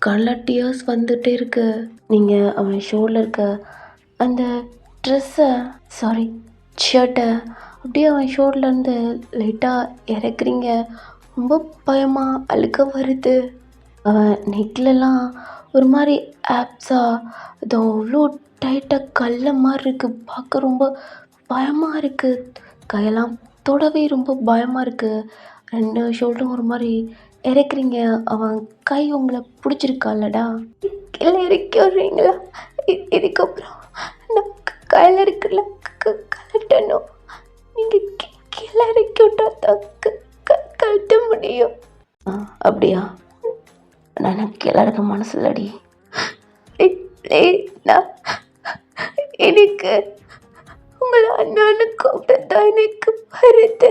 கண்ணில் டியர்ஸ் வந்துகிட்டே இருக்குது. நீங்கள் அவன் ஷோல்டர் இருக்க அந்த ட்ரெஸ்ஸை, சாரி ஷர்ட்டை அப்படியே அவன் ஷோல்டர்லேருந்து லைட்டாக இறக்குறீங்க. ரொம்ப பயமாக அழுக்க வருது. அவன் நெக்லெல்லாம் ஒரு மாதிரி ஆப்ஸாக அது அவ்வளோ டைட்டாக கல்ல மாதிரி இருக்குது. பார்க்க ரொம்ப பயமாக இருக்குது. கையெல்லாம் தொடவே ரொம்ப பயமாக இருக்குது. 2 ஷோல்டரும் ஒரு மாதிரி இறக்குறீங்க. அவன் கை உங்களை பிடிச்சிருக்கால்லடா, கீழே இறக்கி விட்றீங்களா? இதுக்கப்புறம் நான் கையில் இருக்கிற கழட்டணும். நீங்கள் கீழே இறக்கி விட்டா தான் கழட்ட முடியும். அப்படியா? நான் கீழே இருக்க மனசு இல்லடி. நான் எனக்கு உங்களை அண்ணான்னு கூப்பிட்டதான் எனக்கு வருது.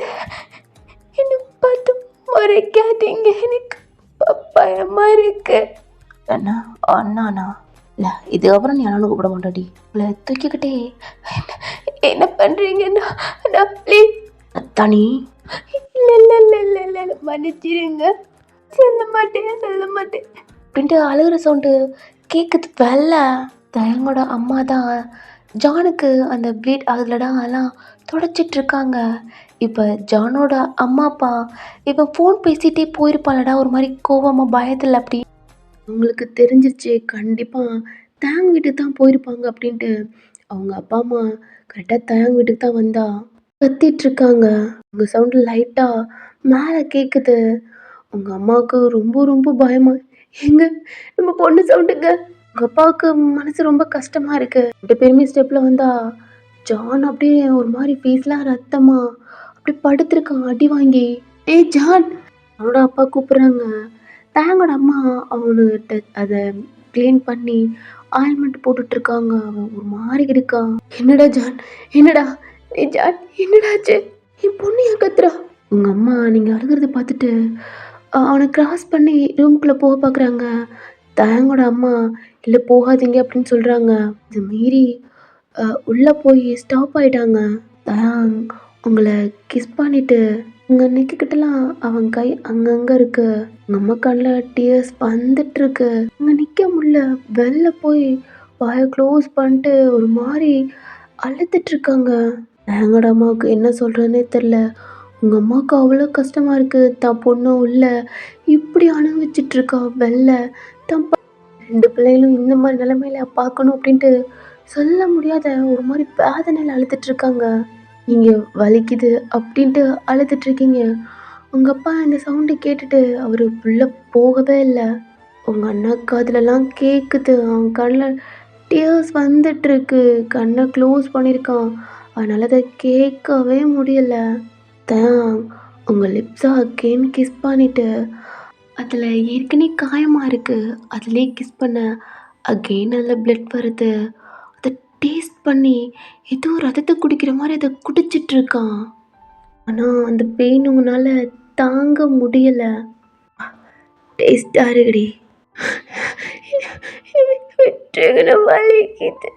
என்னை பார்த்து முறைக்காதீங்க, எனக்கு பயமா இருக்கு. அண்ணா அண்ணாண்ணா இல்லை, இதுக்கப்புறம் நீ அண்ணானு கூப்பிட மாட்டாடி. இல்லை தூக்கிக்கிட்டே என்ன பண்ணுறீங்கன்னா நான் ப்ளீஸ் தனி. இல்லை இல்லை இல்லை இல்லை இல்லை இல்லை மன்னிச்சிருங்க, சொல்ல மாட்டேன் அப்படின்ட்டு அழுகிற சவுண்டு கேட்குது. வெள்ள தயங்கோட அம்மா தான் ஜானுக்கு அந்த ப்ளீட் ஆகுதுலடா அதெல்லாம் தொடச்சிட்ருக்காங்க. இப்போ ஜானோட அம்மா அப்பா இப்போ ஃபோன் பேசிகிட்டே போயிருப்பாளடா ஒரு மாதிரி கோவமாக பயத்தில். அப்படி அவங்களுக்கு தெரிஞ்சிருச்சு கண்டிப்பாக தேங்க வீட்டுக்கு தான் போயிருப்பாங்க அப்படின்ட்டு. அவங்க அப்பா அம்மா கரெக்டாக தேங்க வீட்டுக்கு தான் வந்தா கத்திட்ருக்காங்க. அவங்க சவுண்டு லைட்டாக மேலே கேட்குது. அவங்க அம்மாவுக்கு ரொம்ப ரொம்ப பயமா, எங்க நம்ம பொண்ணு சவுண்டுங்க. அவங்க அப்பாவுக்கு மனசு ரொம்ப கஷ்டமாக இருக்குது. 2 பேருமே ஸ்டெப்பில் வந்தா ஜான் அப்படியே ஒரு மாதிரி ஃபேஸ்லாம் ரத்தமா அப்படி படுத்திருக்கான் அடி வாங்கி. ஏய் ஜான், அவனோட அப்பா கூப்பிட்றாங்க. தேங்கோட அம்மா அவனுகிட்ட அதை க்ளீன் பண்ணி ஆயில்மெண்ட் போட்டுட்ருக்காங்க. அவன் ஒரு மாதிரி இருக்கான். என்னடா ஜான், என்னடா ஏ ஜான், என்னடாச்சு? என் பொண்ணு ஏன் கத்துறா? உங்கள் அம்மா நீங்கள் அழுகிறத பார்த்துட்டு அவனை கிராஸ் பண்ணி ரூம்குள்ளே போக பார்க்குறாங்க. தேங்கோட அம்மா இல்லை போகாதீங்க அப்படின்னு சொல்கிறாங்க. இது மீறி உள்ளே போய் ஸ்டாப் ஆகிட்டாங்க. தயாங் உங்களை கிஸ் பண்ணிட்டு உங்கள் நிற்கிக்கிட்டலாம் அவன் கை அங்கங்கே இருக்கு. உங்கள் அம்மா கண்ணில் டியர்ஸ் வந்துட்டுருக்கு. அங்கே நிற்க முடியல. வெளில போய் வாயை க்ளோஸ் பண்ணிட்டு ஒரு மாதிரி அழுதுட்ருக்காங்க. எங்களோட அம்மாவுக்கு என்ன சொல்கிறதுனே தெரில. உங்கள் அம்மாவுக்கு அவ்வளோ கஷ்டமாக இருக்குது. தான் பொண்ணு உள்ள இப்படி அனுபவிச்சிட்ருக்கா. வெளில தான் 2 பிள்ளைகளும் இந்த மாதிரி நிலைமையில பார்க்கணும் அப்படின்ட்டு சொல்ல முடியாத ஒரு மாதிரி வேதனையில் அழுதுட்ருக்காங்க. நீங்கள் வலிக்குது அப்படின்ட்டு அழுதுட்ருக்கீங்க. உங்கள் அப்பா இந்த சவுண்டு கேட்டுட்டு அவர் உள்ளே போகவே இல்லை. உங்கள் அண்ணா காதுலலாம் கேட்குது. அவன் கண்ணில் டியர்ஸ் வந்துட்டுருக்கு. கண்ணை க்ளோஸ் பண்ணியிருக்கான். அதனால் அதை கேட்கவே முடியலை. தான் உங்கள் லிப்ஸை அகெயின் கிஸ் பண்ணிவிட்டு அதில் ஏற்கனவே காயமாக இருக்குது. அதிலே கிஸ் பண்ண அகெயின் அதில் பிளட் வருது. அதை டேஸ்ட் பண்ணி ஏதோ ரத்தத்தை குடிக்கிற மாதிரி அதை குடிச்சிட்ருக்கான். ஆனால் அந்த பெயின் உங்களால் தாங்க முடியலை. டேஸ்டாக இருக்குடி, விட்டுருங்க, வலிக்குது,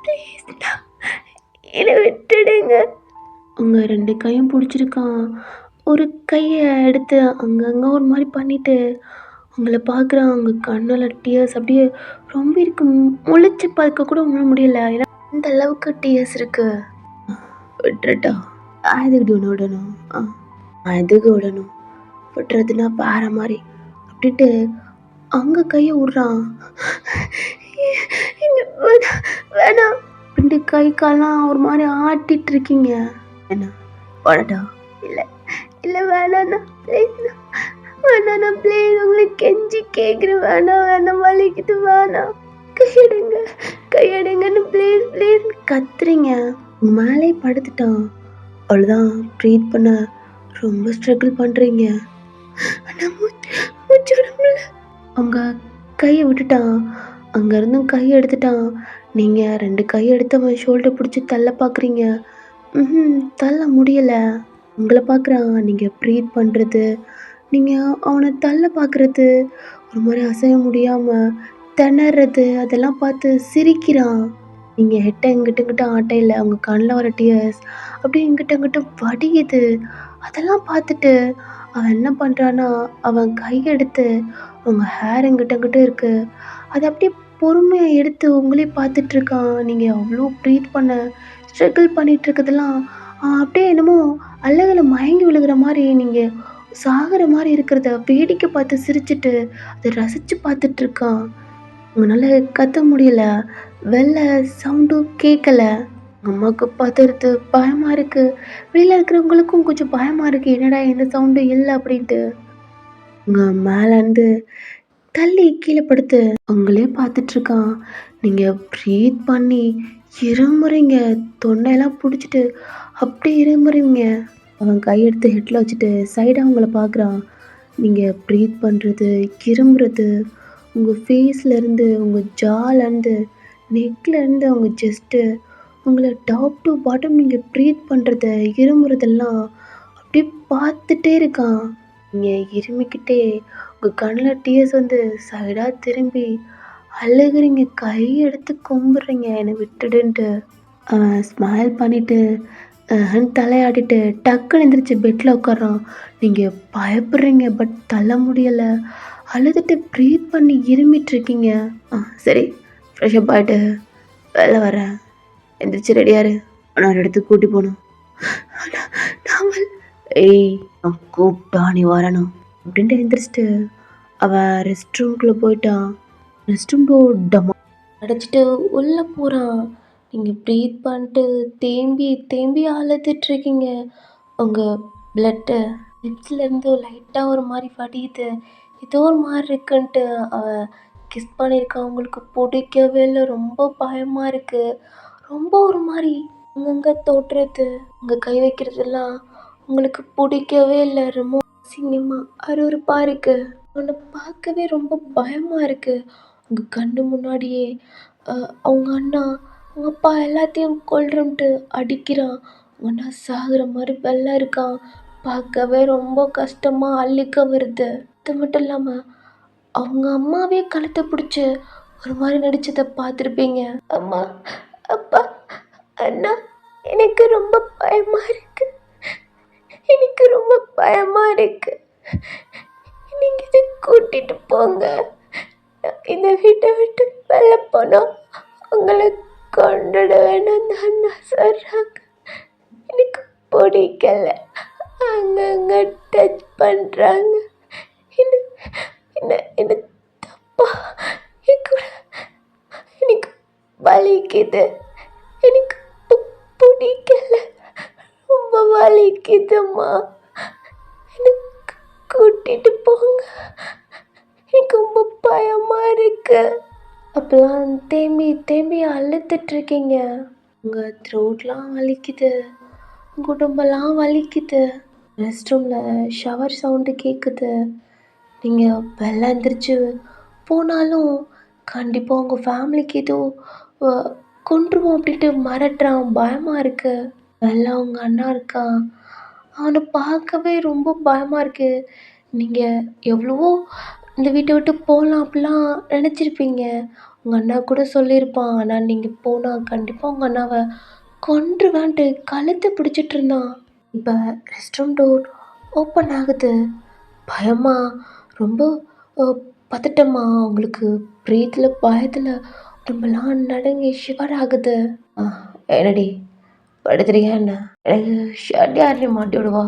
ப்ளீஸ்டா என்னை விட்டுடுங்க. உங்கள் 2 கையும் பிடிச்சிருக்கான். ஒரு கையை எடுத்து அங்கங்கே ஒரு மாதிரி பண்ணிவிட்டு உங்களை பார்க்குறான். அவங்க கண்ணில் டியர்ஸ் அப்படியே ரொம்ப இருக்கு. முழிச்சு பார்க்க கூட முடியல. ஏன்னா இந்த அளவுக்கு டியர்ஸ் இருக்கு. விட்டுட்டா எதுக்கு ஒன்று விடணும்? எதுக்கு விடணும்? விட்டுறதுன்னா வேற மாதிரி அப்படின்ட்டு அங்கே கையை விட்றான். வேணாம் அப்படின்ட்டு கை காலாம் ஒரு மாதிரி ஆட்டிட்டு இருக்கீங்க. என்ன படட்டா? இல்லை இல்லை வேணாண்ணா, ப்ளீஸ்ண்ணா, வேணாண்ணா, ப்ளீஸ் உங்களை கெஞ்சி கேட்குறேன். வேணாம் வலிக்குது, வேணாம், கையெடுங்கன்னு ப்ளீஸ் கத்துறீங்க. மேலே படுத்துட்டான். அவ்வளோதான், ப்ரீத் பண்ண ரொம்ப ஸ்ட்ரகிள் பண்ணுறீங்க. ஆனால் மூச்சுடம்புல அவங்க கையை விட்டுட்டான். அங்கேருந்தும் கையை எடுத்துட்டான். நீங்கள் 2 கையை எடுத்து அவன் ஷோல்டர் பிடிச்சி தள்ள பார்க்குறீங்க. தள்ள முடியலை. உங்களை பார்க்குறான். நீங்கள் ப்ரீத் பண்ணுறது, நீங்கள் அவனை தள்ள பார்க்குறது, ஒரு மாதிரி அசைய முடியாமல் திணறது, அதெல்லாம் பார்த்து சிரிக்கிறான். நீங்கள் ஹெட்டை இங்கிட்ட ஆட்டையில் அவங்க கண்ணில் வர டியர்ஸ் அப்படியே இங்கிட்ட வடியுது. அதெல்லாம் பார்த்துட்டு அவன் என்ன பண்ணுறான்னா அவன் கையெடுத்து அவங்க ஹேர் இங்கிட்ட இருக்குது. அதை அப்படியே பொறுமையாக எடுத்து உங்களே பார்த்துட்ருக்கான். நீங்கள் அவ்வளோ ப்ரீத் பண்ண ஸ்ட்ரகிள் பண்ணிட்டு இருக்கிறதெல்லாம் அப்படியே என்னமோ அல்லகல மயங்கி விழுகிற மாதிரி நீங்கள் சாகிற மாதிரி இருக்கிறத வேடிக்கை பார்த்து சிரிச்சிட்டு அதை ரசித்து பார்த்துட்டு இருக்கான். உங்களால கத்த முடியல. வெளில சவுண்டும் கேட்கல. அம்மாவுக்கு பதறுது, பயமா இருக்கு. வெளியில இருக்கிறவங்களுக்கும் கொஞ்சம் பயமா இருக்கு. என்னடா எந்த சவுண்டும் இல்ல அப்படின்ட்டு. உங்க மேலேருந்து தள்ளி கீழ படுத்து உங்களே பார்த்துட்ருக்கான். நீங்க ப்ரீத் பண்ணி இருமுறீங்க. தொண்டையெல்லாம் புடிச்சிட்டு அப்படியே இருமுறீங்க. அவன் கையெடுத்து ஹெட்ல வச்சுட்டு சைடா உங்கள பார்க்குறான். நீங்க ப்ரீத் பண்றது, இருமுறது, உங்க ஃபேஸ்லேருந்து, உங்க ஜாலேருந்து, நெக்லேருந்து உங்க செஸ்ட்டு, உங்கள டாப் டூ பாட்டம் நீங்க ப்ரீத் பண்றத, இருமுறதெல்லாம் அப்படியே பார்த்துட்டே இருக்கான். நீங்க இருமிக்கிட்டே உங்க கண்ணுல டீயர்ஸ் வந்து சைடா திரும்பி அழுகுறீங்க. கையெடுத்து கும்பிட்றீங்க என்னை விட்டுடுன்ட்டு. அவன் ஸ்மைல் பண்ணிட்டு தலையாட்டிட்டு டக்குன்னு எந்திரிச்சு பெட்டில் உட்கார்றான். நீங்கள் பயப்படுறீங்க, பட் தள்ள முடியலை. அழுதுட்டு ப்ரீத் பண்ணி இருமிட்டுருக்கீங்க. சரி, ஃப்ரெஷ்அப் ஆகிட்டு வெளில வரேன். எந்திரிச்சு ரெடியாரு, நான் ஒரு இடத்துக்கு கூட்டி போகணும். ஏய், நான் கூப்பிட்டா நீ வரணும் அப்படின்ட்டு எந்திரிச்சிட்டு அவன் ரெஸ்ட் ரூம்குள்ளே போயிட்டான். ரெஸ்ட் ரூம் டோர் டமா அடைச்சிட்டு உள்ளே போகிறான். நீங்கள் ப்ரீத் பண்ணிட்டு தேம்பி தேம்பி அழுதுட்ருக்கீங்க. உங்கள் பிளட்டு லிப்ஸ்லேருந்து லைட்டாக ஒரு மாதிரி வடியுது. ஏதோ ஒரு மாதிரி இருக்குன்ட்டு அவன் கிஸ் பண்ணியிருக்கான். உங்களுக்கு பிடிக்கவே இல்லை. ரொம்ப பயமாக இருக்குது. ரொம்ப ஒரு மாதிரி அங்கங்கே தோட்டுறது, அங்கே கை வைக்கிறதெல்லாம் உங்களுக்கு பிடிக்கவே இல்லை. ரொம்ப அசிங்கமாக அருவருப்பாக இருக்குது. அவனை பார்க்கவே ரொம்ப பயமாக இருக்குது. உங்கள் கண்ணு முன்னாடியே அவங்க அண்ணா அவங்க அப்பா எல்லாத்தையும் கொல்றன்ட்டு அடிக்கிறான். அவங்க அண்ணா சாகுற மாதிரி வெள்ளை இருக்கான். பார்க்கவே ரொம்ப கஷ்டமாக அள்ளிக்க வருது. அது மட்டும் இல்லாமல் அவங்க அம்மாவே கழுத்தை பிடிச்சி ஒரு மாதிரி நடிச்சதை பார்த்துருப்பீங்க. அம்மா, அப்பா, அண்ணா, எனக்கு ரொம்ப பயமாக இருக்கு. எனக்கு ரொம்ப பயமாக இருக்கு. நீங்கள் இதை கூட்டிகிட்டு போங்க. இந்த வீட்டை விட்டு வெளில போனோம் உங்களை கொண்டுட வேணாம் அண்ணா சொல்கிறாங்க. எனக்கு பிடிக்கல. அங்கங்கே டச் பண்ணுறாங்க. என்ன தப்பா எனக்கு வலிக்குது. எனக்கு பிடிக்கல. ரொம்ப வலிக்குதும்மா. எனக்கு கூட்டிகிட்டு போங்க. எனக்கு ரொம்ப பயமாக இருக்கு. அப்போலாம் தேம்பி தேம்பி அழுத்துட்ருக்கீங்க. உங்கள் த்ரோட்லாம் வலிக்குது. உடம்பெல்லாம் வலிக்குது. ரெஸ்ட் ரூமில் ஷவர் சவுண்டு கேட்குது. நீங்கள் வெளில எந்திரிச்சு போனாலும் கண்டிப்பாக உங்கள் ஃபேமிலிக்கு ஏதோ கொன்றுவோம் அப்படின்ட்டு மிரட்டுறான். பயமாக இருக்குது. வெளில உங்கள் அண்ணா இருக்கான். அவனை பார்க்கவே ரொம்ப பயமாக இருக்குது. நீங்கள் எவ்வளவோ இந்த வீட்டை விட்டு போகலாம் அப்படிலாம் நினச்சிருப்பீங்க. உங்கள் அண்ணா கூட சொல்லியிருப்பான். ஆனால் நீங்கள் போனால் கண்டிப்பாக உங்கள் அண்ணாவை கொன்றுவேன்ட்டு கழுத்தை பிடிச்சிட்டு இருந்தான். இப்போ ரெஸ்ட் ரூம் டோர் ஓப்பன் ஆகுது. பயமா ரொம்ப பதட்டமா உங்களுக்கு பிரீத்தில் பயத்தில் உடம்பெல்லாம் நடுங்கி ஷிவர் ஆகுது. என்னடி படுத்துறியா என்ன? எனக்கு ஷர்ட் யாரு மாட்டி விடுவா?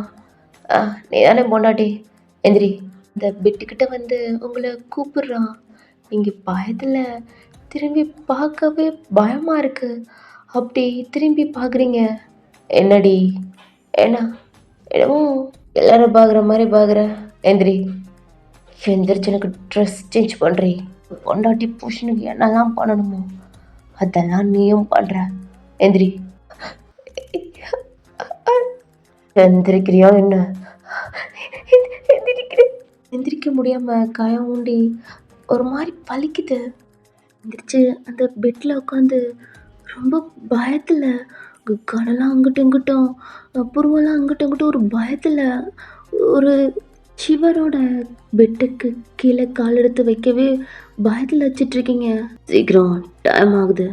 நீ தானே பொண்டாட்டி, எந்திரி. இந்த பெட்டுக்கிட்ட வந்து உங்களை கூப்பிடுறான். நீங்கள் பயத்தில் திரும்பி பார்க்கவே பயமாக இருக்குது. அப்படி திரும்பி பார்க்குறீங்க. என்னடி? ஏன்னா என்னமோ எல்லாரும் பார்க்குற மாதிரி பார்க்குற. எந்திரி. எந்திரிச்சு எனக்கு ட்ரெஸ் சேஞ்ச் பண்ணுறி. பொண்டாட்டி புருஷனுக்கு என்னெல்லாம் பண்ணணுமோ அதெல்லாம் நீயும் பண்ணுற. எந்திரி. எந்திரிக்கிறியா என்ன? எந்திரிக்க முடியாமல் காயம் ஊண்டி ஒரு மாதிரி வலிக்குது. எந்திரிச்சு அந்த பெட்டில் உட்காந்து ரொம்ப பயத்தில் கடலாம் அங்கிட்டும் இங்கிட்டும், புருவெல்லாம் அங்கிட்டும் இங்கிட்டும் ஒரு பயத்தில் ஒரு சிவரோட பெட்டுக்கு கீழே கால் எடுத்து வைக்கவே பயத்தில் வச்சிட்ருக்கீங்க. சீக்கிரம் டைம் ஆகுது.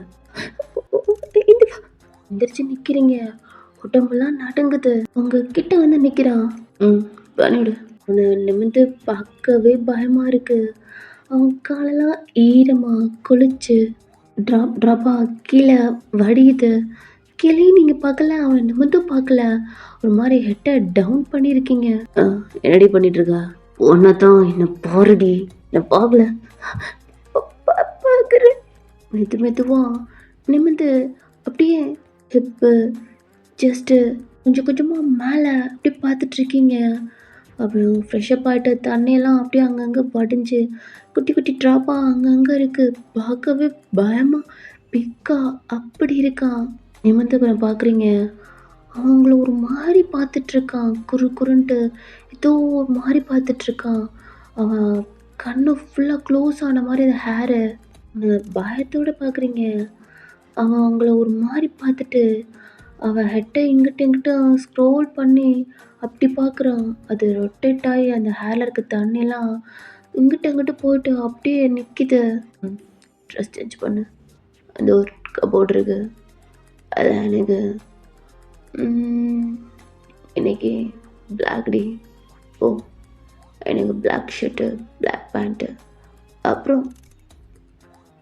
எந்திரிச்சு நிற்கிறீங்க. உடம்பெல்லாம் நடுங்குது. உங்ககிட்ட வந்து நிற்கிறான். பண்ணிவிடு. அவனை நிமிர்ந்து பார்க்கவே பயமாக இருக்குது. அவன் காலெல்லாம் ஈரமாக குளிச்சு ட்ராப்பாக கீழே வடியுது. கீழேயும் நீங்கள் பார்க்கல, அவன் நிமிர்ந்தும் பார்க்கல. ஒரு மாதிரி ஹெட்டை டவுன் பண்ணியிருக்கீங்க. என்னடி பண்ணிட்டு இருக்கா? ஒன்னதான் என்ன பாருடி, என்ன பார்க்கல. பார்க்குறேன். மெதுவா நிமிர்ந்து அப்படியே ஹிப்பு ஜஸ்ட்டு கொஞ்சம் கொஞ்சமாக மேலே அப்படியே பார்த்துட்ருக்கீங்க. அப்புறம் ஃப்ரெஷ்அப் ஆகிட்டு தண்ணியெல்லாம் அப்படியே அங்கங்கே படிஞ்சு குட்டி குட்டி ட்ராப்பாக அங்கங்கே இருக்குது. பார்க்கவே பயமாக பிக்கா அப்படி இருக்கான். நிமிர்ந்து அப்புறம் பார்க்குறீங்க, அவங்கள ஒரு மாதிரி பார்த்துட்ருக்கான். குறுன்ட்டு ஏதோ ஒரு மாதிரி பார்த்துட்ருக்கான். அவன் கண்ணு ஃபுல்லாக க்ளோஸ் ஆன மாதிரி அந்த ஹேரு. பயத்தோடு பார்க்குறீங்க. அவன் அவங்கள ஒரு மாதிரி பார்த்துட்டு அவன் ஹெட்டை இங்கிட்டும் ஸ்க்ரோல் பண்ணி அப்படி பார்க்குறான். அது ரொட்டேட் ஆகி அந்த ஹேரில் இருக்க தண்ணியெல்லாம் இங்கிட்டு போயிட்டு அப்படியே நிற்கிது. ட்ரெஸ் சேஞ்ச் பண்ணு, அந்த ஒரு கபோர்டு இருக்கு, அதில் எனக்கு இன்னைக்கு பிளாக் டே. ஓ, எனக்கு பிளாக் ஷர்ட்டு, பிளாக் பேண்ட்டு, அப்புறம்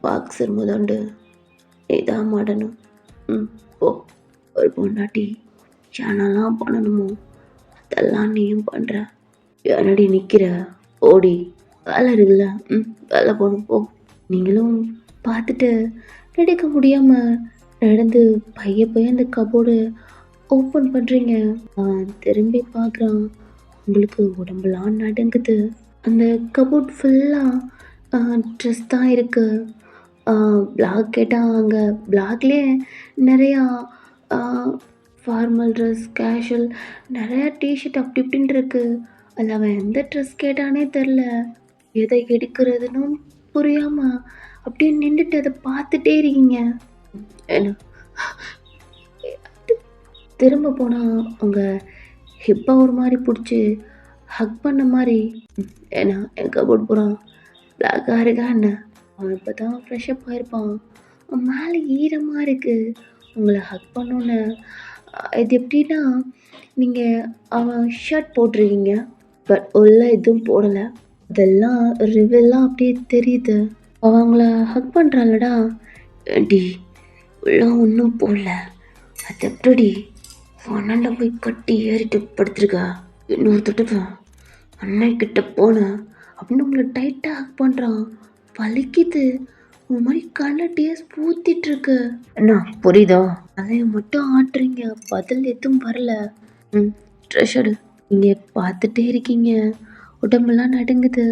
பாக்ஸர் முதண்டு இதான் மாடணும். ஓ, ஒரு பொண்டாட்டி என்னெல்லாம் பண்ணணுமோ அதெல்லாம் நீயும் பண்ணுற. என்னடி நிற்கிற, ஓடி, வேலை இருக்குல்ல, வேலை போகணும் போ. நீங்களும் பார்த்துட்டு நடக்க முடியாமல் நடந்து பைய அந்த கபோர்டு ஓப்பன் பண்ணுறீங்க. திரும்பி பார்க்குறான். உங்களுக்கு உடம்புலாம் நடுங்குது. அந்த கபோர்ட் ஃபுல்லாக ட்ரெஸ் தான் இருக்குது. பிளாக் கேட்டால் அங்கே பிளாக்லேயே நிறையா ஃபார்மல் ட்ரெஸ், கேஷுவல், நிறையா டிஷர்ட் அப்படி இப்படின்ட்டு இருக்குது. அதில் அவன் எந்த ட்ரெஸ் கேட்டானே தெரில. எதை எடுக்கிறதுன்னு புரியாமல் அப்படியே நின்றுட்டு அதை பார்த்துட்டே இருக்கீங்க. என்ன திரும்ப போனால் அவங்க ஹிப்பை ஒரு மாதிரி பிடிச்சி ஹக் பண்ண மாதிரி. ஏன்னா என் கபோர்ட் போகிறான் பிளாக்காக இருக்கா என்ன? அவன் இப்போ தான் ஃப்ரெஷ்அப் ஆகிருப்பான். அவன் மேலே ஈரமாக இருக்குது. உங்களை ஹக் பண்ணோன்னு இது எப்படின்னா, நீங்கள் அவன் ஷர்ட் போட்டிருக்கீங்க, பட் உள்ள எதுவும் போடலை. அதெல்லாம் ரிவெல்லாம் அப்படியே தெரியுது. அவங்கள ஹக் பண்ணுறாளடா, ஏண்டி உள்ள ஒன்றும் போடல, அது எப்படி அண்ணன்ல போய் கட்டி ஏறிட்டு படுத்துருக்கா? இன்னொரு தொட்டுக்க அண்ணன் கிட்ட போனேன் அப்படின்னு உங்களை டைட்டாக ஹக் பண்ணுறான். வலிக்குது. ஒரு மாதிரி கண்ணில் டேஸ் ஊற்றிட்டுருக்கு. என்ன புரியுதா? அதைய மட்டும் ஆட்டுறீங்க, பதில் எதுவும் வரல. ட்ரெஷரு நீங்கள் பார்த்துட்டே இருக்கீங்க. உடம்பெல்லாம் நடுங்குது.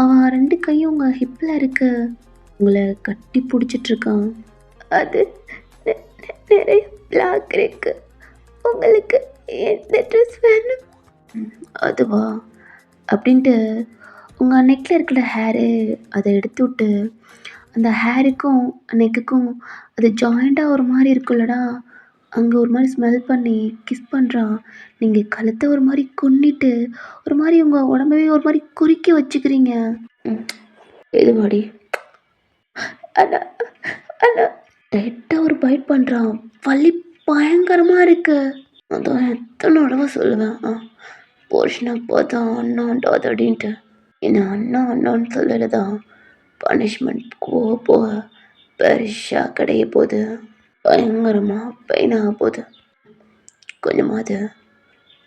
அவன் 2 கையும் உங்கள் ஹிப்பில் இருக்கு. உங்களை கட்டி பிடிச்சிட்ருக்கான். அது நிறைய பிளாக் இருக்கு. உங்களுக்கு எந்த ட்ரெஸ் வேணும்? அதுவா அப்படின்ட்டு உங்கள் நெக்கில் இருக்கிற ஹேரு அதை எடுத்து விட்டு அந்த ஹேருக்கும் நெக்குக்கும் அது ஜாயிண்டாக ஒரு மாதிரி இருக்குல்லடா, அங்கே ஒரு மாதிரி ஸ்மெல் பண்ணி கிஸ் பண்ணுறான். நீங்கள் கழுத்தை ஒரு மாதிரி கொன்னிட்டு ஒரு மாதிரி உங்கள் உடம்பவே ஒரு மாதிரி குறுக்கி வச்சுக்கிறீங்க. இது வாடி அண்ணா அண்ணா டைட்டாக ஒரு பைட் பண்ணுறான். வலி பயங்கரமாக இருக்கு. அதான் எத்தனை தடவை சொல்லுவேன், போர்ஷனை பார்த்தா அண்ணாண்டா அப்படின்ட்டு. என்ன அண்ணான்னு சொல்லலை தான். பனிஷ்மெண்ட் போக பெருசாக கிடைய போகுது. பயங்கரமாக பெயினாக போகுது. கொஞ்சமாவது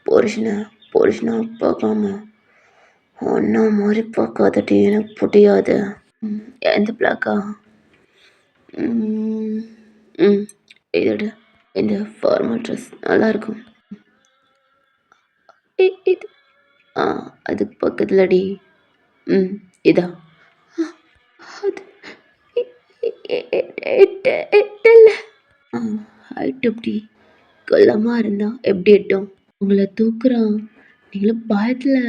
போர்ஷனை பார்க்காம அண்ணா மாதிரி பார்க்காதட்டி எனக்கு புரியாது. எந்த பிளாக்கா? இதோட இந்த ஃபார்மல் ட்ரெஸ் நல்லாயிருக்கும். இது அதுக்கு பக்கத்துலடி. இதா அது எட்டல. ஹைட் எப்படி கொல்லமாக இருந்தால் எப்படி எட்டும்? உங்களை தூக்குறான். நீங்களும் பயத்தில்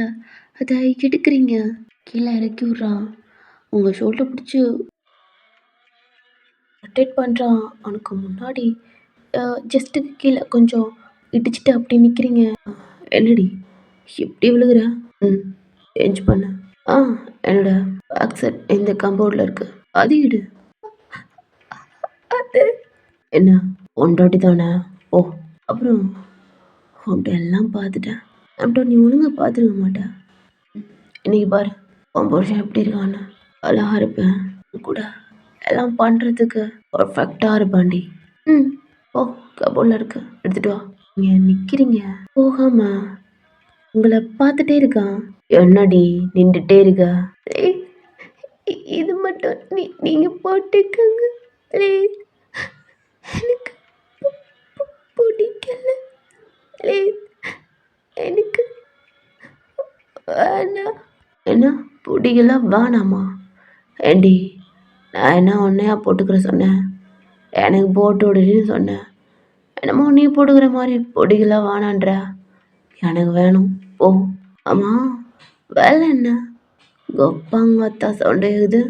அதை எடுக்கிறீங்க. கீழே இறக்கி விட்றான். உங்கள் ஷோல்டர் பிடிச்சி ரொட்டேட் பண்ணுறான். அவனுக்கு முன்னாடி ஜஸ்ட்டு கீழே கொஞ்சம் இடிச்சிட்டு அப்படி நிற்கிறீங்க. என்னடி எப்படி விழுகிற? சேஞ்ச் பண்ண. என்னோட பேக் செட் இந்த கம்பவுண்டில் இருக்குது, அது இடு. அது என்ன ஒன்றாட்டி தானே? ஓ, அப்புறம் உன்ட்ட எல்லாம் பார்த்துட்டேன். அவன்கிட்ட நீ ஒழுங்காக பார்த்துருக்க மாட்டேன். இன்னைக்கு பாரு உன் புருஷன் எப்படி இருக்கான்னு. அழகாக இருப்பேன் கூட, எல்லாம் பண்ணுறதுக்கு பர்ஃபெக்டாக இருப்பாண்டி. ஓ கபோர்டில் இருக்கு, எடுத்துட்டு வா. நீங்கள் நிற்கிறீங்க போகாம உங்களை பார்த்துட்டே இருக்கான். என்னடி நின்றுட்டே இருக்கா? ப்ளீஸ் இது மட்டும் நீங்கள் போட்டுக்கோங்க ப்ளீஸ். எனக்கு பிடிக்கல ப்ளீஸ். எனக்கு வேணாம். என்ன பிடிக்கல வேணாமா? ஏண்டி நான் என்ன ஒன்றையா போட்டுக்கிற சொன்னேன்? எனக்கு போட்டு விடுன்னு சொன்னேன். என்னமோ நீ போட்டுக்கிற மாதிரி பிடிக்கல வேணான்ற. எனக்கு வேணும் ஓ. ஆமாம் வேலை என்ன? கொப்பாங்கத்தா சவுண்டு இது.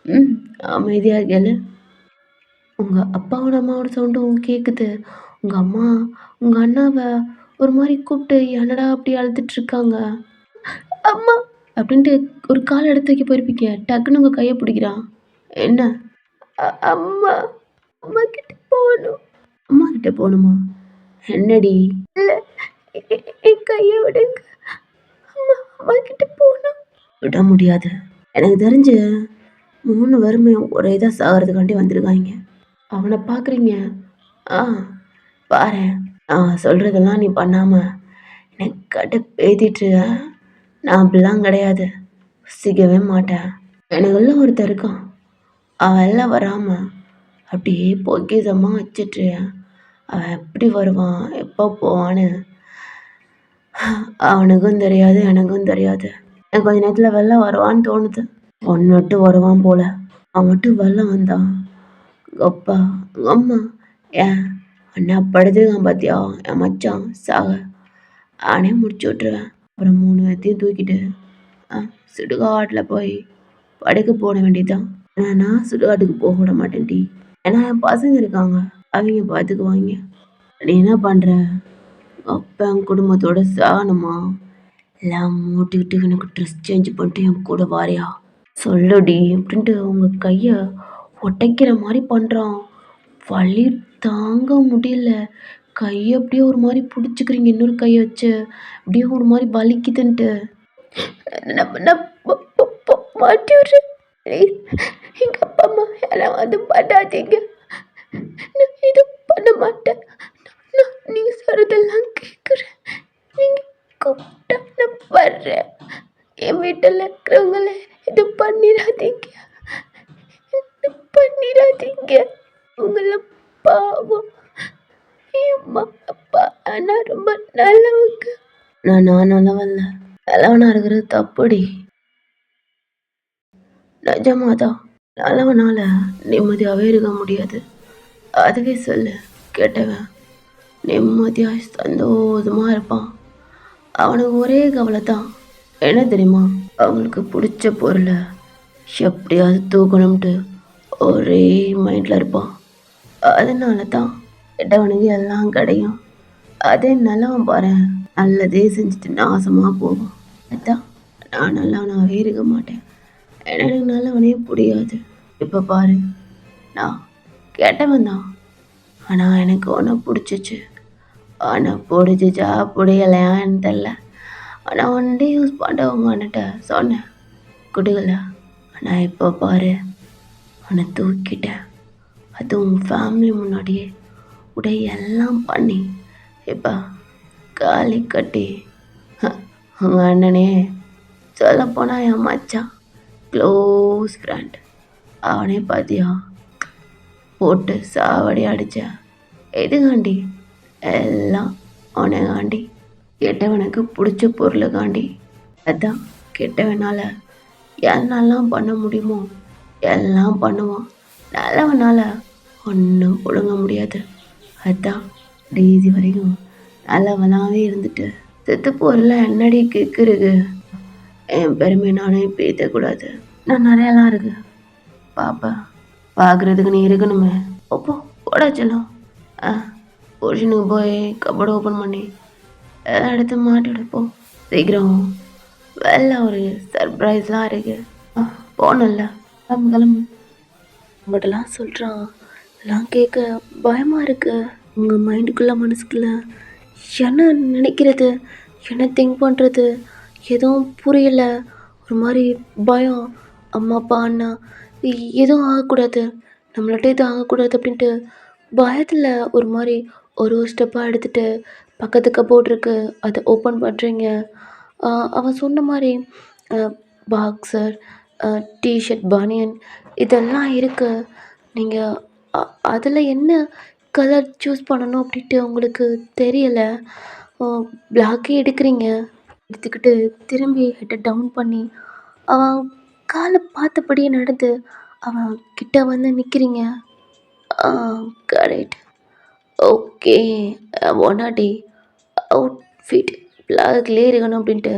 ம் அமைதியாக கேளு. உங்கள் அப்பாவோட அம்மாவோட சவுண்டும் கேட்குது. உங்கள் அம்மா உங்கள் அண்ணாவை ஒரு மாதிரி கூப்பிட்டு என்னடா அப்படி அழுதுட்ருக்காங்க அம்மா அப்படின்ட்டு ஒரு கால் எடுத்து வைக்க போயிருப்பீங்க. டக்குன்னு உங்கள் கையை பிடிக்கிறான். என்ன? அம்மா அம்மா கிட்ட போகணும். அம்மா கிட்ட போகணுமா? என்னடி? இல்லை என் கையை விடுங்க. அம்மா அம்மா கிட்ட போகணும். விட முடியாது. எனக்கு தெரிஞ்சு 3 பேருமே ஒரே இதாக சாகிறதுக்காண்டி வந்திருக்காங்க. அவனை பார்க்குறீங்க. ஆ பாரேன். நான் சொல்கிறதெல்லாம் நீ பண்ணாமல் எனக்கு கடுப்பேத்திட்டு. நான் அப்படிலாம் கிடையாது, சிக்கவே மாட்டேன். எனக்குள்ள ஒருத்தர் இருக்கான். அவன் எல்லாம் வராமல் அப்படியே பொக்கிசமாக வச்சுட்டு அவன் எப்படி வருவான் எப்போ போவான்னு அவனுக்கும் தெரியாது எனக்கும் தெரியாது. எனக்கு கொஞ்ச நேரத்தில் வெள்ளம் வருவான்னு தோணுது. ஒன்று மட்டும் வருவான் போல. அவன் மட்டும் வெள்ளம் வந்தான் அப்பா அம்மா ஏன் அண்ணா படுத்துருக்கான் பார்த்தியா என் மச்சான் சாக. அவனே முடிச்சு விட்டுருவேன். அப்புறம் 3 பேர்த்தையும் தூக்கிட்டு சுடுகாட்டில் போய் படுக்க போட வேண்டியதுதான். நான் சுடுகாட்டுக்கு போக விட மாட்டேன்டி. ஏன்னா என் பசங்க இருக்காங்க, அவங்க பார்த்துக்குவாங்க. நீ என்ன பண்ணுற? அப்போ என் குடும்பத்தோட சாகணுமா? எல்லாம் மூட்டிக்கிட்டு எனக்கு ட்ரெஸ் சேஞ்ச் பண்ணிட்டு என் கூட வாரியா? சொல்லுடி அப்படின்ட்டு உங்கள் கையை ஒட்டைக்கிற மாதிரி பண்ணுறான். வலி தாங்க முடியல. கையை அப்படியே ஒரு மாதிரி பிடிச்சிக்கிறீங்க இன்னொரு கையை வச்சு. அப்படியே ஒரு மாதிரி வலிக்குதுன்ட்டு. நான் மாட்டி விடுறேன் ப்ளீஸ். எங்கள் அப்பா அம்மா எல்லாம் வந்து பண்ணாதீங்க. நான் எதுவும் பண்ண மாட்டேன். நான் நீங்கள் சொல்கிறதெல்லாம் கேட்குறேன். நீங்கள் கூப்பிட்டா நான் வர்றேன். என் வீட்டில் இருக்கிறவங்கள எதுவும் பண்ணிடாதீங்க. பண்ணிடாதீங்க. உங்களை பாவம். என் அம்மா அப்பா ஆனால் ரொம்ப நல்லவங்க. நான் நல்லவல்ல. நல்லவனாக இருக்கிறது தப்புடி. நிஜமாதான் நல்லவனால நிம்மதியாகவே இருக்க முடியாது. அதுவே சொல்லு. கெட்டவன் நிம்மதியாக சந்தோஷமாக இருப்பான். அவனுக்கு ஒரே கவலை தான் என்ன தெரியுமா? அவங்களுக்கு பிடிச்ச பொருளை எப்படியாவது தூக்கணும்ட்டு ஒரே மைண்டில் இருப்பான். அதனால தான் கெட்டவனுக்கு எல்லாம் கிடைக்கும். அதே நல்லவன் பாரு, நல்லதே செஞ்சுட்டு நாசமாக போகும். அதான் நான் நல்லவனாகவே இருக்க மாட்டேன். எனக்கு நல்லவனே பிடிக்காது. இப்போ பாரு, நான் கெட்டவன் தான். ஆனால் எனக்கு ஒன்று பிடிச்சிச்சு. ஆனால் பிடிச்சிச்சா பிடிக்கலையான்னு தெரில. ஆனால் ஒன்டே யூஸ் பண்ணுறவங்க அண்ணட்ட சொன்னேன், கொடுக்கல. ஆனால் இப்போ பாரு, அவனை தூக்கிட்டேன். அதுவும் ஃபேமிலி முன்னாடியே உடையெல்லாம் பண்ணி இப்போ காலி கட்டி உங்கள் அண்ணனே சொல்லப்போனால் என் மச்சான் க்ளோஸ் ஃப்ரெண்ட். அவனே பார்த்தியா போட்டு சாவடி அடித்தேன். எதுக்காண்டி? எல்லாம் அவனைக்காண்டி. கெட்டவனுக்கு பிடிச்ச பொருளுக்காண்டி. அதான் கெட்டவனால் என்னெல்லாம் பண்ண முடியுமோ எல்லாம் பண்ணுவான். நல்லவனால் ஒன்றும் ஒழுங்க முடியாது. அதான் டெய்ஸி வரைக்கும் நல்லவனாகவே இருந்துட்டு செத்து போகிறல என்னடி கேட்குறது? என் பெருமை நானே பேத்தக்கூடாது. நான் நிறையலாம் இருக்கு பாப்பா, பார்க்குறதுக்கு நீ இருக்கணுமே. அப்போ போடா செல்லம். புருஷனுக்கு போய் கபோர்டு ஓப்பன் பண்ணி எல்லாம் எடுத்து மாட்டி எடுப்போம் சீக்கிரம். வெளில ஒரு சர்ப்ரைஸ்லாம் இருக்கு. போனல கிளம்பு கிளம்பு. உங்கள்கிட்டலாம் சொல்கிறான், எல்லாம் கேட்க பயமாக இருக்கு. உங்கள் மைண்டுக்குள்ளே மனசுக்குள்ளே என்ன நினைக்கிறது, என்ன திங்க் பண்ணுறது எதுவும் புரியல. ஒரு மாதிரி பயம். அம்மா அப்பா அண்ணா எதுவும் ஆகக்கூடாது, நம்மள்ட்ட எதுவும் ஆகக்கூடாது அப்படின்ட்டு பயத்தில் ஒரு மாதிரி ஒரு ஒரு ஸ்டெப்பாக எடுத்துகிட்டு பக்கத்து கபோர்ட் இருக்கு அதை ஓப்பன் பண்ணுறீங்க. அவன் சொன்ன மாதிரி பாக்ஸர், டிஷர்ட், பனியன் இதெல்லாம் இருக்குது. நீங்கள் அதில் என்ன கலர் சூஸ் பண்ணணும் அப்படின்ட்டு உங்களுக்கு தெரியலை. பிளாக்கே எடுக்கிறீங்க. எடுத்துக்கிட்டு திரும்பி ஹெட்டை டவுன் பண்ணி அவன் காலை பார்த்தபடியே நடந்து அவன் கிட்ட வந்து நிற்கிறீங்க. கரெக்ட். ஓகே. ஒன்னாடி அவுட்ஃபிட் பிளாக்லேயே இருக்கணும் அப்படின்ட்டு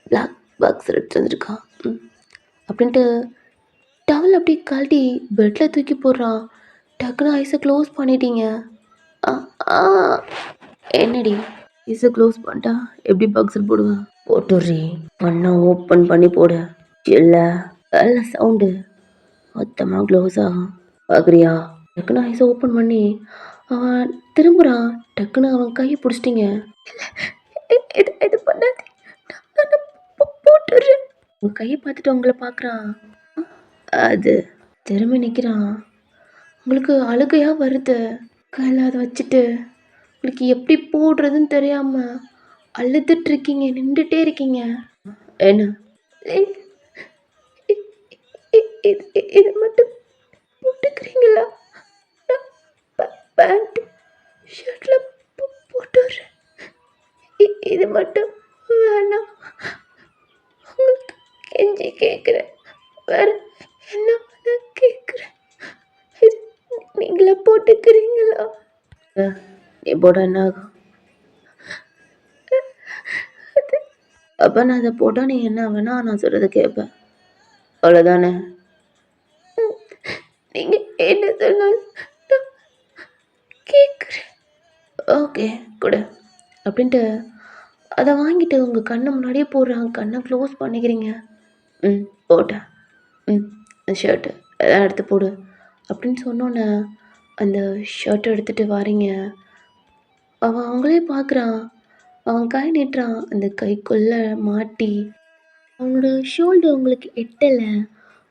பிளாக் பாக்ஸ் எடுத்து வந்துருக்கான். அப்படின்ட்டு டவல் அப்படியே கழட்டி பெட்டில் தூக்கி போடுறான். டக்குன்னு ஐஸை க்ளோஸ் பண்ணிட்டீங்க. ஆ ஆ என்னடி ஐஸை க்ளோஸ் பண்ணிட்டா எப்படி பாக்ஸர் போடுவேன்? போட்டுடுறி. பண்ணா ஓப்பன் பண்ணி போடு. இல்லை நல்ல சவுண்டு மொத்தமாக க்ளோஸ் ஆகும். பார்க்குறியா? டக்குன்னு ஐஸை ஓப்பன் பண்ணி அவன் திரும்புகிறான். டக்குன்னு அவன் கையை பிடிச்சிட்டிங்க. இது இது பண்ணாதே, போட்டுடுறேன். உங்கள் கையை பார்த்துட்டு உங்களை பார்க்குறான். அது திரும்பி நிற்கிறான். உங்களுக்கு அழுகையாக வருது. கையில் அதை வச்சுட்டு உங்களுக்கு எப்படி போடுறதுன்னு தெரியாமல் அழுதுட்ருக்கீங்க, நின்றுட்டே இருக்கீங்க. என்ன? இது மட்டும் போட்டுக்கிறீங்களா? பேண்ட் ஷர்ட்டில் போட்டுடுறேன். இது மட்டும் வேணாம். உங்களுக்கு கெஞ்சி கேட்குறேன். வேற என்ன வேணா கேட்குறேன். இது நீங்களே போட்டுக்கிறீங்களா? நீ போட என்ன ஆகும்? அப்போ நான் அதை போட்டால் நீ என்ன வேணா நான் சொல்கிறத கேட்பேன், அவ்வளோதானே? நீங்கள் என்ன சொன்னாலும் கேட்குறேன். ஓகே கொடு அப்படின்ட்டு அதை வாங்கிட்டு உங்கள் கண்ணு முன்னாடியே போடுறாங்க. கண்ணை க்ளோஸ் பண்ணிக்கிறீங்க. போட்டேன். ஷர்ட்டு எல்லாம் எடுத்து போடு அப்படின்னு சொன்னோன்னே அந்த ஷர்ட்டை எடுத்துகிட்டு வரீங்க. அவன் அவங்களே பார்க்குறான். அவன் கை நீட்டுறான். அந்த கைக்குள்ளே மாட்டி அவனோட ஷோல்டர் உங்களுக்கு எட்டலை.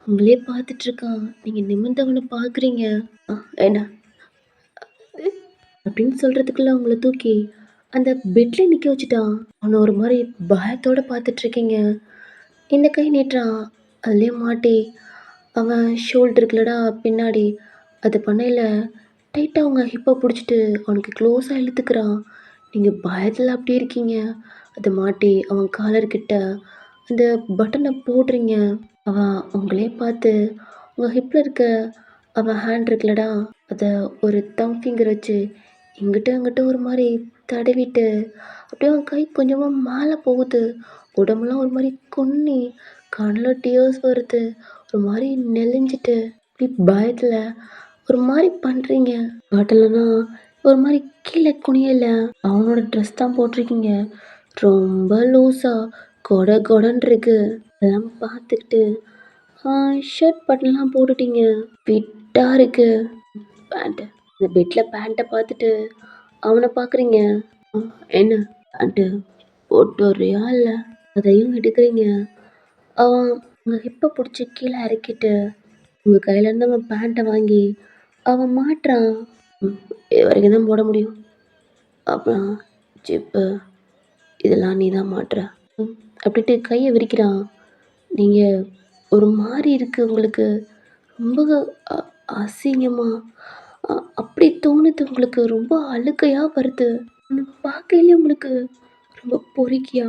அவங்களே பார்த்துட்ருக்கான். நீங்கள் நிமிர்ந்தவனை பார்க்குறீங்க. என்ன அப்படின்னு சொல்கிறதுக்குள்ளே அவங்கள தூக்கி அந்த பெட்டில் நிற்க வச்சுட்டான். அவனை ஒரு மாதிரி பயத்தோடு பார்த்துட்ருக்கீங்க. இந்த கை நீட்டுறான். அதுலேயே மாட்டி அவன் ஷோல்டருக்குலடா பின்னாடி அது பண்ணையில் டைட்டாக அவங்க ஹிப்பை பிடிச்சிட்டு அவனுக்கு க்ளோஸாக இழுத்துக்கிறான். நீங்கள் பயத்தில் அப்படியே இருக்கீங்க. அதை மாட்டி அவன் காலர்கிட்ட அந்த பட்டனை போடுறீங்க. அவன் உங்களே பார்த்து உங்கள் ஹிப்பில் இருக்க அவன் ஹேண்ட் இருக்குல்லடா அதை ஒரு தம் ஃபிங்கர் வச்சு இங்கிட்ட அங்கிட்ட ஒரு மாதிரி தடவிட்டு அப்படியே அவன் கை கொஞ்சமாக மேலே போகுது. உடம்புலாம் ஒரு மாதிரி கொன்னி கண்ணில் டியர்ஸ் வருது. ஒரு மாதிரி நெளிஞ்சிட்டு இப்படி பயத்தில் ஒரு மாதிரி பண்ணுறீங்க. பாட்டிலனா ஒரு மாதிரி கீழே குனியல. அவனோட ட்ரெஸ் தான் போட்டிருக்கீங்க. ரொம்ப லூஸாக கொடன்னு இருக்கு. அதெல்லாம் பார்த்துக்கிட்டு ஷர்ட் பட்டன்லாம் போட்டுட்டீங்க. ஃபிட்டாக இருக்கு பேண்ட்டு. இந்த பெட்டில் பேண்ட்டை பார்த்துட்டு அவனை பார்க்குறீங்க. என்ன பேண்ட்டு போட்டு வர்றியா இல்லை? அதையும் எடுக்கிறீங்க. அவன் உங்கள் ஹிப்பை பிடிச்சி கீழே இறக்கிட்டு உங்கள் கையிலேருந்து அவன் பேண்ட்டை வாங்கி அவன் மாட்டுறான். இது வரைக்கும் தான் போட முடியும். அப்புறம் ஜிப்பு இதெல்லாம் நீ தான் மாட்டுற அப்படின்ட்டு கையை விரிக்கிறான். நீங்கள் ஒரு மாதிரி இருக்குது உங்களுக்கு. ரொம்ப அசிங்கமாக அப்படி தோணுது உங்களுக்கு. ரொம்ப அழுகையாக வருது. பார்க்கையிலே உங்களுக்கு ரொம்ப பொறுக்கியா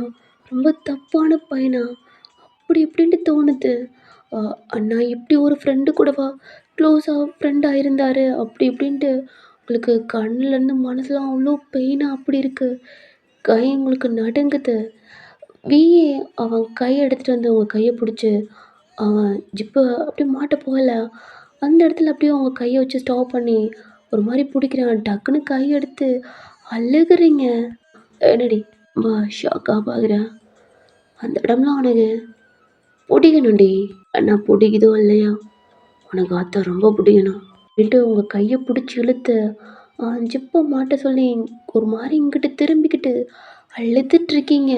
ரொம்ப தப்பான பையனா அப்படி இப்படின்ட்டு தோணுது. அண்ணா இப்படி ஒரு ஃப்ரெண்டு கூடவா க்ளோஸாக ஃப்ரெண்டாக இருந்தார் அப்படி இப்படின்ட்டு உங்களுக்கு கண்ணிலேருந்து மனசுலாம் அவ்வளோ பெயினாக அப்படி இருக்குது. கை உங்களுக்கு நடுங்குது. விஏ அவன் கையை எடுத்துகிட்டு வந்து உங்கள் கையை பிடிச்சி அவன் ஜிப்பை அப்படியே மாட்ட போகலை. அந்த இடத்துல அப்படியே அவங்க கையை வச்சு ஸ்டாப் பண்ணி ஒரு மாதிரி பிடிக்கிறான். டக்குன்னு கை எடுத்து அழுகுறீங்க. என்னடி ரொம்ப ஷாக்காக பார்க்குறேன். அந்த இடம்லாம் உனக்கு பிடிக்கணும்டி. அண்ணா பிடிக்குதோ இல்லையா உனக்கு ஆத்தா ரொம்ப பிடிக்கணும் அப்படின்ட்டு உங்கள் கையை பிடிச்சி இழுத்து ஜிப்பை மாட்ட சொல்லி ஒரு மாதிரி இங்கிட்டு திரும்பிக்கிட்டு அழுதுட்ருக்கீங்க.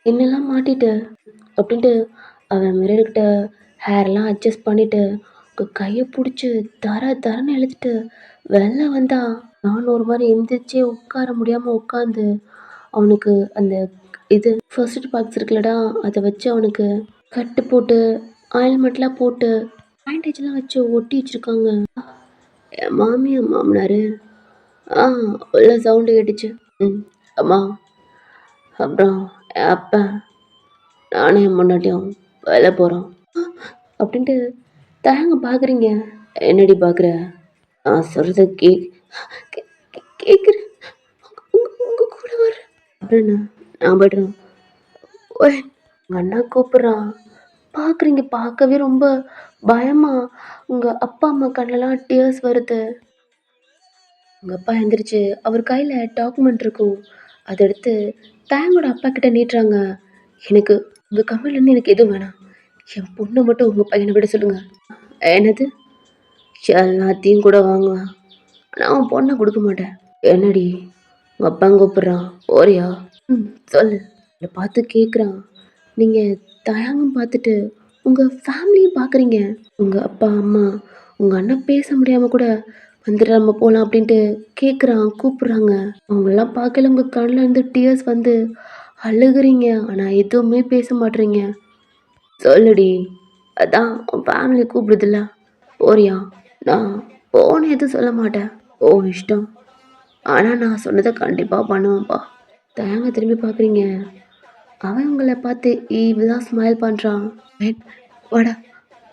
என்னெல்லாம் மாட்டிட்டு அப்படின்ட்டு அவன் மிரர்கிட்ட ஹேர்லாம் அட்ஜஸ்ட் பண்ணிவிட்டு கையை பிடிச்சி தரன்னு இழுத்துட்டு வெளில வந்தான். நான் ஒரு மாதிரி எந்திரிச்சே உட்கார முடியாமல் உட்காந்து அவனுக்கு அந்த இது ஃபர்ஸ்ட் எய்ட் பாக்ஸ் இருக்குல்லடா, அதை வச்சு அவனுக்கு கட்டு போட்டு ஆயில்மெண்ட்லாம் போட்டு பேண்டேஜ்லாம் வச்சு ஒட்டி வச்சுருக்காங்க. என் மாமியார் மாமனார் உள்ள சவுண்டு கேட்டுச்சு. அம்மா, அப்புறம் என் அப்பா நானும் என் முன்னாடியும் வேலை போகிறோம் அப்படின்ட்டு தாங்க பார்க்குறீங்க. என்னடி பார்க்குற? நான் சொல்கிறத கேட்குறேன். உங்கள் கூட வர அப்படின்னு நான் போய்ட்டுறேன். ஓய், உங்கள் அண்ணா கூப்பிட்றான். பார்க்குறீங்க, பார்க்கவே ரொம்ப பயமா உங்கள் அப்பா அம்மா கண்ணெல்லாம் டியர்ஸ் வருது. உங்கள் அப்பா எழுந்திரிச்சு அவர் கையில் டாக்குமெண்ட் இருக்கும், அதை எடுத்து தாங்கோட அப்பா கிட்ட நீட்டுறாங்க. எனக்கு உங்கள் கம்பெனிலேருந்து எனக்கு எதுவும் வேணாம், என் பொண்ணை மட்டும் உங்கள் பையனை விட சொல்லுங்கள். என்னது? எல்லாத்தையும் கூட வாங்குவேன், நான் உன் பொண்ணை கொடுக்க மாட்டேன். என்னடி உங்கள் அப்பா கூப்பிட்றான், போறியா? சொல்லு. என்னை பார்த்து கேட்குறான். நீங்கள் தயங்கம் பார்த்துட்டு உங்கள் ஃபேமிலியும் பார்க்குறீங்க. உங்கள் அப்பா அம்மா உங்கள் அண்ணன் பேச முடியாமல் கூட வந்துட்டு நம்ம போகலாம் அப்படின்ட்டு கேட்குறான், கூப்பிட்றாங்க. அவங்களாம் பார்க்கல உங்கள் கண்ணில் இருந்து டியர்ஸ் வந்து அழுகுறீங்க, ஆனால் எதுவுமே பேச மாட்றீங்க. சொல்லுடி, அதான் உன் ஃபேமிலி கூப்பிடுதில்ல, போறியா? நான் போன்னு எதுவும் சொல்ல மாட்டேன், ஓ இஷ்டம். ஆனால் நான் சொன்னதை கண்டிப்பாக பண்ணுவேன்ப்பா. தேங்க திரும்பி பார்க்குறீங்க. அவன் உங்களை பார்த்து இவதான் ஸ்மைல் பண்ணுறான். வாடா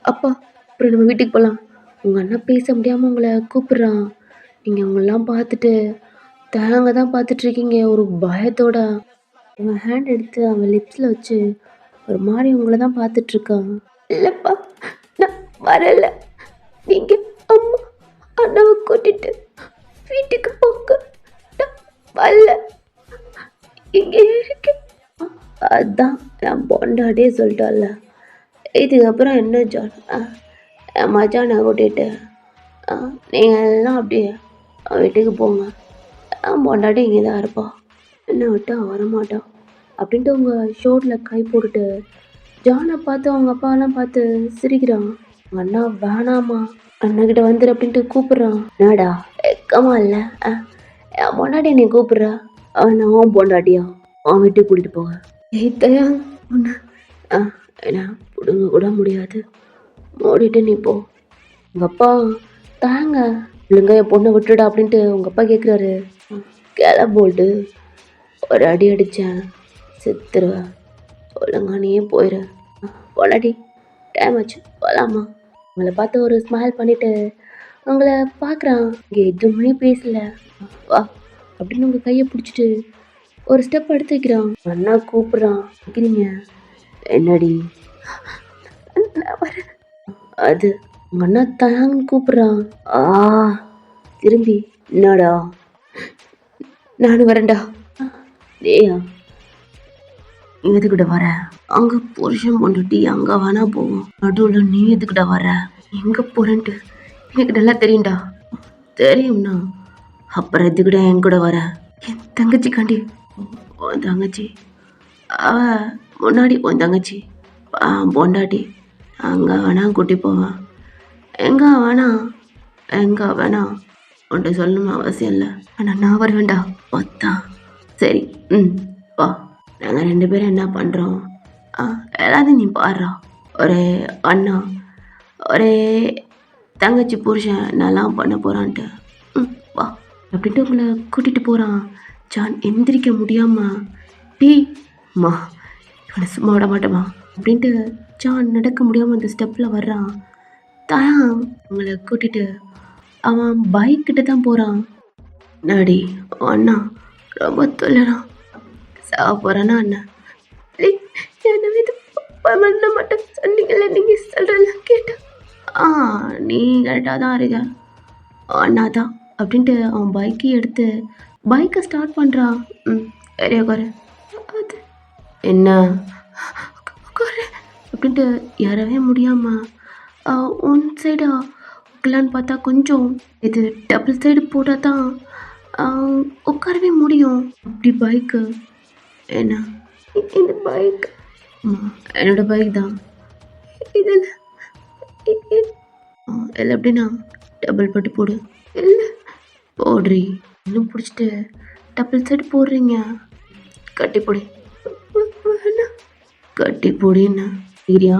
அப்பா, அப்புறம் நம்ம வீட்டுக்கு போகலாம். உங்கள் அண்ணன் பேச முடியாமல் உங்களை கூப்பிட்றான். நீங்கள் அவங்களெலாம் பார்த்துட்டு தேங்க தான் பார்த்துட்ருக்கீங்க ஒரு பயத்தோட. அவன் ஹேண்ட் எடுத்து அவன் லிப்ஸில் வச்சு ஒரு மாதிரி உங்களை தான் பார்த்துட்ருக்கான். இல்லைப்பா, நான் வரலை, நீங்கள் அம்மா அண்ணாவை கூட்டிட்டு வீட்டுக்கு போங்க, நான் வரல, இங்கே இருக்கு. அதான் என் பொண்டாட்டியே சொல்லிட்டால, இதுக்கப்புறம் என்ன ஜான்? என் மச்சானை கூட்டிகிட்டு நீங்கள் எல்லாம் அப்படியே வீட்டுக்கு போங்க, என் பொண்டாட்டி இங்கே தான் இருப்பா, என்னை விட்டு வரமாட்டான் அப்படின்ட்டு உங்கள் ஷோட்டில் கை போட்டுட்டு ஜானை பார்த்து அவங்க அப்பாவெல்லாம் பார்த்து சிரிக்கிறான். உங்கள் அண்ணா வேணாமா, அண்ணாக்கிட்ட வந்துடு அப்படின்ட்டு கூப்பிட்றான். என்னடா வெக்கமா இல்லை? என் பொண்டாட்டி என்னை கூப்பிட்ற, அவன் பொண்டாட்டியா அவன் வீட்டுக்கு கூட்டிகிட்டு போக. தயா உன்னை என்ன பிடுங்க கூட முடியாது, மூடிட்டு நீ போ. உங்கள் அப்பா தாங்க இல்லைங்க என் பொண்ணை விட்டுடா அப்படின்ட்டு உங்கள் அப்பா கேட்குறாரு. கிளம்போல்டு ஒரு அடி அடித்தேன், செத்துருவேன், ஒழுங்கா நீயே போயிடு. பொண்டாட்டி டைம் ஆச்சு போகலாமா? உங்களை பார்த்து ஒரு ஸ்மைல் பண்ணிவிட்டு உங்களை பார்க்குறான். இங்கே எதுவுமே பேசலை, வா அப்படின்னு உங்கள் கையை பிடிச்சிட்டு ஒரு ஸ்டெப் எடுத்து வைக்கிறான். அண்ணா கூப்பிட்றான், வைக்கிறீங்க. என்னடி? அது உங்கள் அண்ணா தாங்கன்னு கூப்பிட்றான். திரும்பி என்னடா? நானும் வரேன்டா. ஏயா நீ எதுக்கிட்ட வர? அங்கே புருஷன் பொண்டுட்டி அங்கே வேணா போவோம், நடுவில் நீ எதுக்கிட்ட வர? எங்கே போகிறேன்ட்டு எனக்கு நல்லா தெரியும்டா. தெரியும்ண்ணா, அப்புறம் எதுக்கிட்ட என் கூட வர? என் தங்கச்சிக்காண்டி. உன் தங்கச்சி அவ முன்னாடி உன் தங்கச்சி பொண்டாட்டி அங்கே வேணா கூட்டி போவேன், எங்கே வேணா உன்ட்டு சொல்லணும்னு அவசியம் இல்லை, ஆனால் நான் வருவேண்டா. ஒத்தா சரி, வா. நாங்கள் 2 பேரும் என்ன பண்ணுறோம் எல்லாத்தையும் நீ பாடுறா. ஒரே அண்ணா ஒரே தங்கச்சி புருஷன் என்னெல்லாம் பண்ண போகிறான்ட்டு வா அப்படின்ட்டு உங்களை கூட்டிகிட்டு போகிறான். ஜான் எந்திரிக்க முடியாமல் மா இவனை சும்மா விட மாட்டேமா அப்படின்ட்டு ஜான் நடக்க முடியாமல் அந்த ஸ்டெப்பில் வர்றான். தான் உங்களை கூட்டிகிட்டு அவன் பைக்கிட்ட தான் போகிறான். நாடி அண்ணா ரொம்ப தொல்லறான், சாவ போகிறானா அண்ணன்? என்ன இது பண்ண மாட்டேன் சொன்னீங்கல்ல, நீங்கள் சொல்கிறதெல்லாம் கேட்டேன். நீ கரெக்டாக தான் இருக்க அண்ணா தான் அப்படின்ட்டு அவன் பைக்கை எடுத்து பைக்கை ஸ்டார்ட் பண்ணுறான். ஏரியா உட்காரு. அது என்ன உட்காரு அப்படின்ட்டு ஏறவே முடியாமல் ஒன் சைடா உட்கலான்னு பார்த்தா கொஞ்சம் இது டபுள் சைடு போட்டால் தான் உட்காரவே முடியும். அப்படி பைக்கு என்ன? இந்த பைக் என்னோடய பைக் தான். இதில் இல்லை எப்படின்னா டபுள் பட்டு போடு. இல்லை போடுறி. இன்னும் பிடிச்சிட்டு டபுள் செட் போடுறீங்க. கட்டி போடு. வேணாம். கட்டி போடின்னா சரியா?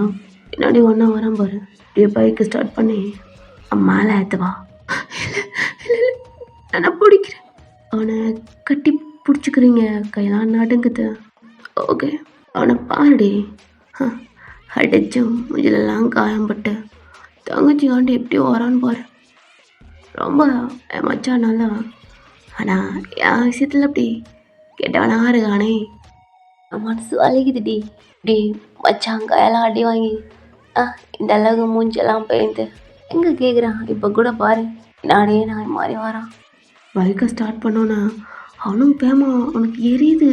பின்னாடி ஒன்றா வரான் பாரு. அப்படியே பைக்கு ஸ்டார்ட் பண்ணி மேலே ஏற்றுவா. இல்லை இல்லை இல்லை நான் பிடிக்கிறேன். அவனை கட்டி பிடிச்சிக்கிறீங்க. கையெல்லாம் நடுங்குது. ஓகே அவனை பாருடி. அடிச்சும் மூஞ்சிலெல்லாம் காயம்பட்டு தங்கச்சி ஆண்டு எப்படி வரான்னு பாரு. ரொம்ப என் மச்சான் நல்லா. ஆனால் என் விஷயத்தில் அப்படி கெட்டவனா இருக்கானே. மனசு வலிக்குதுடி. இப்படி மச்சான் கையெல்லாம் அடி வாங்கி இந்த அளவுக்கு மூஞ்செல்லாம் பெய்ந்து எங்கே கேட்குறான். இப்போ கூட பாரு நானே நான் மாதிரி வரான். பைக்கை ஸ்டார்ட் பண்ணோன்னா அவனும் பேமா அவனுக்கு எரியுது,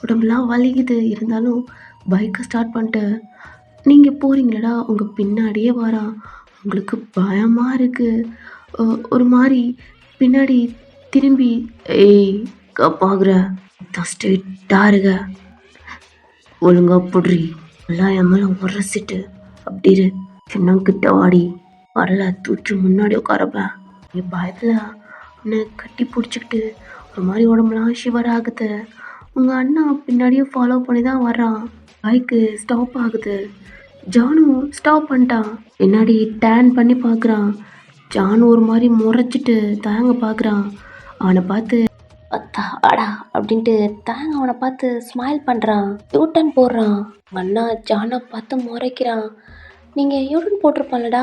உடம்புலாம் வலிக்குது. இருந்தாலும் பைக்கை ஸ்டார்ட் பண்ணிட்டு நீங்கள் போகிறீங்களடா உங்கள் பின்னாடியே வரான். உங்களுக்கு பயமாக இருக்குது. ஒரு மாதிரி பின்னாடி திரும்பி ஏய் கப்பாகிற ஸ்ட்ரெயிட்டாக இருக்க ஒழுங்கா புடுறி எல்லாம் என் மேலே உரசிட்டு அப்படி இரு. சின்ன கிட்ட வாடி வரல தூக்கி முன்னாடி உட்காரப்பேன். என் பயத்தில் அவனை கட்டி பிடிச்சிக்கிட்டு ஒரு மாதிரி உடம்புலாம் ஷிவர் ஆகுது. உங்கள் அண்ணா பின்னாடியே ஃபாலோ பண்ணி தான் வர்றான். பைக்கு ஸ்டாப் ஆகுது. ஜானு ஸ்டாப் பண்ணிட்டான். பின்னாடி டேன் பண்ணி பார்க்குறான். ஜானு ஒரு மாதிரி முறைச்சிட்டு தயங்க பார்க்குறான். அவனை பார்த்து அடா அப்படின்ட்டு தாங்க அவனை பார்த்து ஸ்மைல் பண்ணுறான். யூட்டன் போடுறான். உங்கள் அண்ணா ஜானை பார்த்து முறைக்கிறான். நீங்கள் யூட்டன் போட்டிருப்பான்லடா,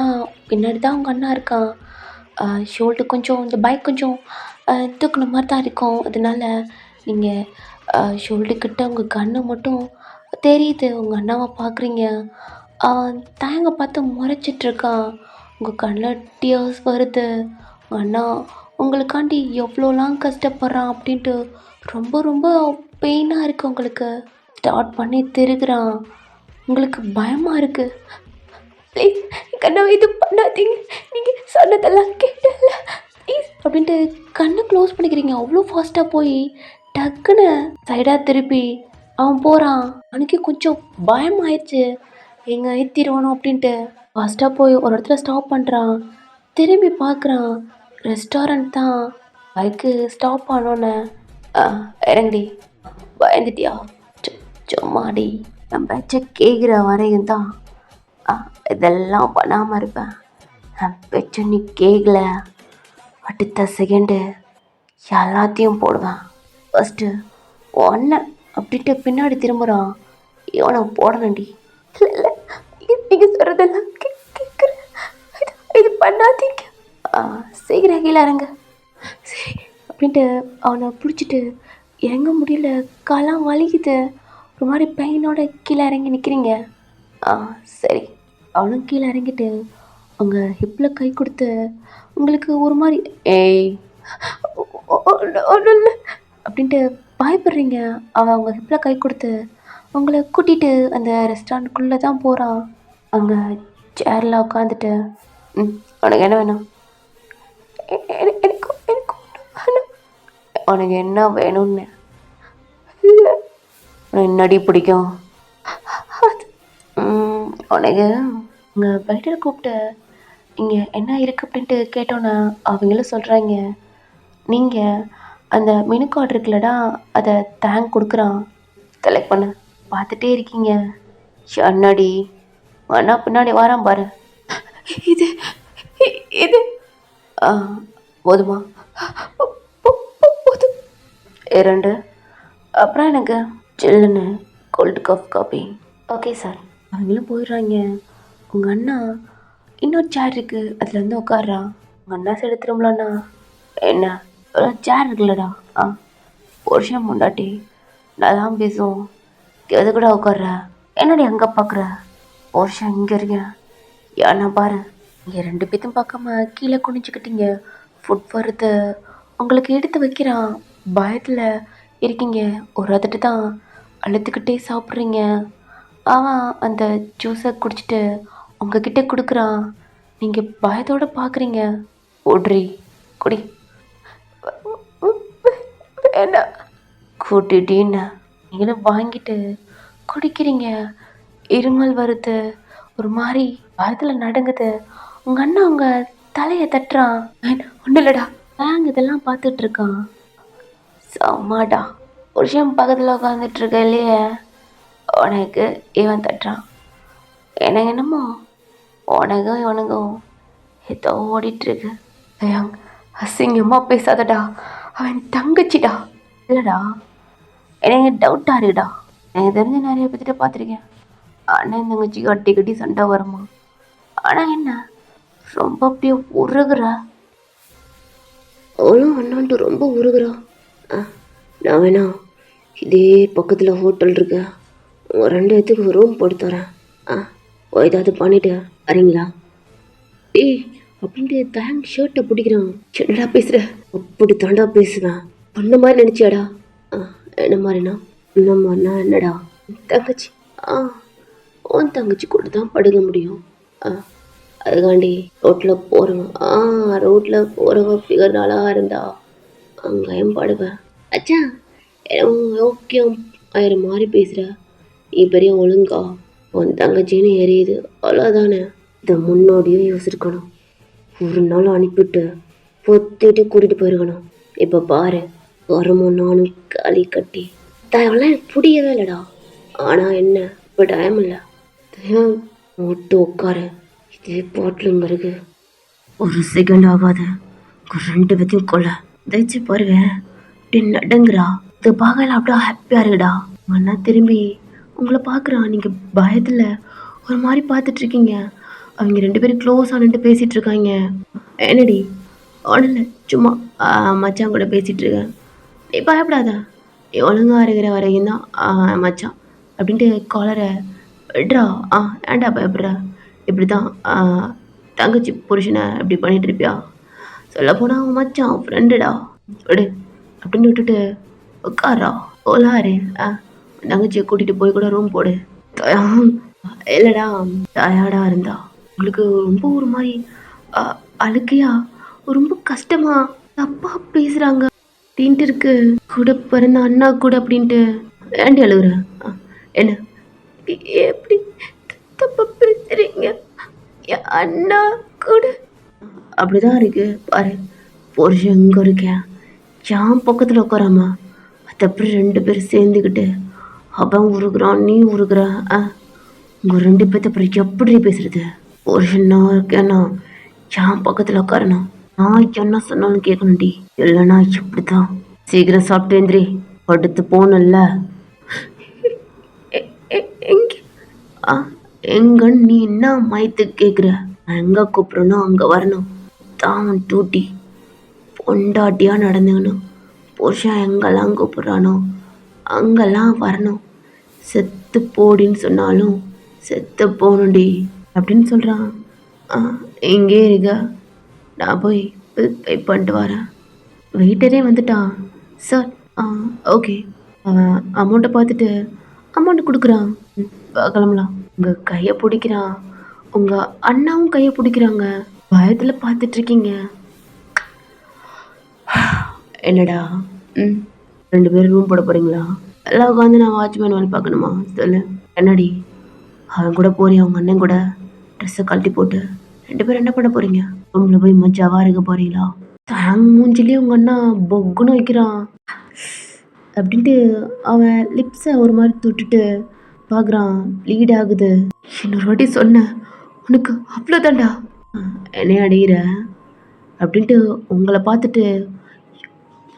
பின்னாடி தான் உங்கள் அண்ணா இருக்கான். ஷோல்டர் கொஞ்சம் இந்த பைக் கொஞ்சம் தூக்குன மாதிரி தான் இருக்கும். அதனால நீங்கள் ஷோல்டர்கிட்ட உங்கள் கண்ணை மட்டும் தெரியுது. உங்கள் அண்ணாவை பார்க்குறீங்க. அவன் தாங்க பார்த்து முறைச்சிட்ருக்கான். உங்கள் கண்ணில் டியர்ஸ் வருது. உங்கள் அண்ணா உங்களுக்காண்டி எவ்வளோலாம் கஷ்டப்படுறான் அப்படின்ட்டு ரொம்ப ரொம்ப பெயினாக இருக்குது. உங்களுக்கு ஸ்டார்ட் பண்ணி திருகுறான். உங்களுக்கு பயமாக இருக்குது. ப்ளீஸ் கண்ணை இது பண்ணாதீங்க, நீங்கள் சொன்னதெல்லாம் கேட்டல ப்ளீஸ் அப்படின்ட்டு கண்ணை க்ளோஸ் பண்ணிக்கிறீங்க. அவ்வளோ ஃபாஸ்ட்டாக போய் டக்குன்னு சைடாக திருப்பி அவன் போகிறான். அவனுக்கு கொஞ்சம் பயமாயிடுச்சு, எங்கே ஏற்றிடுவானோ அப்படின்ட்டு. ஃபாஸ்ட்டாக போய் ஒரு இடத்துல ஸ்டாப் பண்ணுறான். திரும்பி பார்க்குறான். ரெஸ்டாரண்ட் தான். Bike stop ஆனோன்னே இறங்குடி. பயந்துட்டியா? சும்மாடி. என் பேச்சை கேட்குற வரையும் தான் இதெல்லாம் பண்ணாமல் இருப்பேன். என் பேச்சை நீ கேட்கல அடுத்த செகண்டு எல்லாத்தையும் போடுவேன். ஃபஸ்ட்டு ஒன்றை அப்படின்ட்டு பின்னாடி திரும்புகிறான். இவனை போடணுண்டி. இல்லை இல்லை நீங்கள் சொல்கிறதெல்லாம் கேட்குறேன். இது பண்ணாதீங்க. சீக்கிரம் கீழே இறங்க. சரி அப்படின்ட்டு அவனை பிடிச்சிட்டு இறங்க முடியல. காலாம் வலிக்குது. ஒரு மாதிரி பெயினோட கீழே இறங்கி நிற்கிறீங்க. சரி அவனும் கீழே இறங்கிட்டு அவங்க ஹிப்பில் கை கொடுத்து உங்களுக்கு ஒரு மாதிரி ஏய் ஒன்றும் இல்லை அப்படின்ட்டு பயப்படுறீங்க. அவன் அவங்க ஹிப்பில் கை கொடுத்து உங்களை கூட்டிகிட்டு அந்த ரெஸ்டாரண்ட்குள்ளே தான் போகிறான். அங்கே சேரில் உட்காந்துட்டு உனக்கு என்ன வேணும்? எனக்கு உனக்கு என்ன வேணும்னு? உனக்கு என்னடி பிடிக்கும்? உனக்கு உங்கள் வெயிட்டர் கூப்பிட்டு இங்கே என்ன இருக்குது அப்படின்ட்டு கேட்டோன்னே அவங்களும் சொல்கிறாங்க, நீங்கள் அந்த மெனு கார்டு இருக்குல்லடா அதை தேங்க் கொடுக்குறான், செலக்ட் பண்ண. பார்த்துட்டே இருக்கீங்க. அண்ணாடி அண்ணா பின்னாடி வரான் பாரு. இது இது போதுமா? போதும். 2 அப்புறம் எனக்கு சில்லுன்னு கோல்டு காஃபி. Okay sir. அவங்களும் போயிடுறாங்க. உங்கள் அண்ணா இன்னொரு சேர் இருக்குது அதில் வந்து உட்காடுறான். உங்கள் அண்ணா சைடு திரும்பலாண்ணா என்ன சேர் இருக்குல்லடா வருஷம் முண்டாட்டி நான் பேசுவோம். எது கூட உட்காடுற? என்னடி அங்கே பார்க்குற? வருஷம் இங்கே இருக்கேன். ஏன்னா பாரு இங்கே 2 பேர்த்தும் பார்க்காம கீழே குனிஞ்சிக்கிட்டீங்க. ஃபுட் வருது உங்களுக்கு எடுத்து வைக்கிறான். பயத்தில் இருக்கீங்க. ஒரு அதட்டு தான் அழுத்துக்கிட்டே சாப்பிட்றீங்க. அவன் அந்த ஜூஸை குடிச்சிட்டு உங்ககிட்ட கொடுக்குறான். நீங்கள் பயத்தோடு பார்க்குறீங்க. ஓட்ரி குடி. என்ன கூட்டிட்டின்னு நீங்களும் வாங்கிட்டு குடிக்கிறீங்க. இருமல் வருது. ஒரு மாதிரி பயத்தில் நடுங்குது. உங்கள் அண்ணன் அவங்க தலையை தட்டுறான். ஒன்றும் இல்லைடா, பேங்க் இதெல்லாம் பார்த்துட்டு இருக்கான். சம்மாடா, புருஷன் பக்கத்தில் உட்காந்துட்டு இருக்க இல்லையே, உனக்கு இவன் தட்டுறான். எனக்கு என்னமோ உனக்கும் இவனுக்கும் ஏதோ ஓடிட்டுருக்கு. ஐயா, அசிங்கமாக பேசாதடா, அவன் தங்கச்சிடா. இல்லைடா, எனக்கு டவுட்டாக இருக்குடா. எனக்கு தெரிஞ்ச நிறைய பேர்த்திட்ட பார்த்துருக்கேன், அண்ணன் தங்கச்சி கட்டி கட்டி சண்டை வருமா. ஆனால் என்ன ரொம்ப அப்படியே உருகுற. அவளும் அண்ணான்ட்டு ரொம்ப உருகுறா. நான் வேணா இதே பக்கத்தில் ஹோட்டல் இருக்கு, உங்கள் 2 பேத்துக்கு ரூம் போட்டு தரேன். ஏதாவது பண்ணிட்டு வரீங்களா? ஏய் அப்படின்ட்டு தேங்க் ஷர்ட்டை பிடிக்கிறான். என்னடா பேசுகிற? அப்படி தாண்டா பேசுவேன். பண்ண மாதிரி நினச்சியாடா? என்ன மாதிரிண்ணா? என்ன மாதிரினா என்னடா? தங்கச்சி உன் தங்கச்சி கூட தான் படுக்க முடியும். அதுக்காண்டி ரோட்டில் போகிறவங்க போகிறவங்க ஃபிகர் நாளாக இருந்தா அங்கேயும் படுவேன். அச்சா ஓகே ஆயிரம் மாதிரி பேசுகிற. நீ பெரிய ஒழுங்கா உன் தங்கச்சின்னு எரியுது, அவ்வளோதானே. இதை முன்னாடியே யோசிச்சிருக்கணும். ஒரு நாள் அனுப்பிவிட்டு பொத்திட்டு கூட்டிகிட்டு போயிருக்கணும். இப்போ பாரு, வரமும் நானும் களி கட்டி தயவெல்லாம் எனக்கு பிடிக்கவே இல்லைடா. ஆனால் என்ன, இப்போ டைம் இல்லை. தயம் விட்டு உட்காரு, இதே பாட்டிலுங்க இருக்கு. ஒரு செகண்ட் ஆகாது, 2 பேத்தையும் கொள்ள தைச்சு பாருவேன். அப்படி நடங்குறா. இதை பார்க்கல அப்படியே ஹாப்பியாக இருக்குடா. அண்ணா திரும்பி உங்களை பார்க்குறான். நீங்கள் பயத்தில் ஒரு மாதிரி பார்த்துட்ருக்கீங்க. அவங்க 2 பேரும் க்ளோஸாக நின்று பேசிகிட்டு இருக்காங்க. என்னடி? ஒன்றும் சும்மா மச்சான் கூட பேசிகிட்டு இருக்கேன். நீ பயப்படாத, நீ ஒழுங்காக இருக்கிற வரைக்கும் தான் மச்சான் அப்படின்ட்டு காலரை விட்றா. ஏன்டா பயப்படுற? இப்படி தான் தங்கச்சி புருஷனை இப்படி பண்ணிட்டு இருப்பியா? சொல்லப்போனால் அவன் மச்சான் ஃப்ரெண்டுடா, விடு அப்படின்னு விட்டுட்டு உட்காரா. ஓலாரு தங்கச்சியை கூட்டிகிட்டு போய் கூட ரூம் போடு. இல்லைடா, டயர்டாக இருந்தா உங்களுக்கு ரொம்ப ஒரு மாதிரி அழுக்கையா ரொம்ப கஷ்டமா தப்பாக பேசுகிறாங்க அப்படின்ட்டு இருக்கு. கூட பிறந்த அண்ணா கூட அப்படின்ட்டு ஏண்டி அழுகுற? என்ன எப்படி தப்பா பேசுறீங்க? அண்ணா கூட அப்படிதான் இருக்கு. பாரு, புருஷன் எங்கே இருக்கேன் ஜாம் பக்கத்தில் உட்காராமா மற்றபடி 2 பேரும் சேர்ந்துக்கிட்டு அவன் உருகுறான், நீ உருகுற. உங்கள் 2 பேர்த்த அப்புறம் எப்படி பேசுறது? புருஷன் நான் இருக்கேன்னா ஜாம் பக்கத்தில் உட்காரணும். நான் என்ன சொன்னாலும் கேட்கணும்டி, இல்லைன்னா இப்படித்தான். சீக்கிரம் சாப்பிட்டு எந்திரி, படுத்து போகணும்ல. எங்கன்னு நீ என்ன மயத்து கேட்குற? நான் எங்கே கூப்பிட்றனோ அங்கே வரணும். தான் டூட்டி. பொண்டாட்டியாக நடந்துக்கணும். புருஷன் எங்கெல்லாம் கூப்பிட்றானோ அங்கெல்லாம் வரணும். செத்து போடின்னு சொன்னாலும் செத்து போகணுண்டி அப்படின்னு சொல்கிறான். எங்கே இருக்க? நான் போய் பில் பே பண்ணிட்டு வரேன். வெயிட்டரே வந்துட்டான். Sir okay. அவன் அமௌண்ட்டை பார்த்துட்டு அமௌண்ட்டு கொடுக்குறான். கிளம்பலாம். உங்கள் கையை பிடிக்கிறான். உங்கள் அண்ணாவும் கையை பிடிக்கிறாங்க. பயத்தில் பார்த்துட்ருக்கீங்க. என்னடா 2 பேரும் ரூம் போட போகிறீங்களா? எல்லாம் உட்காந்து நான் வாட்ச்மேன் வேலை பார்க்கணுமா? சொல்லு. என்னடி அவன் கூட போறியா? அவங்க அண்ணன் கூட ட்ரெஸ்ஸை கழட்டி போட்டு 2 பேரும் என்ன பண்ண போகிறீங்க? ரூமில் போய் மஜாவாக இருக்க போகிறீங்களா? தேங் மூஞ்சிலே உங்கள் அண்ணா பொக்குன்னு வைக்கிறான் அப்படின்ட்டு அவன் லிப்ஸை ஒரு மாதிரி தொட்டுட்டு பார்க்குறான். லீட் ஆகுது. இன்னொரு வாட்டி சொன்னேன் உனக்கு அவ்வளோதான்டா. என்னைய அடையிற அப்படின்ட்டு உங்களை பார்த்துட்டு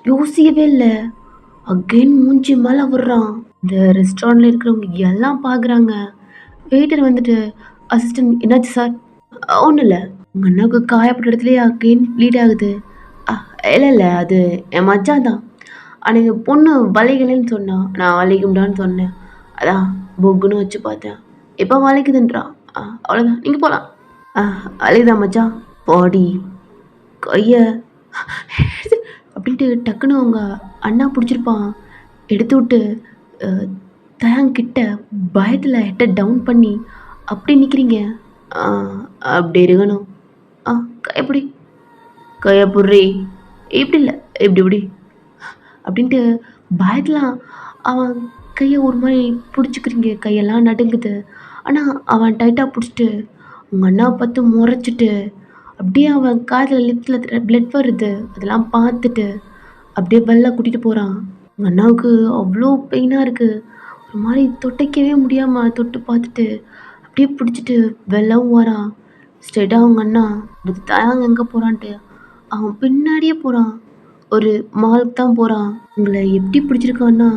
யோசிக்கவே இல்லை. அகெயின் மூஞ்சி மேலே விடுறான். இந்த ரெஸ்டாரண்ட்டில் இருக்கிறவங்க எல்லாம் பார்க்குறாங்க. வெயிட்டர் வந்துட்டு அசிஸ்டன்ட் என்னாச்சு சார்? ஒன்றும் இல்லை, உங்கள் அண்ணாவுக்கு காயப்பட்ட இடத்துலேயே அகெயின் ப்ளீட் ஆகுது. இல்லை அது என் மச்சான் தான். அன்றைக்கி பொண்ணு வலிக்கலைன்னு சொன்னான், நான் வலிக்கும்டான்னு சொன்னேன். அதான் பொக்குன்னு வச்சு பார்த்தேன், இப்போ வலிக்குதுன்றான். அவ்வளோதான், நீங்கள் போகலாம். வலிக்குதா மச்சான்? பாடி கையை அப்படின்ட்டு டக்குன்னு அவங்க அண்ணா பிடிச்சிருப்பான். எடுத்து விட்டு தயங்கிட்ட பயத்தில் ஹெட்டை டவுன் பண்ணி அப்படி நிற்கிறீங்க. அப்படி இருக்கணும். கையப்படி கையப்புட்றி, இப்படி இல்லை இப்படி அப்படின்ட்டு பயத்தில் அவன் கையை ஒரு மாதிரி பிடிச்சிக்கிறீங்க. கையெல்லாம் நடுங்குது. ஆனால் அவன் டைட்டாக பிடிச்சிட்டு உங்கள் அண்ணாவை பார்த்து முறைச்சிட்டு அப்படியே அவன் காதில் லிப்ஸில் பிளட் வருது அதெல்லாம் பார்த்துட்டு அப்படியே வெளில கூட்டிகிட்டு போகிறான். உங்கள் அண்ணாவுக்கு அவ்வளோ பெயினாக இருக்குது. ஒரு மாதிரி தொட்டைக்கவே முடியாமல் தொட்டு பார்த்துட்டு அப்படியே பிடிச்சிட்டு வெளிலவும் வரான். ஸ்ட்ரெயிட்டாக அவங்க அண்ணா அடுத்து தாயாங்க எங்கே போகிறான்ட்டு அவன் பின்னாடியே போகிறான். ஒரு மாலுக்கு தான் போகிறான். உங்களை எப்படி பிடிச்சிருக்கான்னா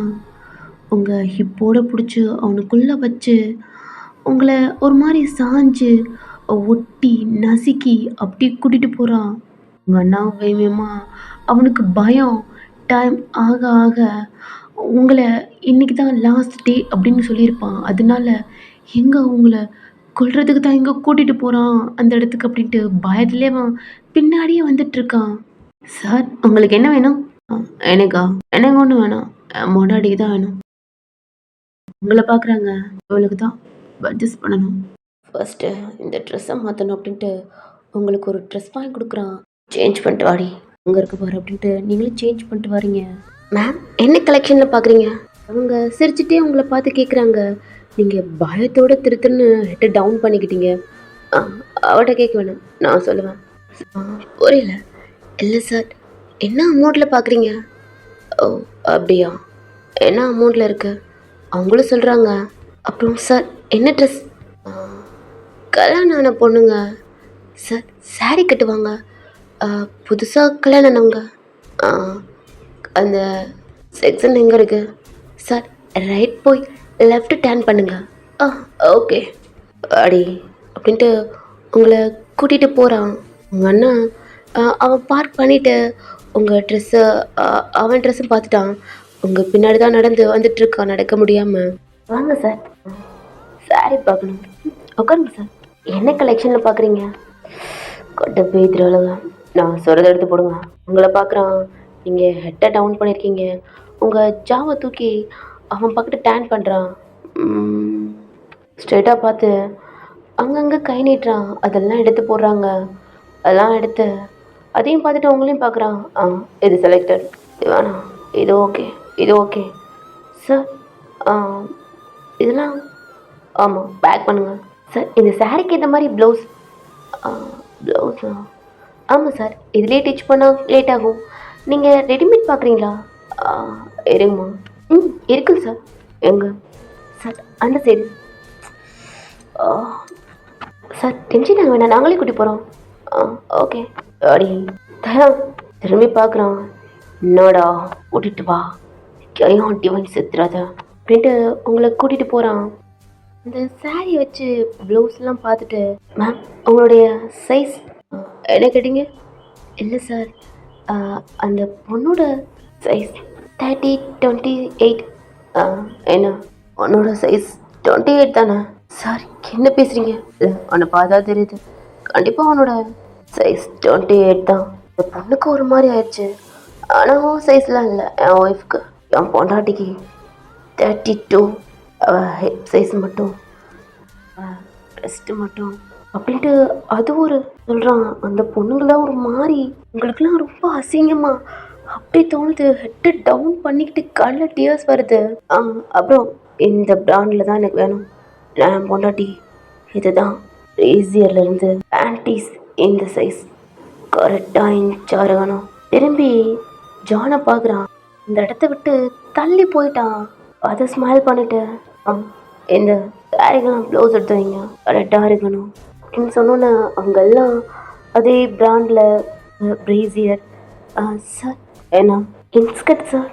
உங்கள் ஹிப்போட பிடிச்சி அவனுக்குள்ளே வச்சு உங்களை ஒரு மாதிரி சாஞ்சு ஒட்டி நசுக்கி அப்படி கூட்டிகிட்டு போகிறான். உங்கள் அண்ணா வேகமாக அவனுக்கு பயம். டைம் ஆக ஆக உங்களை இன்னைக்கு தான் லாஸ்ட் டே அப்படின்னு சொல்லியிருப்பான். அதனால எங்கே உங்களை கொல்றதுக்கு தான் எங்கே கூட்டிகிட்டு போகிறான் அந்த இடத்துக்கு அப்படின்ட்டு பயத்துலேயே அவன் பின்னாடியே வந்துட்டுருக்கான். சார் உங்களுக்கு என்ன வேணும்? எனக்கா? எனக்கு ஒன்றும் வேணாம். என் பொண்டாட்டிக்கு தான் வேணும். உங்களை பார்க்குறாங்க. இவளுக்கு தான் பர்ச்சேஸ் பண்ணணும். ஃபர்ஸ்ட்டு இந்த ட்ரெஸ்ஸை மாற்றணும் அப்படின்ட்டு உங்களுக்கு ஒரு ட்ரெஸ் வாங்கி கொடுக்குறான். சேஞ்ச் பண்ணிட்டு வாடி அங்கே இருக்க பாரு அப்படின்ட்டு நீங்களும் சேஞ்ச் பண்ணிட்டு வரீங்க. மேம் என்ன கலெக்ஷனில் பார்க்குறீங்க? அவங்க சிரிச்சுட்டே உங்களை பார்த்து கேட்குறாங்க. நீங்கள் பயத்தோட திருத்துன்னு ஹெட்டை டவுன் பண்ணிக்கிட்டீங்க. அவட்ட கேட்க வேணாம், நான் சொல்லுவேன். புரியல. இல்லை சார், என்ன அமௌண்ட்டில் பார்க்குறீங்க? ஓ அப்படியா, என்ன அமௌண்ட்டில் இருக்கு? அவங்களும் சொல்கிறாங்க. அப்புறம் சார் என்ன ட்ரெஸ்? கல்யாணம் ஆன பொண்ணுங்க சார், சாரீ கட்டுவாங்க. புதுசாக கல்யாணம் ஆனவங்க. அந்த செக்ஷன் எங்கே இருக்குது? சார் ரைட் போய் லெஃப்ட் டேர்ன் பண்ணுங்க. ஓகே அடி அப்படின்ட்டு உங்களை கூட்டிகிட்டு போகிறான். உங்கள் அண்ணா அவன் பார்க் பண்ணிவிட்டு உங்கள் ட்ரெஸ்ஸை அவன் ட்ரெஸ்ஸும் பார்த்துட்டான். உங்கள் பின்னாடி தான் நடந்து வந்துட்டுருக்கான் நடக்க முடியாமல். வாங்க சார், சாரி பார்க்கணும். உட்காருங்க சார். என்ன கலெக்ஷனில் பார்க்குறீங்க? கொட்டை பேத்துற அளவு நான் சொல்கிறத எடுத்து போடுங்க. உங்களை பார்க்குறான். நீங்கள் ஹெட்டை டவுன் பண்ணியிருக்கீங்க. உங்கள் ஜாவை தூக்கி அவன் பக்கத்து டேன் பண்ணுறான். ஸ்ட்ரெயிட்டாக பார்த்து அங்கங்கே கை நீட்டுறான். அதெல்லாம் எடுத்து போடுறாங்க. அதெல்லாம் எடுத்து அதையும் பார்த்துட்டு உங்களையும் பார்க்குறான். இது செலக்டட், இது வேணாம், இது ஓகே, இது ஓகே சார். இதெல்லாம் ஆமாம் பேக் பண்ணுங்கள் சார். இந்த சாரீக்கு இந்த மாதிரி ப்ளவுஸ் ஆமாம் சார், இதுலேயே டிச் பண்ணால் லேட் ஆகும். நீங்கள் ரெடிமேட் பார்க்குறீங்களா? இருங்கம்மா. இருக்குங்க சார். எங்கே சார்? அந்த சைடு. சார் டென்ஷன் ஆக வேணாம், நாங்களே கூட்டி போகிறோம். ஓகே அடி தயா திரும்பி பார்க்குறான். என்னடா கூட்டிகிட்டு வா, கையும் டிவன் செத்துறாத அப்படின்ட்டு உங்களை கூட்டிகிட்டு போகிறான். இந்த சாரீ வச்சு ப்ளவுஸ்லாம் பார்த்துட்டு மேம் உங்களுடைய சைஸ் என்ன கேட்டீங்க? இல்லை சார், அந்த பொண்ணோட சைஸ் 30, 28. என்ன உன்னோட சைஸ் 28 தானே? சார் என்ன பேசுகிறீங்க? இல்லை உன்னை பார்த்தா தெரியுது, கண்டிப்பாக உன்னோட சைஸ் 28 தான். இந்த பொண்ணுக்கு ஒரு மாதிரி ஆயிடுச்சு. ஆனால் உன் சைஸ்லாம் இல்லை. என் ஒய்ஃப்க்கு, என் பொண்டாட்டிக்கு 32. ஹெப் சைஸ் மட்டும், ரெஸ்ட்டு மட்டும் அப்படின்ட்டு அது ஒரு சொல்கிறான். அந்த பொண்ணுங்களாம் ஒரு மாதிரி உங்களுக்குலாம் ரொம்ப அசிங்கமா அப்படி தோணுது. ஹெட்டை டவுன் பண்ணிக்கிட்டு கண்ணில் டியர்ஸ் வருது. அப்புறம் இந்த பிராண்டில் தான் எனக்கு வேணும். நான் பொண்டாட்டி இதுதான் ஈஸியர்லேருந்து பேண்டீஸ் இந்த சைஸ் கரெக்டாக இன்ச்சாக வேணும். திரும்பி ஜானை பார்க்குறான். இந்த இடத்த விட்டு தள்ளி போயிட்டான். அதை ஸ்மைல் பண்ணிட்டு இந்த சாரிக்கெல்லாம் ப்ளவுஸ் எடுத்து வைங்க, கரெக்டாக இருக்கணும் அப்படின்னு சொன்னோன்னே அங்கெல்லாம் அதே பிராண்டில் ப்ரேசியர். சார் என்ன இன்ஸ்கர்ட் சார்?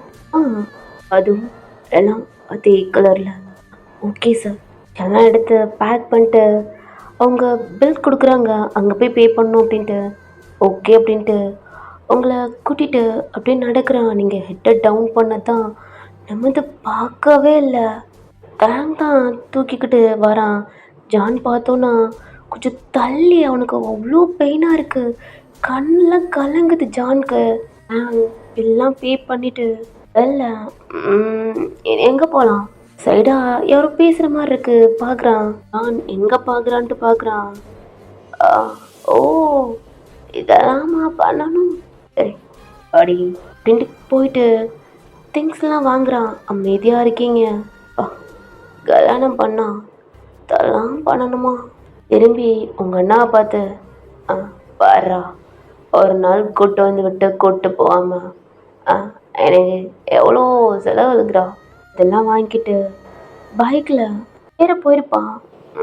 அதுவும் எல்லாம் அதே கலரில். Okay sir. எல்லாம் எடுத்து பேக் பண்ணிட்டு அவங்க பில் கொடுக்குறாங்க. அங்கே போய் பே பண்ணணும் அப்படின்ட்டு ஓகே அப்படின்ட்டு உங்களை கூட்டிகிட்டு அப்படியே நடக்கிறான். நீங்கள் ஹெட்டை டவுன் பண்ண தான் நம்ம இது பார்க்கவே இல்லை. பேங்க் தான் தூக்கிக்கிட்டு வரான். ஜான் பார்த்தோன்னா கொஞ்சம் தள்ளி அவனுக்கு அவ்வளோ பெயினாக இருக்குது. கண்ணெலாம் கலங்குது ஜானுக்கு. எல்லாம் பே பண்ணிவிட்டு இல்லை எங்கே போகலாம்? சைடாக யாரோ பேசுகிற மாதிரி இருக்குது. பார்க்குறான். ஜான் எங்கே பார்க்குறான்ட்டு பார்க்குறான். ஓ இதெல்லாமா பண்ணணும், சரி அடி அப்படின்ட்டு போயிட்டு திங்ஸ்லாம் வாங்குறான். அமைதியாக இருக்கீங்க. கல்யாணம் பண்ணா இதெல்லாம் பண்ணணுமா? திரும்பி உங்கள் அண்ணாவை பார்த்து ஆ பாருடா, ஒரு நாள் கூட்டு வந்து விட்டு கூட்டு போகாம எனக்கு எவ்வளோ செலவழுக்குடா, இதெல்லாம் வாங்கிட்டு பைக்கில் ஏற போயிருப்பான்.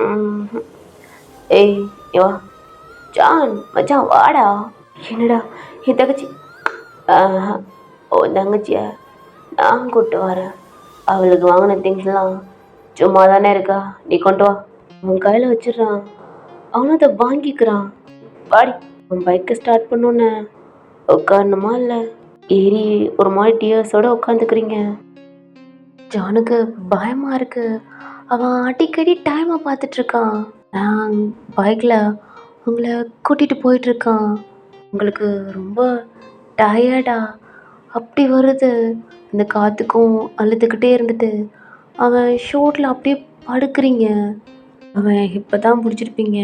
ம்ஹும். ஏய் இங்க வா ஜான், மச்சான் வாடா. என்னடா என் தங்கச்சி? ஆஹா, உன் தங்கச்சிய நான் கூப்பிட்டு வரேன். அவளுக்கு வாங்கின திங்ஸ்லாம் சும்மா தானே இருக்கா, நீ கொண்டு வா. அவன் கையில் வச்சிடுறான், அவனும் அதை வாங்கிக்கிறான். வாடி. அவன் பைக்கை ஸ்டார்ட் பண்ணோன்னே உட்காரணுமா இல்லை ஏறி ஒரு மாதிரி டியர்ஸோட உட்காந்துக்கிறீங்க. ஜானுக்கு பயமா இருக்கு. அவன் அடிக்கடி டைமை பார்த்துட்டு இருக்கான். நான் பைக்கில் உங்களை கூட்டிகிட்டு போயிட்டுருக்கான். உங்களுக்கு ரொம்ப டயர்டா அப்படி வருது. இந்த காற்றுக்கும் அழுதுகிட்டே இருந்துட்டு அவன் ஷோட்டில் அப்படியே படுக்கிறீங்க. அவன் இப்போ தான் பிடிச்சிருப்பீங்க,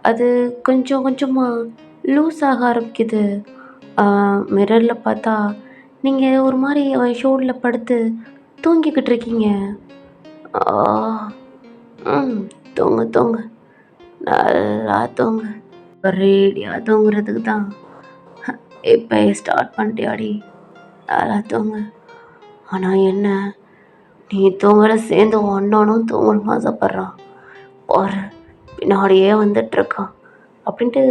அது கொஞ்சம் கொஞ்சமாக லூஸ் ஆக ஆரம்பிக்குது. மிரரில் பார்த்தா நீங்கள் ஒரு மாதிரி அவன் ஷோல்டரில் படுத்து தூங்கிக்கிட்டு இருக்கீங்க. ஆ, ம் தூங்க தூங்க, நல்லா தூங்க. ரேடியாக தூங்குறதுக்கு தான் இப்போ ஸ்டார்ட் பண்ணிட்டியாடி, நல்லா தூங்க. ஆனால் என்ன, நீ தூங்குற சேர்ந்து ஒன்னொன்னும் தூங்கணும்னு ஆசைப்பட்றான். ஒரு பின்னாடியே வந்துட்டுருக்கான் அப்படின்ட்டு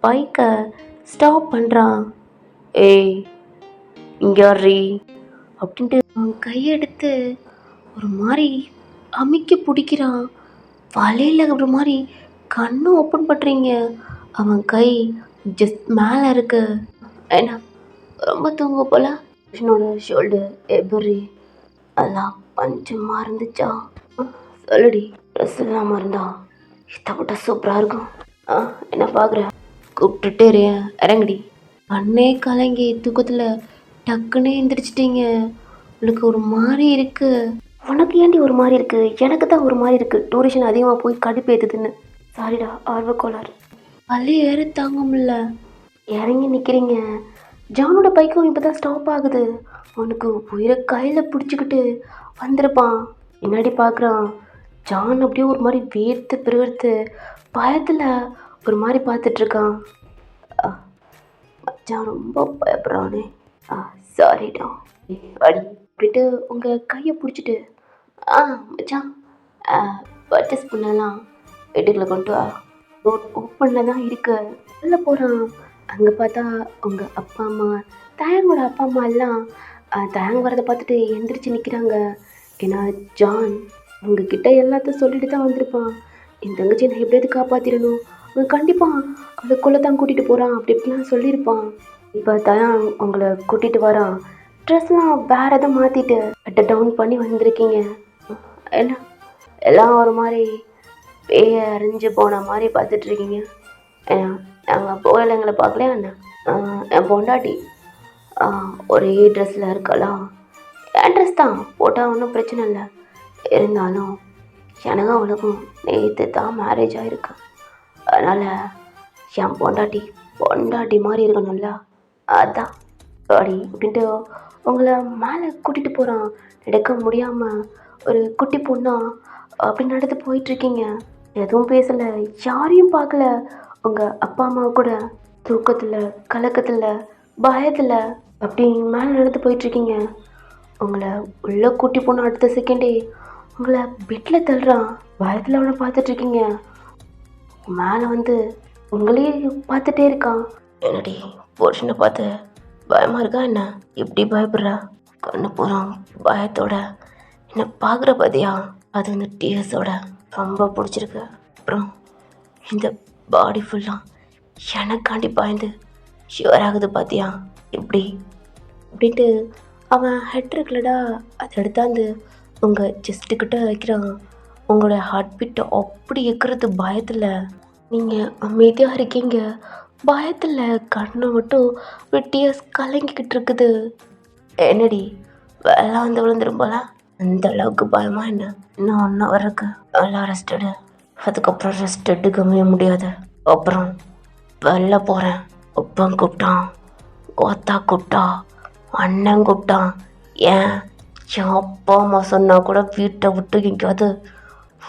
பைக்கை ஸ்டாப் பண்ணுறான். ஏய் இங்கே ரீ அப்படின்ட்டு அவன் கையெடுத்து ஒரு மாதிரி அமுக்கி பிடிக்கிறான். வலையில் ஒரு மாதிரி கண்ணு ஓப்பன் பண்ணுறீங்க. அவன் கை ஜஸ்ட் மேலே இருக்கு. ஏன்னா ரொம்ப தூங்க போல. என்னோட ஷோல்டர் எப்படி எல்லாம் பஞ்சமாக இருந்துச்சா? சொல்லுடி, ட்ரெஸ் இல்லாமல் இருந்தா இதை விட்ட சூப்பராக இருக்கும். என்ன பார்க்குற, கூப்பிட்டுட்டே இறங்குடி. அண்ணே கலங்கி தூக்கத்தில் டக்குன்னே எந்திரிச்சிட்டீங்க. உங்களுக்கு ஒரு மாதிரி இருக்கு. உனக்கு ஏண்டி ஒரு மாதிரி இருக்கு? எனக்கு தான் ஒரு மாதிரி இருக்கு. டூரிஷன் அதிகமாக போய் கடுப்பு ஏற்றுதுன்னு. சாரிடா, ஆர்வக்கோளாறு. வலி ஏற தாங்க முடியல. இறங்கி நிற்கிறீங்க. ஜானோட பைக்கும் இப்போ தான் ஸ்டாப் ஆகுது. அவனுக்கு உயிரை கையில் பிடிச்சிக்கிட்டு வந்திருப்பான். பின்னாடி பார்க்குறான். ஜான் அப்படியே ஒரு மாதிரி வேர்த்து பிரிவர்த்து பயத்தில் ஒரு மாதிரி பார்த்துட்ருக்கான். மச்சான் ரொம்ப பயப்படுறானே. சாரிடா அடி அப்படின்ட்டு உங்கள் கையை பிடிச்சிட்டு மச்சான் பர்ச்சேஸ் பண்ணலாம், வீட்டுக்குள்ளே கொண்டு வா. ரோட் ஓப்பனில் தான் இருக்கு. உள்ளே போகிறான். அங்கே பார்த்தா உங்கள் அப்பா அம்மா, தயங்கோட அப்பா அம்மா எல்லாம் தயங்க வரதை பார்த்துட்டு எந்திரிச்சு நிற்கிறாங்க. ஏன்னா ஜான் உங்ககிட்ட எல்லாத்தையும் சொல்லிட்டு தான் வந்திருப்பான். என் தங்கச்சி நான் எப்படியாவது காப்பாற்றிடணும், அவன் கண்டிப்பாக அவளுக்குள்ளே தான் கூட்டிகிட்டு போகிறான் அப்படி இப்படிலாம் சொல்லியிருப்பான். இப்போ தான் உங்களை கூட்டிகிட்டு வரான். ட்ரெஸ்லாம் வேறு எதுவும் மாற்றிட்டு கட்ட டவுன் பண்ணி வந்திருக்கீங்க. என்ன எல்லாம் ஒரு மாதிரி பேய அறிஞ்சு போன மாதிரி பார்த்துட்ருக்கீங்க. நாங்கள் போகல, எங்களை பார்க்கலையா என்ன? என் பொண்டாட்டி ஒரே ட்ரெஸ்ஸில் இருக்கலாம். என் ட்ரெஸ் தான் போட்டால் ஒன்றும் பிரச்சனை இல்லை. இருந்தாலும் எனக்கும் அவளுக்கும் நேற்று தான் மேரேஜ் ஆகிருக்கு. அதனால் என் பொண்டாட்டி மாதிரி இருக்கணும்ல, அதான் சாரி அப்படின்ட்டு உங்களை மேலே கூட்டிகிட்டு போகிறான். நடக்க முடியாமல் ஒரு குட்டி பொண்ணா அப்படி நடந்து போயிட்டுருக்கீங்க. எதுவும் பேசலை, யாரையும் பார்க்கல. உங்கள் அப்பா அம்மா கூட தூக்கத்தில் கலக்கத்தில் பயத்தில் அப்படி மேலே நடந்து போயிட்டுருக்கீங்க. உங்களை உள்ளே கூட்டி போன அடுத்த செகண்டே உங்களை பெட்டில் தள்ளுறான். பயத்தில் அவனை பார்த்துட்ருக்கீங்க. மேலே வந்து உங்களே பார்த்துட்டே இருக்கான். என்னடி புருஷனை பார்த்து பயமாக இருக்கா என்ன? எப்படி பயப்படுறா? கண்ணு போகிறான் பயத்தோட என்னை பார்க்குற பார்த்தியா? அது வந்து டீயர்ஸோட ரொம்ப பிடிச்சிருக்கு. அப்புறம் இந்த பாடி ஃபுல்லாக எனக்காண்டி பாய்ந்து ஷிவர் ஆகுது பார்த்தியா எப்படி அப்படின்ட்டு அவன் ஹெட் இருக்குல்லடா, அதை எடுத்தாந்து உங்கள் செஸ்ட்டுக்கிட்ட வைக்கிறான். உங்களோட ஹார்ட் பீட் அப்படி இருக்கிறது பயத்தில். நீங்கள் அமைதியாக இருக்கீங்க. பயத்தில் கண்ணை மட்டும் டீயர்ஸ் கலங்கிக்கிட்டு இருக்குது. என்னடி வேலை வந்து விழுந்துரும் போல? அந்த அளவுக்கு பயமா என்ன? இன்னும் 1 hour இருக்கு. நல்லா ரெஸ்டடு. அதுக்கப்புறம் ரெஸ்ட் எடுக்கவே முடியாது. அப்புறம் வெளில போகிறேன். ஒப்பம் கூப்பிட்டான், கோத்தா கூப்பிட்டா, அண்ணன் கூப்பிட்டான். ஏன் என் அப்பா அம்மா சொன்னால் கூட வீட்டை விட்டு எங்கேயாவது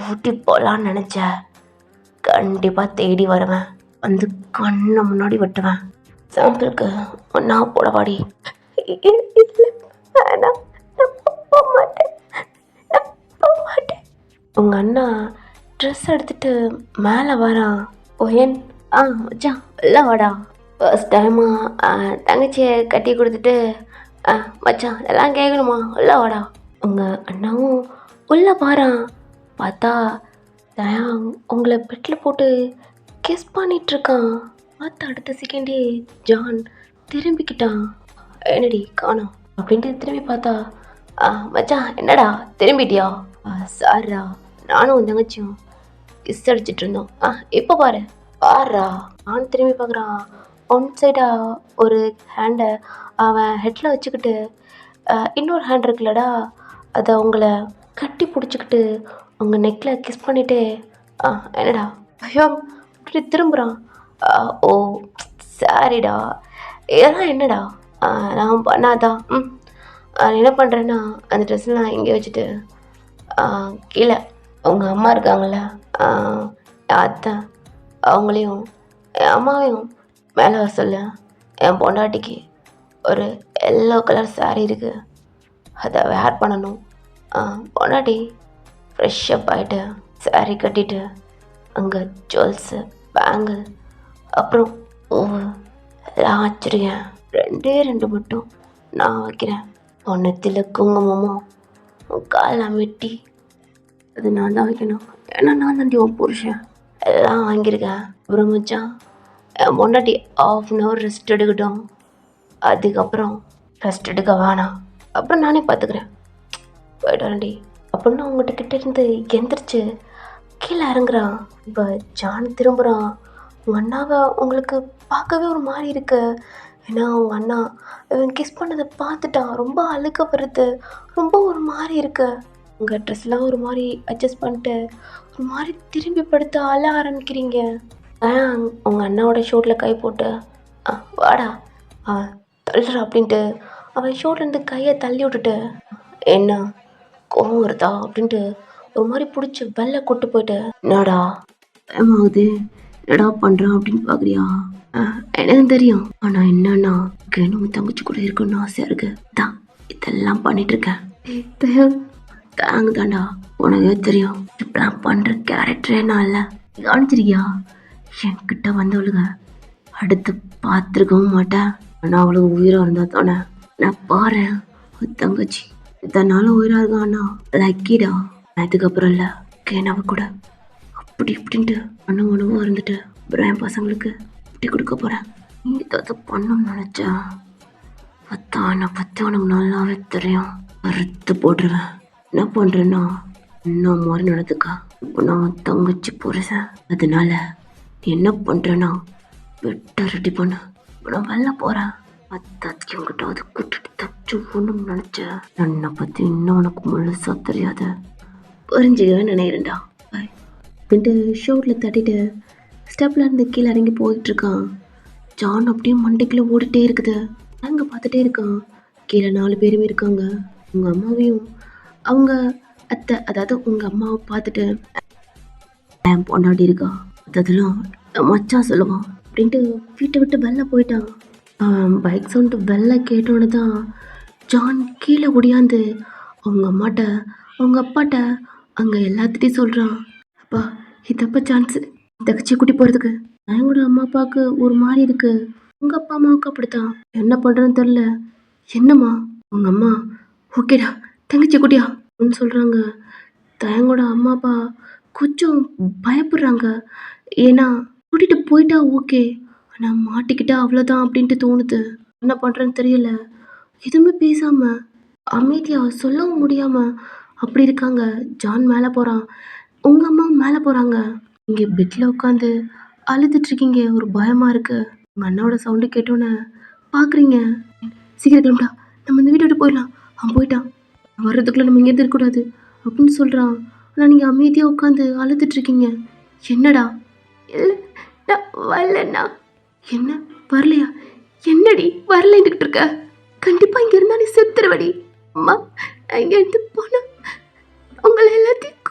ஊட்டி போகலான்னு நினச்சேன். கண்டிப்பாக தேடி வருவேன், வந்து கண்ணை முன்னாடி வெட்டுவேன். சாம்பிளுக்கு ஒன்றா போடவாடி. இல்லை வேணாம், நான் போக மாட்டேன், நான் போக மாட்டேன். உங்கள் அண்ணா ட்ரெஸ் எடுத்துட்டு மேலே வரான். ஓயன் மச்சான் இல்லை வாடா. ஃபர்ஸ்ட் டைமாக தங்கச்சியை கட்டி கொடுத்துட்டு மச்சான் எல்லாம் கேட்கணுமா இல்லை வாடா. உங்கள் அண்ணாவும் உள்ளே பாரான். பார்த்தா தயாங் உங்களை பெட்டில் போட்டு கிஸ் பண்ணிகிட்ருக்கான். பார்த்து அடுத்த செகண்டே ஜான் திரும்பிக்கிட்டான். என்னடி காணோம் அப்படின்ட்டு திரும்பி பார்த்தா மச்சான் என்னடா திரும்பிட்டியா? சாரிடா, நானும் உன் தங்கச்சியும் கிஸ் அடிச்சிட்டு இருந்தோம். இப்போ பாருடா. நான் திரும்பி பார்க்குறான். ஒன் சைடாக ஒரு ஹேண்டை அவன் ஹெட்டில் வச்சுக்கிட்டு இன்னொரு ஹேண்ட் இருக்குல்லடா, அதை அவங்கள கட்டி பிடிச்சிக்கிட்டு அவங்க நெக்கில் கிஸ் பண்ணிவிட்டு என்னடா ஐயோ அப்படி திரும்புகிறான். ஓ சாரிடா, இதெல்லாம் என்னடா நான் பண்ணாதான். என்ன பண்ணுறேன்னா அந்த ட்ரெஸ்லாம் இங்கே வச்சுட்டு கீழே அவங்க அம்மா இருக்காங்கள அத்தை, அவங்களையும் என் அம்மாவையும் மேலே வர சொல்லு. என் பொண்டாட்டிக்கு ஒரு எல்லோ கலர் சாரீ இருக்குது, அதை வேர் பண்ணணும். பொண்டாட்டி ஃப்ரெஷ்ஷப் ஆகிட்டு சாரீ கட்டிட்டு அங்கே ஜுவல்ஸு பேங்கிள் அப்புறம் பூவு எல்லாம் வச்சுருக்கேன். 2 மட்டும் நான் வைக்கிறேன். ஒன்றத்தில் குங்குமமும் காலை மெட்டி அது நான் தான் வைக்கணும். ஏன்னா நான் தாண்டி உன் புருஷன். எல்லாம் வாங்கியிருக்கேன். அப்புறம் மச்சான் என் பொண்டாட்டி 1/2 hour ரெஸ்ட் எடுக்கட்டும். அதுக்கப்புறம் ரெஸ்ட் எடுக்க வேணாம், அப்புறம் நானே பார்த்துக்கிறேன். போய்ட்டு வரேன்டி அப்படின்னு அவங்ககிட்ட கிட்டே இருந்து எந்திரிச்சு கீழே இறங்குறான். இப்போ ஜான் திரும்புகிறான். உங்கள் அண்ணாவை உங்களுக்கு பார்க்கவே ஒரு மாதிரி இருக்கு. ஏன்னா அவங்க அண்ணா இவன் கிஸ் பண்ணதை பார்த்துட்டான். ரொம்ப அழுக்க வருது, ரொம்ப ஒரு மாதிரி இருக்கு. உங்கள் ட்ரெஸ்லாம் ஒரு மாதிரி அட்ஜஸ்ட் பண்ணிட்டு ஒரு மாதிரி திரும்பி படுத்து அழ ஆரம்பிக்கிறீங்க. உங்கள் அண்ணாவோட ஷோட்டில் கை போட்டு வாடா அவன் தள்ளுறா அப்படின்ட்டு அவன் ஷோட்லேருந்து கையை தள்ளி விட்டுட்டு என்ன கோவம் வருதா அப்படின்ட்டு ஒரு மாதிரி பிடிச்சி வெள்ளை கொட்டு போயிட்டு என்னடா ஆகுது என்னடா பண்ணுறான் அப்படின்னு பார்க்குறியா? எனக்கு தெரியும், ஆனால் என்னன்னா எனக்கு தங்கச்சி கூட இருக்கணும்னு ஆசையாக இருக்கு. தான் இதெல்லாம் பண்ணிட்டு இருக்கேன். தாங்க தாண்டா, உனக்கே தெரியும் இப்பெல்லாம் பண்ணுற கேரக்டரே நான் இல்லை. கவனிச்சிருக்கியா? என்கிட்ட வந்தவளுக அடுத்து பார்த்துருக்கவும் மாட்டேன். ஆனால் அவளுக்கு உயிராக இருந்தால் தானே. நான் பாரு தங்கச்சி இதனால உயிராக இருக்கான்னா லக்கிடா. நான் இதுக்கப்புறம் இல்லை கேனாவை கூட அப்படி இப்படின்ட்டு அணுவா இருந்துட்டு அப்புறம் என் பசங்களுக்கு இப்படி கொடுக்க போகிறேன். நீ ஏதாவது பண்ணணும்னு நினச்சா என்னை பற்றி உனக்கு நல்லாவே தெரியும். அறுத்து போட்டுருவேன். என்ன பண்ணுறேன்னா என்ன மாதிரி நடந்துக்கா. இப்போ நான் தங்கச்சி புருஷன், அதனால என்ன பண்ணுறேன்னா பெட்டை ரெடி பண்ண. இப்போ நான் வெளில போகிறேன். அத்தாச்சி உங்ககிட்ட அதை கூட்டிட்டு தச்சு ஒன்றும் நினச்சேன். என்னை பற்றி இன்னும் உனக்கு முழுசாக தெரியாது, புரிஞ்சுக்கவே நினைக்கிறேன்டா அப்படின்ட்டு ஷோட்டில் தட்டிட்டு ஸ்டெப்பில் இருந்து கீழே இறங்கி போயிட்டுருக்கான். ஜான் அப்படியே மண்டைக்குள்ளே ஓடிட்டே இருக்குது. அங்கே பார்த்துட்டே இருக்கான். கீழே 4 பேருமே இருக்காங்க. உங்கள் அம்மாவையும் அவங்க அத்தை, அதாவது உங்கள் அம்மாவை பார்த்துட்டு என் பொண்டாட்டி இருக்கா அதெல்லாம் மச்சான் சொல்லுவான் அப்படின்ட்டு வீட்டை விட்டு வெளில போயிட்டான். பைக் சவுண்டு வெளில கேட்டோன்னு தான் ஜான் கீழே ஒடியாந்து அவங்க அம்மாட்ட அவங்க அப்பாட்ட அங்கே எல்லாத்துட்டையும் சொல்கிறான். அப்பா இதப்பா சான்ஸு தகச்சி கூட்டி போகிறதுக்கு. எங்களோட அம்மா அப்பாவுக்கு ஒரு மாதிரி இருக்கு, உங்கள் அப்பா அம்மாவுக்கு அப்படித்தான். என்ன பண்ணுறேன்னு தெரில. என்னம்மா உங்கள் அம்மா ஓகேடா தங்கச்சி குட்டியா அப்படின்னு சொல்கிறாங்க. தயங்கோட அம்மா அப்பா கொஞ்சம் பயப்படுறாங்க. ஏன்னா கூட்டிகிட்டு போயிட்டா ஓகே, ஆனால் மாட்டிக்கிட்டா அவ்வளோதான் அப்படின்ட்டு தோணுது. என்ன பண்ணுறேன்னு தெரியல. எதுவுமே பேசாமல் அமைதியாக சொல்லவும் முடியாமல் அப்படி இருக்காங்க. ஜான் மேலே போகிறான், உங்கள் அம்மாவும் மேலே போகிறாங்க. இங்கே பெட்டில் உட்காந்து அழுதுட்ருக்கீங்க. ஒரு பயமாக இருக்குது. உங்கள் அண்ணாவோட சவுண்டு கேட்டோன்னே பார்க்குறீங்க. சீக்கிரம் கிளம்புடா, நம்ம இந்த வீட்டை விட்டு போயிடலாம். அவன் போயிட்டான், வர்றதுக்குள்ளே நம்ம இங்கேருந்து இருக்கக்கூடாது அப்படின்னு சொல்கிறான். ஆனால் நீங்கள் அமைதியாக உட்காந்து அழுதுட்ருக்கீங்க. என்னடா? இல்லை நான் வரலண்ணா. என்ன வரலையா? என்னடி வரலைன்னுக்கிட்டு இருக்க? கண்டிப்பாக இங்கே இருந்தா நீ செத்துருவடி. அம்மா நான் இங்கேருந்து போனேன் உங்களை எல்லாத்தையும்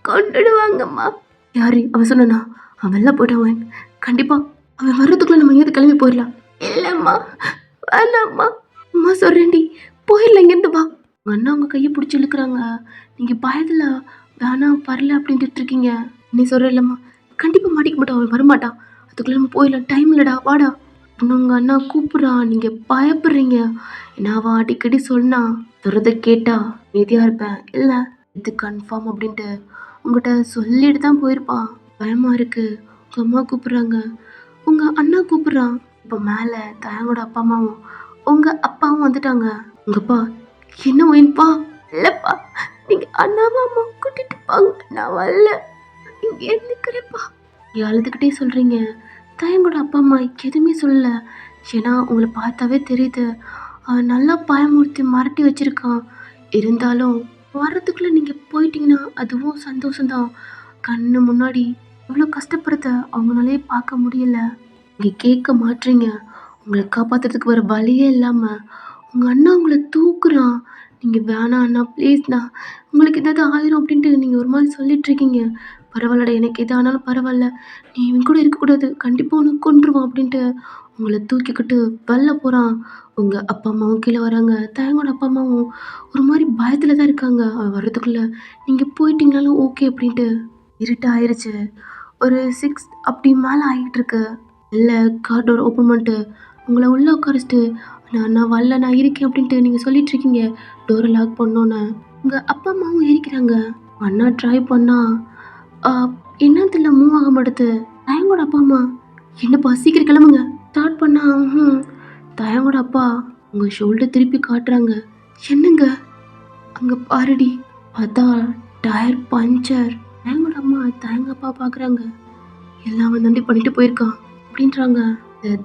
கொண்டுடுவாங்கம்மா. யாரு அவன் சொன்னா? அவன் வெளில போயிட்டவன். கண்டிப்பா அவன் வர்றதுக்குள்ள நம்ம எங்கேயாவது கிளம்பி போயிடலாம். இல்லைம்மா, வேணாம்மா. அம்மா சொல்றேன்டி, போயிடலாம் இங்கேருந்து வா. உங்கள் அண்ணா உங்கள் கையை பிடிச்சி இழுக்கிறாங்க. நீங்கள் பயத்தில் வேணாம் வரல அப்படின்ட்டு இருக்கீங்க. நீ சொல்கிற இல்லைம்மா, கண்டிப்பாக மாட்டிக்க மாட்டான், அவன் வரமாட்டான். அதுக்குள்ளே நம்ம போயிடலாம், டைம் இல்லைடா, வாடா. இன்னும் உங்கள் அண்ணா கூப்பிட்றான், நீங்கள் பயப்படுறீங்க. ஏன்னா அவன் அடிக்கடி சொன்னா சொல்கிறத கேட்டா அமைதியாக இருப்பேன். இல்லை இது கன்ஃபார்ம் அப்படின்ட்டு உங்கள்கிட்ட சொல்லிட்டு தான் போயிருப்பான். பயமாக இருக்குது, உங்கள் அம்மா கூப்பிட்றாங்க, உங்கள் அண்ணா கூப்பிட்றான். இப்போ மேலே தயங்கோட அப்பா அம்மாவும் உங்கள் அப்பாவும் வந்துட்டாங்க. உங்கள் அப்பா, என்ன வேணுப்பா? இல்லைப்பா, நீங்கள் அண்ணாவை அம்மா கூட்டிட்டு போங்க, நான் வரல, இங்கே இருந்துக்கிறேன்ப்பா. அழுதுகிட்டே சொல்கிறீங்க. தயங்கோட அப்பா அம்மா எதுவுமே சொல்லலை. ஏன்னா உங்களை பார்த்தாவே தெரியுது, அவன் நல்லா பயமுறுத்தி மிரட்டி வச்சுருக்கான். இருந்தாலும் வர்றதுக்குள்ளே நீங்கள் போயிட்டீங்கன்னா அதுவும் சந்தோஷம்தான். கண்ணு முன்னாடி இவ்வளோ கஷ்டப்படுறத அவங்களாலே பார்க்க முடியல. நீங்கள் கேட்க மாட்றீங்க. உங்களை காப்பாற்றுறதுக்கு வர வழியே இல்லாமல் உங்கள் அண்ணா உங்களை தூக்குறான். நீங்கள் வேணாம் அண்ணா, ப்ளீஸ்ண்ணா, உங்களுக்கு ஏதாவது ஆயிரும் அப்படின்ட்டு நீங்கள் ஒரு மாதிரி சொல்லிட்டுருக்கீங்க. பரவாயில்லடா, எனக்கு எது ஆனாலும் பரவாயில்ல, நீ இவன் கூட இருக்கக்கூடாது, கண்டிப்பாக உனக்கு கொன்றுவான் அப்படின்ட்டு உங்களை தூக்கிக்கிட்டு வெளில போகிறான். உங்கள் அப்பா அம்மாவும் கீழே வராங்க. தயங்கோட அப்பா அம்மாவும் ஒரு மாதிரி பயத்தில் தான் இருக்காங்க. அவன் வர்றதுக்குள்ளே நீங்கள் போயிட்டீங்கனாலும் ஓகே அப்படின்ட்டு. இருட்டு ஆயிடுச்சு. ஒரு 6 அப்படி மேலே ஆகிட்டுருக்கு. இல்லை, கார் டோர் ஓப்பன் பண்ணிட்டு உங்களை உள்ளே உட்காரிச்சிட்டு நான் வரல, நான் இருக்கேன் அப்படின்ட்டு நீங்கள் சொல்லிட்டுருக்கீங்க. டோரை லாக் பண்ணோன்னே உங்கள் அப்பா அம்மாவும் இருக்கிறாங்க. அண்ணா ட்ரை பண்ணா என்னத்துல மூவ் ஆக மாட்டுது. தயங்கோட அப்பா அம்மா, என்னப்பா சீக்கிரம் கிளம்புங்க ஸ்டார்ட் பண்ணா. தயங்கோட அப்பா உங்கள் ஷோல்டர் திருப்பி காட்டுறாங்க. என்னங்க அங்கே பாருடி, பார்த்தா டயர் பஞ்சர். தயங்கோட அம்மா தயங்க அப்பா பார்க்குறாங்க. எல்லாம் அவன் தாண்டி பண்ணிட்டு போயிருக்கான் அப்படின்றாங்க.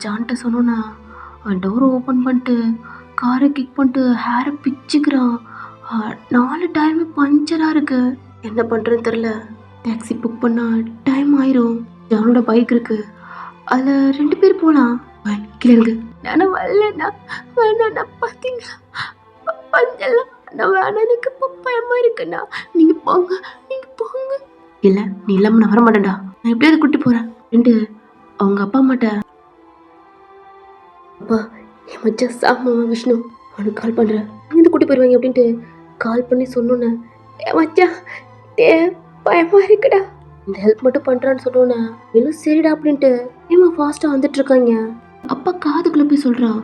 ஜான்கிட்ட சொன்னோன்னா அவன் டோரை ஓப்பன் பண்ணிட்டு காரை கிக் பண்ணிட்டு ஹேரை பிச்சுக்கிறான். 4 டயருமே பஞ்சராக இருக்கு. என்ன பண்ணுறதுன்னு தெரில. டாக்ஸி புக் பண்ணால் டைம் ஆயிரும். ஜானோட பைக் இருக்கு, அதில் 2 பேர் போகலாம். கீழே இருக்கு. நான் வரலண்ணா, வேணாண்ணா, பார்த்தீங்களா பஞ்செல்லாம் நான் வேணாம், எனக்கு பயமாக இருக்குண்ணா, நீங்கள் போங்க, நீங்கள் போங்க. இல்லை, நீ இல்லாமல் நான் வர மாட்டேன்டா, நான் எப்படியாவது கூட்டி போகிறேன் ரெண்டு. அவங்க அப்பா அம்மாட்ட, அப்பா என் மச்சான் சாமா விஷ்ணு அவனுக்கு கால் பண்ணுறேன், இங்கேருந்து கூட்டி போயிடுவாங்க அப்படின்ட்டு கால் பண்ணி சொன்னோன்னே, ஏ மச்சான் பயமாக இருக்குடா, இந்த ஹெல்ப் மட்டும் பண்ணுறான்னு சொன்னோன்னே இன்னும் சரிடா அப்படின்ட்டு ஏமா ஃபாஸ்ட்டாக வந்துட்டு இருக்காங்க. அப்பா காதுக்குள்ளே போய் சொல்கிறான்.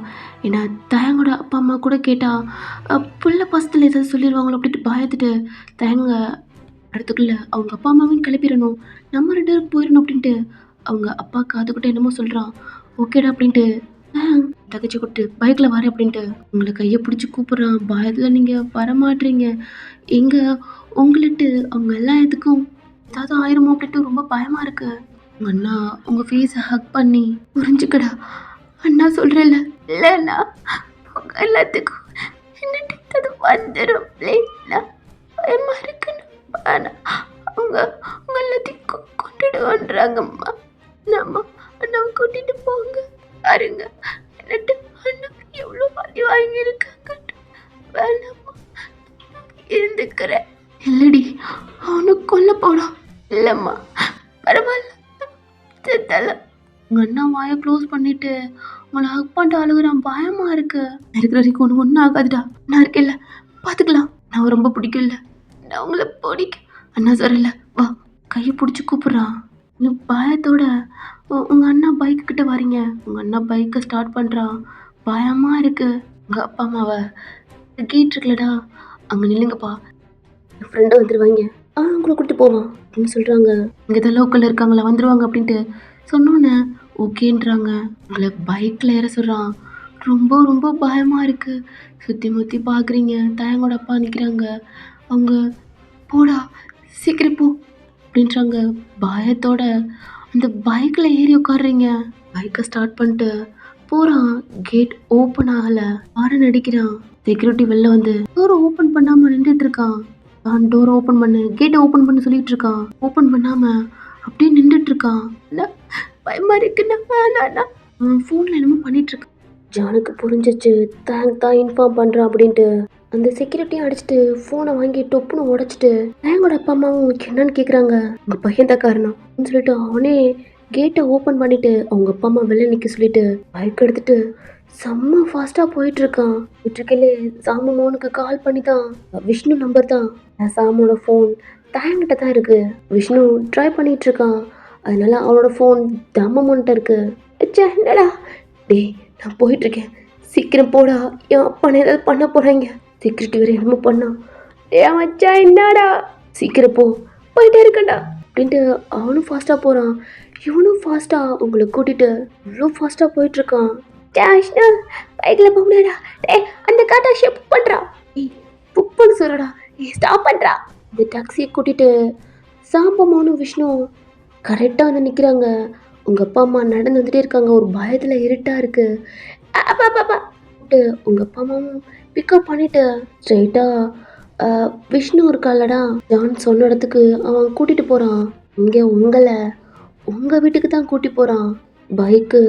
ஏன்னா தயங்கோட அப்பா அம்மா கூட கேட்டால் புள்ள பசத்தில் ஏதாவது சொல்லிடுவாங்களோ அப்படின்ட்டு பயத்துட்டு தயங்க இடத்துக்குள்ளே அவங்க அப்பா அம்மாவையும் கிளப்பிடணும், நம்ம 2 பேரும் போயிடணும் அப்படின்ட்டு அவங்க அப்பா காதுக்கிட்ட என்னமோ சொல்கிறான். ஓகேடா அப்படின்ட்டு தகச்சி கூப்பிட்டு பைக்கில் வரேன் அப்படின்ட்டு உங்களை கையை பிடிச்சி கூப்பிட்றான். பயத்தில் நீங்கள் வரமாட்றீங்க. எங்கே உங்கள்ட்டு அவங்க எல்லா இதுக்கும் ஏதாவது ஆயிருமோ அப்படின்ட்டு ரொம்ப பயமாக இருக்கு. உங்கள் அண்ணா உங்கள் ஃபேஸை ஹக் பண்ணி, புரிஞ்சுக்கடா அண்ணா சொல்கிறேன்ல, இல்லைண்ணா உங்கள் எல்லாத்துக்கும் என்னட்டு அது வந்துடும், ப்ளீஸ்ண்ணா, பயமாக இருக்குண்ணா, ஆனால் அவங்க உங்கள் எல்லாத்தையும் கொண்டுடுவான்றாங்கம்மா, நம்ம அண்ணாவை கூட்டிகிட்டு போங்க, பாருங்க என்னட்டு அண்ணா எவ்வளோ வலி வாங்கியிருக்காங்க, வேணாம்மா இருந்துக்கிறேன். இல்லடி, அவனுக்கு கொல்ல போடும். இல்லைம்மா பரவாயில்ல, உங்கள் அண்ணா வாயை க்ளோஸ் பண்ணிட்டு உங்களை ஹக் பண்ணிட்டு அழுகுறான். பயமாக இருக்கு. இருக்கிற வரைக்கும் ஒன்றும் ஆகாதுடா, நான் இருக்கேன்ல, பார்த்துக்கலாம். நான் ரொம்ப பிடிக்கல, நான் உங்களை பிடிக்க அண்ணா சரியில்ல, வா. கையை பிடிச்சி கூப்பிட்றான். இன்னும் பயத்தோட உங்கள் அண்ணா பைக்கு கிட்ட வரீங்க. உங்கள் அண்ணா பைக்கை ஸ்டார்ட் பண்ணுறான். பயமாக இருக்கு. உங்கள் அப்பா அம்மாவை கேட் இருக்குல்லடா, அங்கே நில்லுங்கப்பா, என் ஃப்ரெண்டை வந்துடுவாங்க, உங்களை கூப்பிட்டு போவான் அப்படின்னு சொல்கிறாங்க. இங்கே தான் லோக்கலில் இருக்காங்களா, வந்துடுவாங்க அப்படின்ட்டு சொன்னோன்னே ஓகேன்றாங்க. உங்களை பைக்கில் ஏற சொல்கிறான். ரொம்ப ரொம்ப பயமாக இருக்குது. சுற்றி முற்றி பார்க்குறீங்க. தயங்கோட அப்பா நிற்கிறாங்க. அவங்க போடா சீக்கிரம் போ அப்படின்றாங்க. பயத்தோட அந்த பைக்கில் ஏறி உட்காடுறீங்க. பைக்கை ஸ்டார்ட் பண்ணிட்டு போகிறான். கேட் ஓப்பன் ஆகலை. ஆரன் அடிக்கிறான். செக்யூரிட்டி வெளில வந்து டோரை ஓப்பன் பண்ணாமல் நின்றுட்டு இருக்கான். டோரை ஓப்பன் பண்ணு, கேட்டை ஓப்பன் பண்ண சொல்லிட்டு இருக்கான். ஓப்பன் பண்ணாமல் அப்படியே நின்றுட்டு இருக்கான். பயமாக இருக்குண்ணா, வேணாண்ணா. அவன் ஃபோனில் என்னமோ பண்ணிட்டு இருக்கான். ஜானுக்கு புரிஞ்சிச்சு. தேங்க் தான் இன்ஃபார்ம் பண்ணுறான் அப்படின்ட்டு அந்த செக்யூரிட்டியும் அடிச்சுட்டு ஃபோனை வாங்கி டொப்புன்னு உடைச்சிட்டு எங்களோட அப்பா அம்மாவும் என்னன்னு கேட்குறாங்க. உங்கள் பையன் தான் காரணம் அப்படின்னு சொல்லிட்டு அவனே கேட்டை ஓப்பன் பண்ணிட்டு அவங்க அப்பா அம்மா வெளில நிற்க சொல்லிட்டு பைக் எடுத்துட்டு செம்ம ஃபாஸ்ட்டாக போயிட்டுருக்கான். போயிட்டுருக்கையிலே சாமு மோனுக்கு கால் பண்ணி தான் விஷ்ணு நம்பர் தான் சாமோட ஃபோன் தயங்கிட்ட தான் இருக்கு. விஷ்ணு ட்ரை பண்ணிட்டு இருக்கான். அதனால அவனோட ஃபோன் தம்மமோன்ட்ட இருக்கு. ச்சே என்னடா டேய் நான் போயிட்டுருக்கேன் சீக்கிரம் போடா என் அப்பானை ஏதாவது பண்ண போகிறாங்க செக்யூரிட்டி வேறு என்னமோ பண்ணா. ஏன் மச்சா என்னடா சீக்கிரம் போயிட்டே இருக்கண்டா அப்படின்ட்டு அவனும் ஃபாஸ்ட்டாக போகிறான். இவனும் ஃபாஸ்ட்டாக உங்களை கூட்டிகிட்டு இவ்வளோ ஃபாஸ்ட்டாக போயிட்டுருக்கான். விஷ்ணு பைக்கில் போக முடியாடா டே அந்த டாக்ஸியை புக் பண்ணுறா ஏய் புக் பண்ண சொல்கிறடா ஏய் ஸ்டாப் பண்ணுறா. இந்த டாக்ஸியை கூட்டிகிட்டு சாம்பமானும் விஷ்ணு கரெக்டாக வந்து நிற்கிறாங்க. உங்கள் அப்பா அம்மா நடந்து வந்துட்டே இருக்காங்க. ஒரு பயத்தில் இருட்டாக இருக்குது. அப்பா பாப்பா உங்கள் அப்பா அம்மாவும் பிக்கப் பண்ணிட்டு ஸ்ட்ரைட்டாக விஷ்ணு இருக்காலடா ஜான் சொன்ன இடத்துக்கு அவன் கூட்டிகிட்டு போகிறான். இங்கே உங்கள் வீட்டுக்கு தான் கூட்டி போகிறான். பைக்கு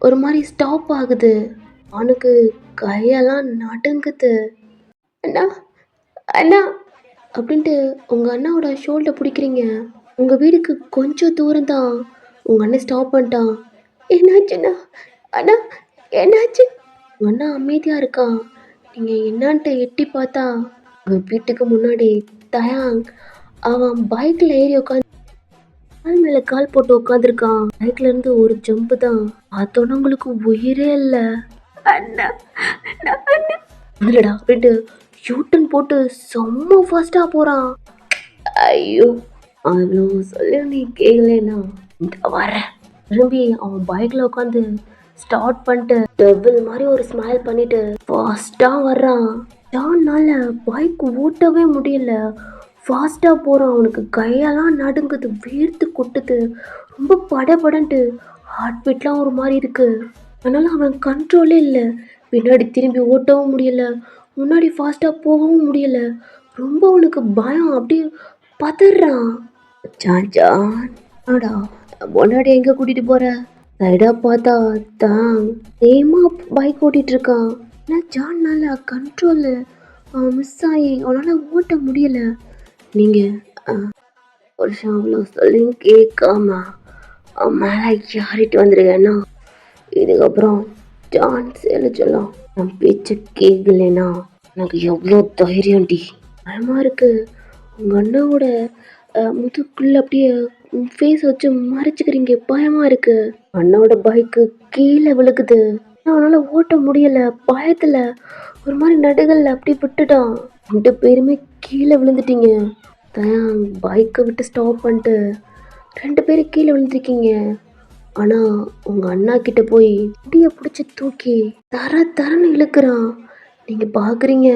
ஒரு மாதிரி ஸ்டாப் ஆகுது. அவனுக்கு கையெல்லாம் நடுங்குது. அண்ணா அண்ணா அப்படின்ட்டு உங்கள் அண்ணாவோட ஷோல்டர் பிடிக்கிறீங்க. உங்கள் வீட்டுக்கு கொஞ்சம் தூரம் தான் உங்கள் அண்ணன் ஸ்டாப் பண்ணிட்டான். என்னாச்சுண்ணா அண்ணா என்னாச்சு? உங்கள் அண்ணா அமைதியாக இருக்கான். நீங்கள் என்னான்ட்டு எட்டி பார்த்தா உங்கள் வீட்டுக்கு முன்னாடி தயாங் அவன் பைக்கில் ஏறி உட்காந்து கால் மேலே கால் போட்டு உட்காந்துருக்கான். பைக்ல இருந்து ஒரு ஜம்பு தான். பார்த்தோன்னா உங்களுக்கு உயிரே இல்லை. அண்ணா இல்லடா அப்படின்ட்டு யூட்டன் போட்டு செம்ம ஃபாஸ்ட்டாக போகிறான். ஐயோ அவ்வளோ சொல்லி நீ கேட்கலன்னா வரேன் திரும்பி அவன் பைக்கில் உட்காந்து ஸ்டார்ட் பண்ணிட்டு டபுள் மாதிரி ஒரு ஸ்மைல் பண்ணிட்டு ஃபாஸ்ட்டாக வர்றான். ஜான்னால பைக் ஓட்டவே முடியல. ஃபாஸ்ட்டாக போகிறான். அவனுக்கு கையெல்லாம் நடுங்குது, வேர்த்து கொட்டுது, ரொம்ப படபடன்ட்டு ஹார்ட் பீட்லாம் ஒரு மாதிரி இருக்குது. அதனால் அவன் கண்ட்ரோலே இல்லை. பின்னாடி திரும்பி ஓட்டவும் முடியல, முன்னாடி ஃபாஸ்ட்டாக போகவும் முடியல. ரொம்ப அவனுக்கு பயம், அப்படியே பதறான். ஜான் ஆடா முன்னாடி எங்கே கூட்டிகிட்டு போகிற? சைடாக பார்த்தா தான் சேமா பைக் ஓட்டிகிட்டு இருக்கான். ஆனால் ஜான்னால கண்ட்ரோலு அவன் மிஸ் ஆகி அவனால் ஓட்ட முடியல. நீங்கள் ஒரு விஷயம் அவ்வளோ சொல்லி கேட்காம அவன் மேலே யாரிட்டு வந்துருக்கேன்னா இதுக்கப்புறம் ஜான் சேல சொல்லலாம். நான் பேச்ச கேட்கலனா எனக்கு எவ்வளோ தைரியம்டி. பயமாக இருக்குது. உங்கள் அண்ணாவோட முதுக்குள்ளே அப்படியே ஃபேஸ் வச்சு மறைச்சிக்கிறீங்க, பயமாக இருக்குது. அண்ணாவோட பைக்கு கீழே விழுகுது. அவனால் ஓட்ட முடியலை. பயத்தில் ஒரு மாதிரி நடுகளில் அப்படி விட்டுட்டான். 2 பேருமே கீழே விழுந்துட்டீங்க. தயாங் பைக்கை விட்டு ஸ்டாப் பண்ணிட்டு 2 பேரும் கீழே விழுந்துருக்கீங்க. ஆனால் உங்கள் அண்ணா கிட்ட போய் முடியை பிடிச்சி தூக்கி தரன்னு இழுக்கிறான். நீங்கள் பார்க்குறீங்க.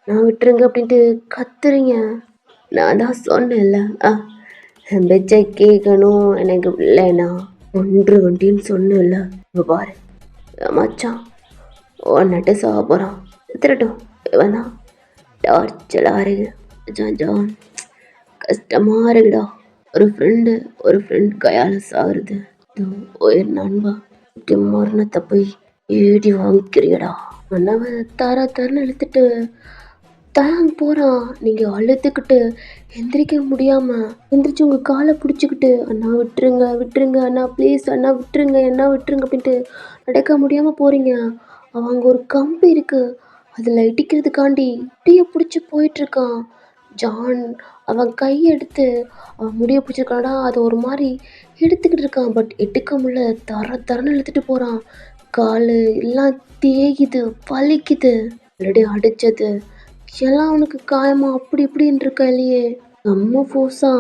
நான் விட்டுருங்க அப்படின்ட்டு கத்துறீங்க. நான் தான் சொன்னேன்ல பெச்சை கேட்கணும் எனக்கு இல்லைண்ணா 1 வண்டின்னு சொன்னேன்ல. இப்போ பாரு மச்சான் ஒன்னுட்டு சாக போகிறான். திருட்டும் இவன் தான் டார்ச்சலாக இருக்கு. ஜான் கஷ்டமாக இருக்குடா. ஒரு ஃப்ரெண்டு கையால் சாகுறது உயிர் நண்பா. மரணத்தை போய் ஏடி வாங்கிக்கிறியடா. அண்ணாவை தரன்னு இழுத்துட்டு தயாங் போகிறான். நீங்கள் அழுத்துக்கிட்டு எந்திரிக்க முடியாமல் எந்திரிச்சு உங்கள் காலை பிடிச்சிக்கிட்டு அண்ணா விட்டுருங்க அண்ணா ப்ளீஸ் அண்ணா விட்டுருங்க அப்படின்ட்டு நடக்க முடியாமல் போகிறீங்க. அவன் அங்கே ஒரு கம்பி இருக்குது, அதில் இடிக்கிறதுக்காண்டி முடியை பிடிச்சி போயிட்டுருக்கான். ஜான் அவன் கையை எடுத்து அவன் முடியை பிடிச்சிருக்காடா, அதை ஒரு மாதிரி எடுத்துக்கிட்டு இருக்கான். பட் எடுக்க முடியல. தரன்னு இழுத்துட்டு போகிறான். கால் எல்லாம் தேயுது, வலிக்குது. ஆல்ரெடி அடித்தது எல்லாம் அவனுக்கு காயமா அப்படி இப்படின்னு இருக்கா இல்லையே. செம்ம ஃபோர்ஸா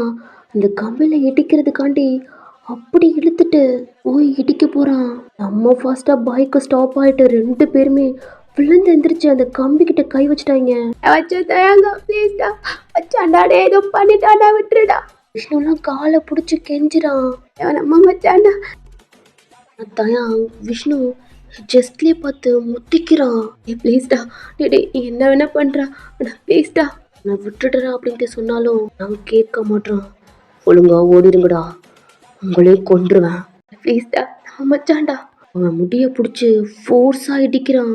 அந்த கம்பியில் இடிக்கிறதுக்காண்டி அப்படி இழுத்துட்டு போய் இடிக்க போகிறான். செம்ம ஃபாஸ்ட்டாக பைக்கு ஸ்டாப் ஆகிட்டு 2 பேருமே விழுந்து எந்திரிச்சு அந்த கம்பி கிட்ட கை வச்சுட்டாங்க. ஏதோ பண்ணிட்டாண்டா விட்டுருடா. விஷ்ணுலாம் காலை பிடிச்சி கெஞ்சிரான். நம்ம மச்சாண்டா தயாங் விஷ்ணு ஜஸ்ட்லேயே பார்த்து முட்டிக்கிறான். ப்ளீஸ்டா டே என்ன வேணா பண்ணுறா ஆனால் ப்ளீஸ்டா நான் விட்டுடுறா அப்படின்ட்டு சொன்னாலும் நாங்கள் கேட்க மாட்டோம். ஒழுங்கா ஓடிடுங்கடா, உங்களையும் கொன்றுவேன். ப்ளீஸ்டா நம்ம மச்சாண்டா. அவன் முடியை பிடிச்சி ஃபோர்ஸாக இடிக்கிறான்.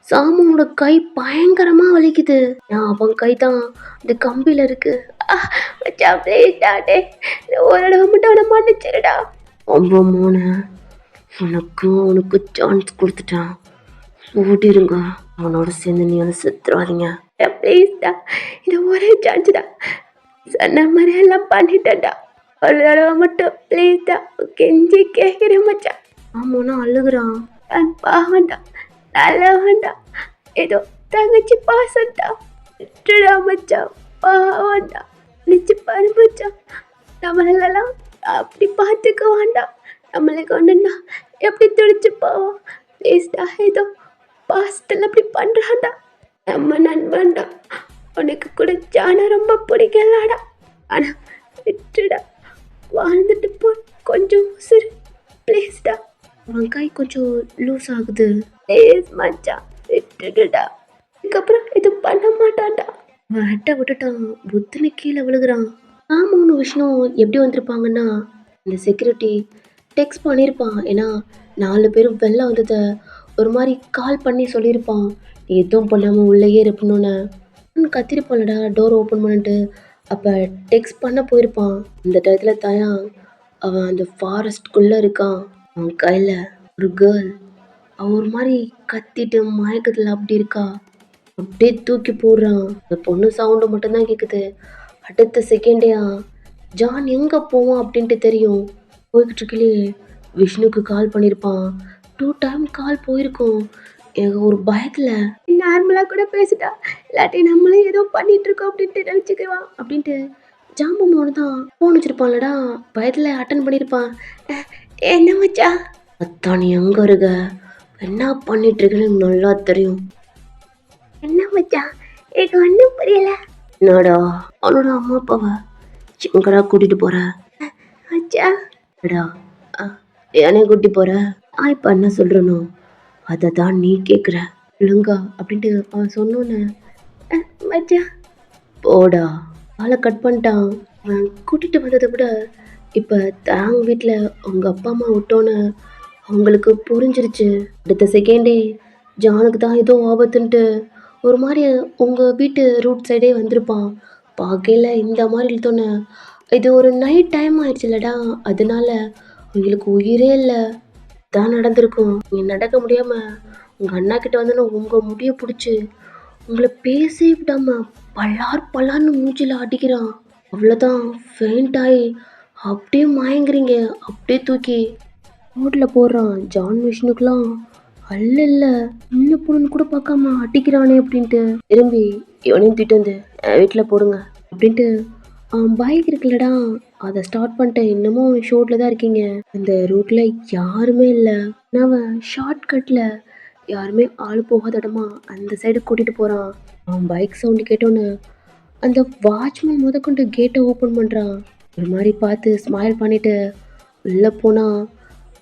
சாமுவோட கை பயங்கரமா வலிக்குது. அவன் கை தான் இந்த கம்பியில இருக்கு. மச்சான் ப்ளீஸ்டா, டேய் ஒரு தடவை மட்டும் அவனை மன்னிச்சிருடா. அவன் மோனை உனக்கு சான்ஸ் கொடுத்துட்டான், ஓடிருங்க. அவனோட சேர்ந்து நீ வந்து செத்துறாதீங்க. ப்ளீஸ்டா, இது ஒரே சான்ஸ் தான், சொன்ன மாதிரி எல்லாம் பண்ணிட்டேன்டா, ஒரு தடவை மட்டும் ப்ளீஸ்டா கெஞ்சி கேட்கிறேன் மச்சான். ஆமாண்ணா அழுகுறான். பாவண்டா, நல்லவன்டா, ஏதோ தங்கச்சி பாசண்டா, விட்டுடா மச்சான், பாவண்டா, நிச்சு பாரு மச்சான், நம்மளெல்லாம் அப்படி பார்த்துக்க வேண்டாம், நம்மளுக்கு ஒன்றுன்னா எப்படி துடிச்சு போவோம். ப்ளீஸ்டா, ஏதோ பாசத்தில் அப்படி பண்ணுறான்டா, நம்ம நண்பன்டா, உனக்கு கூட ஜான ரொம்ப பிடிக்கலாடா, ஆனால் விட்டுடா, வாழ்ந்துட்டு போ, கொஞ்சம் உசுறு ப்ளீஸ்டா. அவன் கை கொஞ்சம் லூஸ் ஆகுது. ப்ளீஸ் மச்சான் விட்டுடுடா, இதுக்கப்புறம் இது பண்ண மாட்டான்டா. அவன் ஹெட்டை விட்டுட்டான், புத்துன்னு கீழே விழுகிறான். ஆமான்னு விஷ்ணு எப்படி வந்திருப்பாங்கன்னா, இந்த செக்யூரிட்டி டெக்ஸ்ட் பண்ணியிருப்பான். ஏன்னா 4 பேரும் வெளில வந்ததை ஒரு மாதிரி கால் பண்ணி சொல்லியிருப்பான், எதுவும் பண்ணாமல் உள்ளேயே இருப்பணுன்னு. கத்திருப்பான்லடா டோர் ஓப்பன் பண்ணிட்டு. அப்போ டெக்ஸ்ட் பண்ண போயிருப்பான். இந்த டயத்தில் தாயா அவன் அந்த ஃபாரஸ்ட்குள்ளே இருக்கான். அவன் கையில் ஒரு கேர்ள், அவன் ஒரு மாதிரி கத்திட்டு மயக்கத்தில் அப்படி இருக்கா. அப்படியே தூக்கி போடுறான். அந்த பொண்ணு சவுண்டு மட்டும்தான் கேட்குது. அடுத்த செகண்டேயா ஜான் எங்கே போவான் அப்படின்ட்டு தெரியும். போய்கிட்டு இருக்கலே விஷ்ணுக்கு கால் பண்ணியிருப்பான். 2 டைம் கால் போயிருக்கும். எனக்கு ஒரு பயத்தில் நார்மலாக கூட பேசிட்டா, இல்லாட்டி நம்மளும் ஏதோ பண்ணிட்டு இருக்கோம் அப்படின்ட்டு நினச்சிக்குவான் அப்படின்ட்டு ஜாம்பமோனு தான் ஃபோன் வச்சுருப்பான்லடா, பயத்தில் அட்டன் பண்ணியிருப்பான். என்ன மச்சா அத்தான், நீ எங்கே இருக்க, என்ன பண்ணிட்டு இருக்கேன்னு நல்லா தெரியும். என்ன மச்சா எனக்கு ஒன்றும் புரியல. என்னடா அவனோட அம்மா அப்பாவை எங்கடா கூட்டிகிட்டு போகிற மச்சா? டா ஏனே கூட்டி போகிற? இப்போ என்ன சொல்கிறனோ அதை தான் நீ கேட்குற ஒழுங்கா அப்படின்ட்டு அவன் சொன்னோன்னு மச்சா போடா. ஆளை கட் பண்ணிட்டான். அவன் கூட்டிகிட்டு வந்ததை விட இப்போ தாங்க வீட்டில் உங்கள் அப்பா அம்மா விட்டோன்னு அவங்களுக்கு புரிஞ்சிருச்சு. அடுத்த செகண்டே ஜானுக்கு தான் ஏதோ ஆபத்துன்ட்டு ஒரு மாதிரி உங்கள் வீட்டு ரூட் சைடே வந்திருப்பான். பார்க்கல இந்த மாதிரி இழுத்தோன்னே இது ஒரு நைட் டைம் ஆயிடுச்சுல்லடா, அதனால அவங்களுக்கு உயிரே இல்லை தான் நடந்திருக்கும். நீங்கள் நடக்க முடியாமல் உங்கள் அண்ணா கிட்ட வந்து உங்கள் முடியை பிடிச்சி உங்களை பேசி விடாம பல்லார்னு மூஞ்சில் அடிக்கிறான். அவ்வளோதான், ஃபெயிண்ட் ஆகி அப்படியே மயங்குறீங்க. அப்படியே தூக்கி ரோட்டில் போடுறான். ஜான் விஷ்ணுக்கெலாம் அல்ல சின்ன பொண்ணுன்னு கூட பார்க்காம அடிக்கிறானே அப்படின்ட்டு திரும்பி இவனையும் தூக்கிட்டு வந்து வீட்டில் போடுங்க அப்படின்ட்டு பைக் இருக்குல்லடா அதை ஸ்டார்ட் பண்ணிட்டேன். இன்னமும் ஷோட்டில் தான் இருக்கீங்க. அந்த ரூட்டில் யாருமே இல்லை. அவன் ஷார்ட்கட்டில் யாருமே ஆள் போகாத இடமா அந்த சைடு கூட்டிகிட்டு போகிறான். அவன் பைக் சவுண்டு கேட்டோன்னு அந்த வாட்ச்மேன் முதற்கொண்டு கேட்டை ஓப்பன் பண்ணுறான். ஒரு மாதிரி பார்த்து ஸ்மைல் பண்ணிவிட்டு உள்ளே போனால்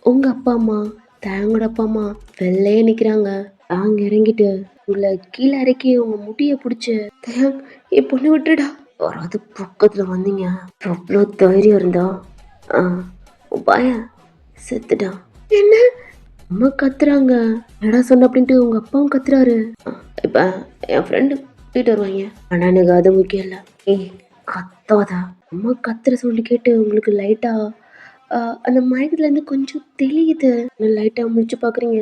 உங்கள் அப்பா அம்மா தேங்கோட அப்பா அம்மா வெளிலையே நிற்கிறாங்க. தாங்க இறங்கிட்டு உங்களை கீழே இறக்கி உங்கள் முடியை பிடிச்சி தேங் என் பொண்ணு விட்டுடா, வராது பக்கத்தில் வந்தீங்க, எவ்வளோ தைரியம் இருந்தா பையன் செத்துட்டா. என்ன அம்மா கத்துறாங்க. என்னடா சொன்ன அப்படின்ட்டு உங்கள் அப்பாவும் கத்துறாரு. இப்போ என் ஃப்ரெண்டு வீட்டு வருவாங்க, ஆனால் எனக்கு அது முக்கியம் இல்லை. கத்தாத. அம்மா கத்துற சொல்லி கேட்டு உங்களுக்கு லைட்டாக அந்த மயக்கத்துலேருந்து கொஞ்சம் தெளியுது. லைட்டாக முடிச்சு பார்க்குறீங்க.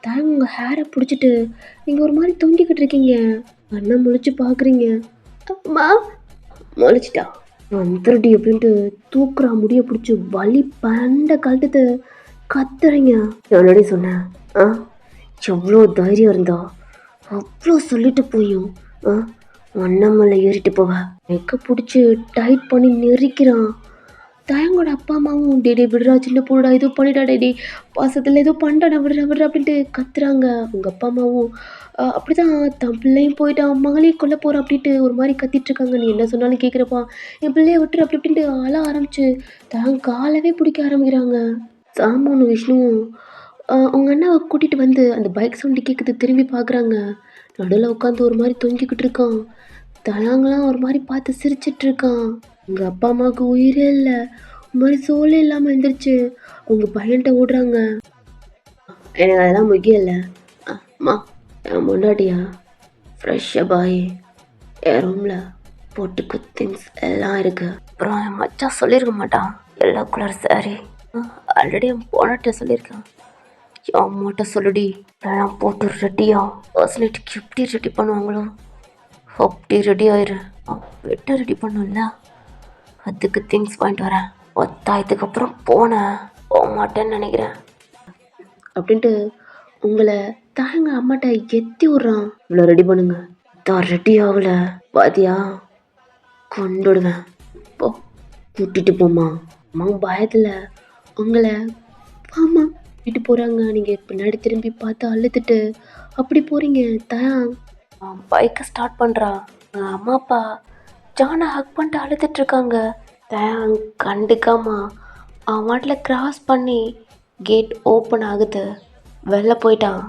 தாங்க உங்கள் ஹேரை பிடிச்சிட்டு நீங்கள் ஒரு மாதிரி தொங்கிக்கிட்டு இருக்கீங்க. அண்ணா முழிச்சு பார்க்குறீங்க. அம்மா முழிச்சிட்டா வந்துருடி அப்படின்ட்டு தூக்குறா முடிய பிடிச்சி வலி பண்ட கழட்டத்தை கத்துறீங்க. என்னடி சொன்னேன்? எவ்வளோ தைரியம் இருந்தா அவ்வளோ சொல்லிட்டு போயும் அண்ணாமலை ஏறிட்டு போவ. நெக்க பிடிச்சி டைட் பண்ணி நெரிக்கிறான். தயங்கோட அப்பா அம்மாவும் டேடே விடுறா, சின்ன பொண்ணுடா, ஏதோ பண்ணிட்டா டேடி, பாசத்தில் ஏதோ பண்ணிட்டாடா, விடுறா அப்படின்ட்டு கத்துறாங்க. உங்கள் அப்பா அம்மாவும் அப்படிதான் தன் பிள்ளையும் போயிட்டு அவன் மகளையும் கொல்ல போகிறான் அப்படின்ட்டு ஒரு மாதிரி கத்திட்டு இருக்காங்க. நீ என்ன சொன்னாலும் கேட்குறப்பா, என் பிள்ளைய விட்டுரு அப்படி அப்படின்ட்டு அழ ஆரம்பிச்சு தான் காலவே பிடிக்க ஆரம்பிக்கிறாங்க. சாமுன்னு விஷ்ணுவும் அவங்க அண்ணாவை கூட்டிகிட்டு வந்து அந்த பைக் சவுண்டு கேட்குது திரும்பி பார்க்குறாங்க. நடுவில் உட்காந்து ஒரு மாதிரி தொங்கிக்கிட்டு இருக்கான். தலாங்கெல்லாம் ஒரு மாதிரி பார்த்து சிரிச்சிட்டு இருக்கான். உங்கள் அப்பா அம்மாவுக்கு உயிரே இல்லை, ஒரு மாதிரி சோலே இல்லாமல் எழுந்திரிச்சு உங்கள் பையன்கிட்ட ஓடுறாங்க. எனக்கு அதெல்லாம் முக்கியம் இல்லை அம்மா, என் முன்னாடியா ஃப்ரெஷ்ஷப் ஆகி என் ரூமில் போட்டுக்கு திங்ஸ் எல்லாம் இருக்கு. அப்புறம் என் மச்சான் சொல்லியிருக்க மாட்டான் எல்லோ கலர் சாரி. ஆல்ரெடி என் போனட்ட சொல்லியிருக்கேன். என் அம்மாட்ட சொல்லுடி, நான் போட்டு ரெடியா ஃபர்ஸ்ட் நைட்டுக்கு எப்படி ரெடி பண்ணுவாங்களோ அப்படி ரெடி ஆயிரு. பெட்டை ரெடி பண்ணும்ல, அதுக்கு திங்ஸ் வாங்கிட்டு வரேன். ஒத்தாயத்துக்கு அப்புறம் போனேன் போக மாட்டேன்னு நினைக்கிறேன் அப்படின்ட்டு உங்களை தாங்க அம்மாட்ட எத்தி விட்றான். இவ்வளோ ரெடி பண்ணுங்க. தான் ரெடி ஆகல பாத்தியா, கொண்டுடுவேன். போ கூட்டிட்டு போமா. அம்மா பயத்தில் உங்களை ஆமா கூட்டிட்டு போகிறாங்க. நீங்கள் பின்னாடி திரும்பி பார்த்து அழுதுட்டு அப்படி போகிறீங்க. தான் பைக்கை ஸ்டார்ட் பண்ணுறா. அம்மா அப்பா ஜானை ஹக் பண்ணிட்டு அழுதுட்டு இருக்காங்க. தான் கண்டுக்காமா அவன் வாட்டில் கிராஸ் பண்ணி கேட் ஓப்பன் ஆகுது, வெளில போயிட்டான்.